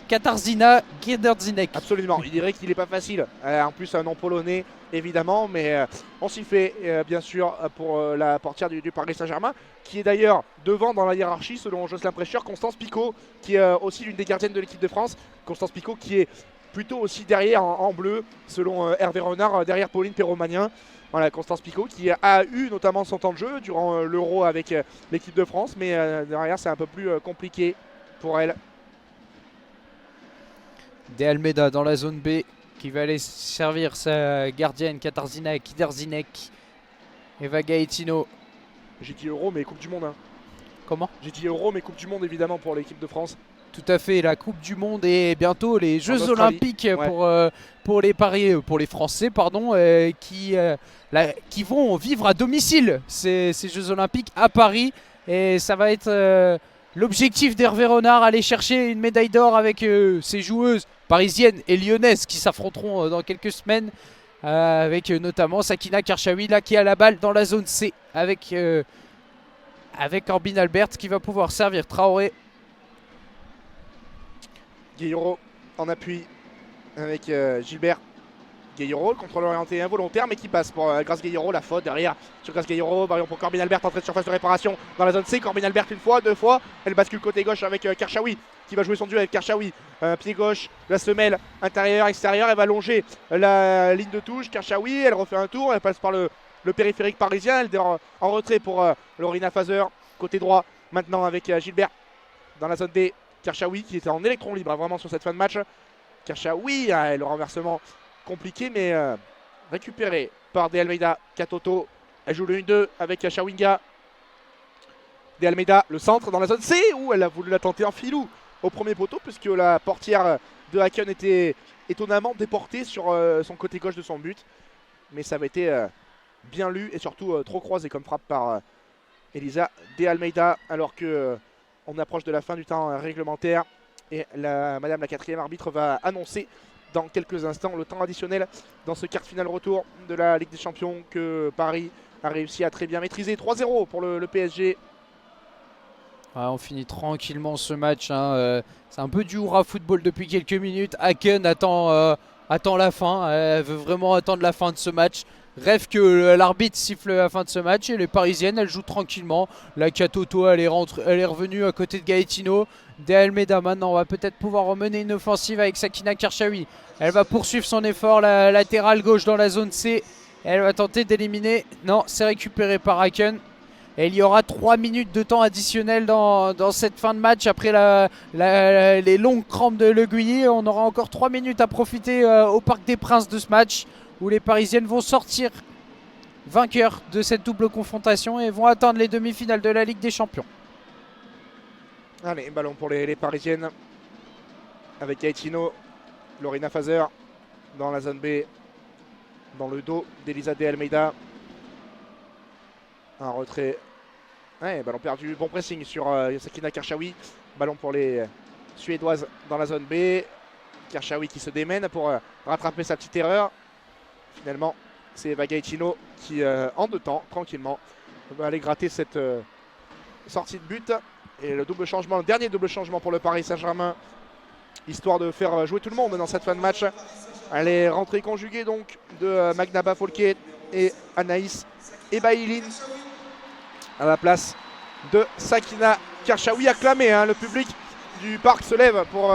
Katarzyna Kiderzinek. Absolument, il dirait qu'il n'est pas facile. En plus, un nom polonais, évidemment, mais on s'y fait, bien sûr, pour la portière du Paris Saint-Germain, qui est d'ailleurs devant dans la hiérarchie, selon Jocelyn Prêcheur, Constance Picot, qui est aussi l'une des gardiennes de l'équipe de France. Constance Picot, qui est plutôt aussi derrière en bleu, selon Hervé Renard, derrière Pauline Perromagnin. Voilà, Constance Picot qui a eu notamment son temps de jeu durant l'Euro avec l'équipe de France, mais derrière c'est un peu plus compliqué pour elle. De Almeida dans la zone B qui va aller servir sa gardienne Katarzyna Kiderzinek. Eva Gaetino. J'ai dit Euro mais Coupe du Monde. Hein. Comment? J'ai dit Euro mais Coupe du Monde évidemment pour l'équipe de France. Tout à fait, la Coupe du Monde et bientôt les Jeux Olympiques pour les Français pardon, qui vont vivre à domicile ces Jeux Olympiques à Paris. Et ça va être l'objectif d'Hervé Renard, aller chercher une médaille d'or avec ces joueuses parisiennes et lyonnaises qui s'affronteront dans quelques semaines. Avec notamment Sakina Karchaoui là, qui a la balle dans la zone C avec Corbin Albert qui va pouvoir servir Traoré. Guillaume en appui avec Gilbert Guerreiro, le contrôle orienté involontaire, mais qui passe pour Grace Guerreiro. La faute derrière sur Grace Guerreiro. Ballon pour Corbin Albert, entrée de surface de réparation dans la zone C. Corbin Albert une fois, deux fois. Elle bascule côté gauche avec Karchaoui qui va jouer son duel avec Karchaoui. Pied gauche, la semelle intérieur, extérieur. Elle va longer la ligne de touche. Karchaoui, elle refait un tour. Elle passe par le périphérique parisien. Elle est en retrait pour Lorina Fazer. Côté droit maintenant avec Gilbert dans la zone D. Karchaoui qui était en électron libre vraiment sur cette fin de match. Karchaoui, le renversement compliqué mais récupéré par De Almeida. Katoto, elle joue le 1-2 avec Chawinga. De Almeida, le centre dans la zone C où elle a voulu la tenter en filou au premier poteau puisque la portière de Haken était étonnamment déportée sur son côté gauche de son but. Mais ça avait été bien lu et surtout trop croisé comme frappe par Elisa De Almeida alors que on approche de la fin du temps réglementaire et madame la 4e arbitre va annoncer dans quelques instants le temps additionnel dans ce quart de finale retour de la Ligue des Champions que Paris a réussi à très bien maîtriser. 3-0 pour le PSG. On finit tranquillement ce match. C'est un peu du hurrah football depuis quelques minutes. Haken attend la fin. Elle veut vraiment attendre la fin de ce match. Rêve que l'arbitre siffle la fin de ce match et les Parisiennes elles jouent tranquillement. La Katoto elle est revenue à côté de Gaetino. De Almeida maintenant va peut-être pouvoir mener une offensive avec Sakina Karchaoui. Elle va poursuivre son effort, la latérale gauche dans la zone C. Elle va tenter d'éliminer. Non, c'est récupéré par Haken. Et il y aura 3 minutes de temps additionnel dans cette fin de match. Après les longues crampes de Le Guilly, on aura encore 3 minutes à profiter au Parc des Princes de ce match où les Parisiennes vont sortir vainqueurs de cette double confrontation et vont atteindre les demi-finales de la Ligue des Champions. Allez, ballon pour les Parisiennes avec Gaetino, Lorina Fazer dans la zone B, dans le dos d'Elisa De Almeida. Un retrait. Ouais, ballon perdu, bon pressing sur Sakina Karchaoui. Ballon pour les Suédoises dans la zone B. Karchaoui qui se démène pour rattraper sa petite erreur. Finalement, c'est Eva Gaetino qui, en 2 temps, tranquillement, va aller gratter cette sortie de but. Et le double changement, le dernier double changement pour le Paris Saint-Germain, histoire de faire jouer tout le monde dans cette fin de match. Elle est rentrée conjuguée donc de Magnaba Folke et Anaïs Ebaïline à la place de Sakina Karchaoui. Acclamé, le public du parc se lève pour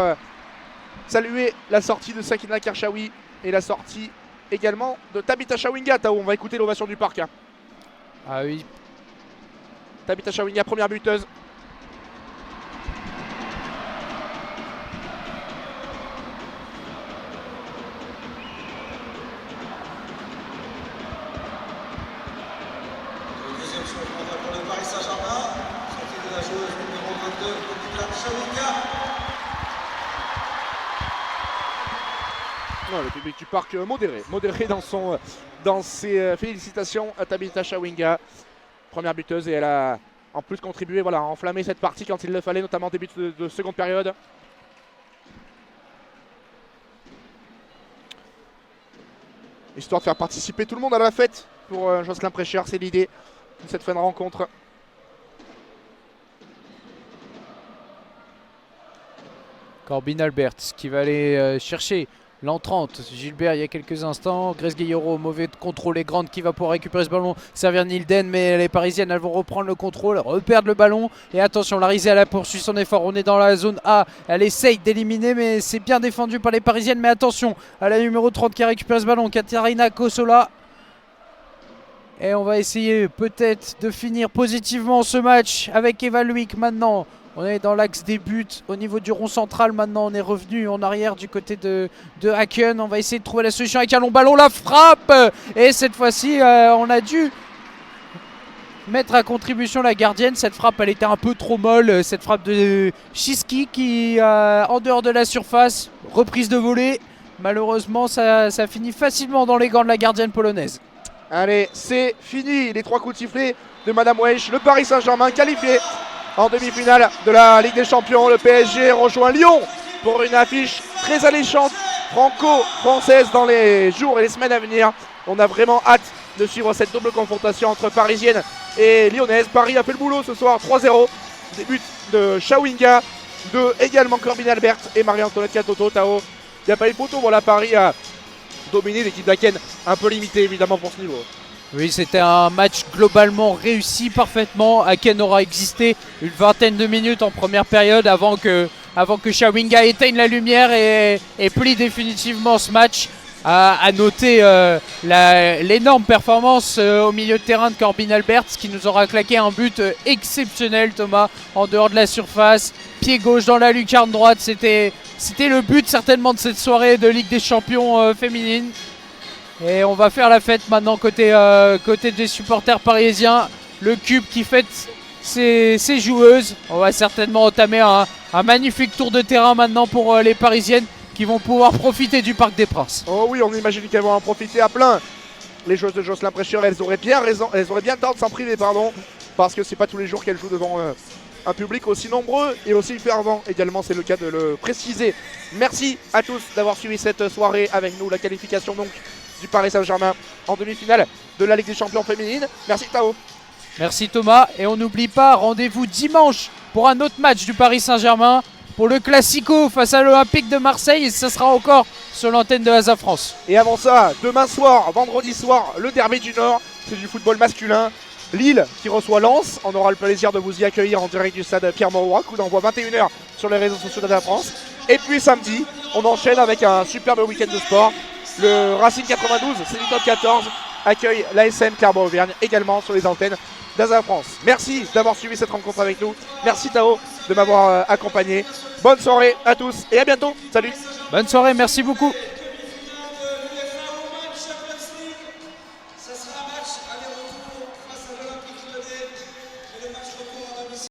saluer la sortie de Sakina Karchaoui et la sortie également de Tabitha Chawinga. Tao, on va écouter l'ovation du parc. Ah oui. Tabitha Chawinga, première buteuse. Deuxième supplémentaire pour le Paris Saint-Germain. Sortie de la joueuse numéro 22, Tabitha Chawinga. Le public du parc modéré dans ses félicitations à Tabitha Chawinga. Première buteuse et elle a en plus contribué à enflammer cette partie quand il le fallait, notamment au début de seconde période. Histoire de faire participer tout le monde à la fête pour Jocelyn Prêcheur, c'est l'idée de cette fin de rencontre. Corbin Albert qui va aller chercher l'entrante. Gilbert il y a quelques instants. Grace Guerreiro, mauvais contrôle et grande qui va pouvoir récupérer ce ballon. Servir Nilden, mais les Parisiennes elles vont reprendre le contrôle, reperdre le ballon. Et attention, Larizé elle a poursuivi son effort. On est dans la zone A. Elle essaye d'éliminer, mais c'est bien défendu par les Parisiennes. Mais attention à la numéro 30 qui a récupéré ce ballon, Katarina Kosola. Et on va essayer peut-être de finir positivement ce match avec Eva Luik maintenant. On est dans l'axe des buts au niveau du rond central. Maintenant, on est revenu en arrière du côté de Haken. On va essayer de trouver la solution avec un long ballon. La frappe. Et cette fois-ci, on a dû mettre à contribution la gardienne. Cette frappe, elle était un peu trop molle. Cette frappe de Shiski qui, en dehors de la surface, reprise de volée. Malheureusement, ça finit facilement dans les gants de la gardienne polonaise. Allez, c'est fini. Les 3 coups de sifflet de Madame Weich. Le Paris Saint-Germain qualifié en demi-finale de la Ligue des Champions. Le PSG rejoint Lyon pour une affiche très alléchante franco-française dans les jours et les semaines à venir. On a vraiment hâte de suivre cette double confrontation entre parisienne et lyonnaise. Paris a fait le boulot ce soir, 3-0. Des buts de Chawinga, de également Corbin Albert et Marie-Antoinette Katoto. Tao, il n'y a pas eu de photo. Voilà, Paris a dominé, l'équipe d'Aken un peu limitée évidemment pour ce niveau. Oui, c'était un match globalement réussi parfaitement. Aken aura existé une vingtaine de minutes en première période avant que Chawinga éteigne la lumière et plie définitivement ce match. À noter l'énorme performance au milieu de terrain de Corbin Alberts qui nous aura claqué un but exceptionnel, Thomas, en dehors de la surface, pied gauche dans la lucarne droite. C'était le but certainement de cette soirée de Ligue des Champions féminine. Et on va faire la fête maintenant côté des supporters parisiens. Le Cube qui fête ses joueuses. On va certainement entamer un magnifique tour de terrain maintenant pour les Parisiennes qui vont pouvoir profiter du Parc des Princes. Oh oui, on imagine qu'elles vont en profiter à plein. Les joueuses de Jocelyn Prêcheur, elles auraient bien raison, elles auraient bien le temps de s'en priver, pardon, parce que c'est pas tous les jours qu'elles jouent devant un public aussi nombreux et aussi fervent. Également, c'est le cas de le préciser. Merci à tous d'avoir suivi cette soirée avec nous. La qualification donc du Paris Saint-Germain en demi-finale de la Ligue des Champions féminine. Merci Tao. Merci Thomas. Et on n'oublie pas, rendez-vous dimanche pour un autre match du Paris Saint-Germain, pour le Classico face à l'Olympique de Marseille. Et ça sera encore sur l'antenne de Asa France. Et avant ça, demain soir, vendredi soir, le derby du Nord. C'est du football masculin. Lille qui reçoit Lens. On aura le plaisir de vous y accueillir en direct du stade Pierre-Mauroy. Coup d'envoi 21h sur les réseaux sociaux d'Asa France. Et puis samedi, on enchaîne avec un superbe week-end de sport. Le Racing 92, c'est du top 14, accueille l'ASM Clermont-Auvergne également sur les antennes d'Asa France. Merci d'avoir suivi cette rencontre avec nous. Merci Tao de m'avoir accompagné. Bonne soirée à tous et à bientôt. Salut. Bonne soirée, merci beaucoup.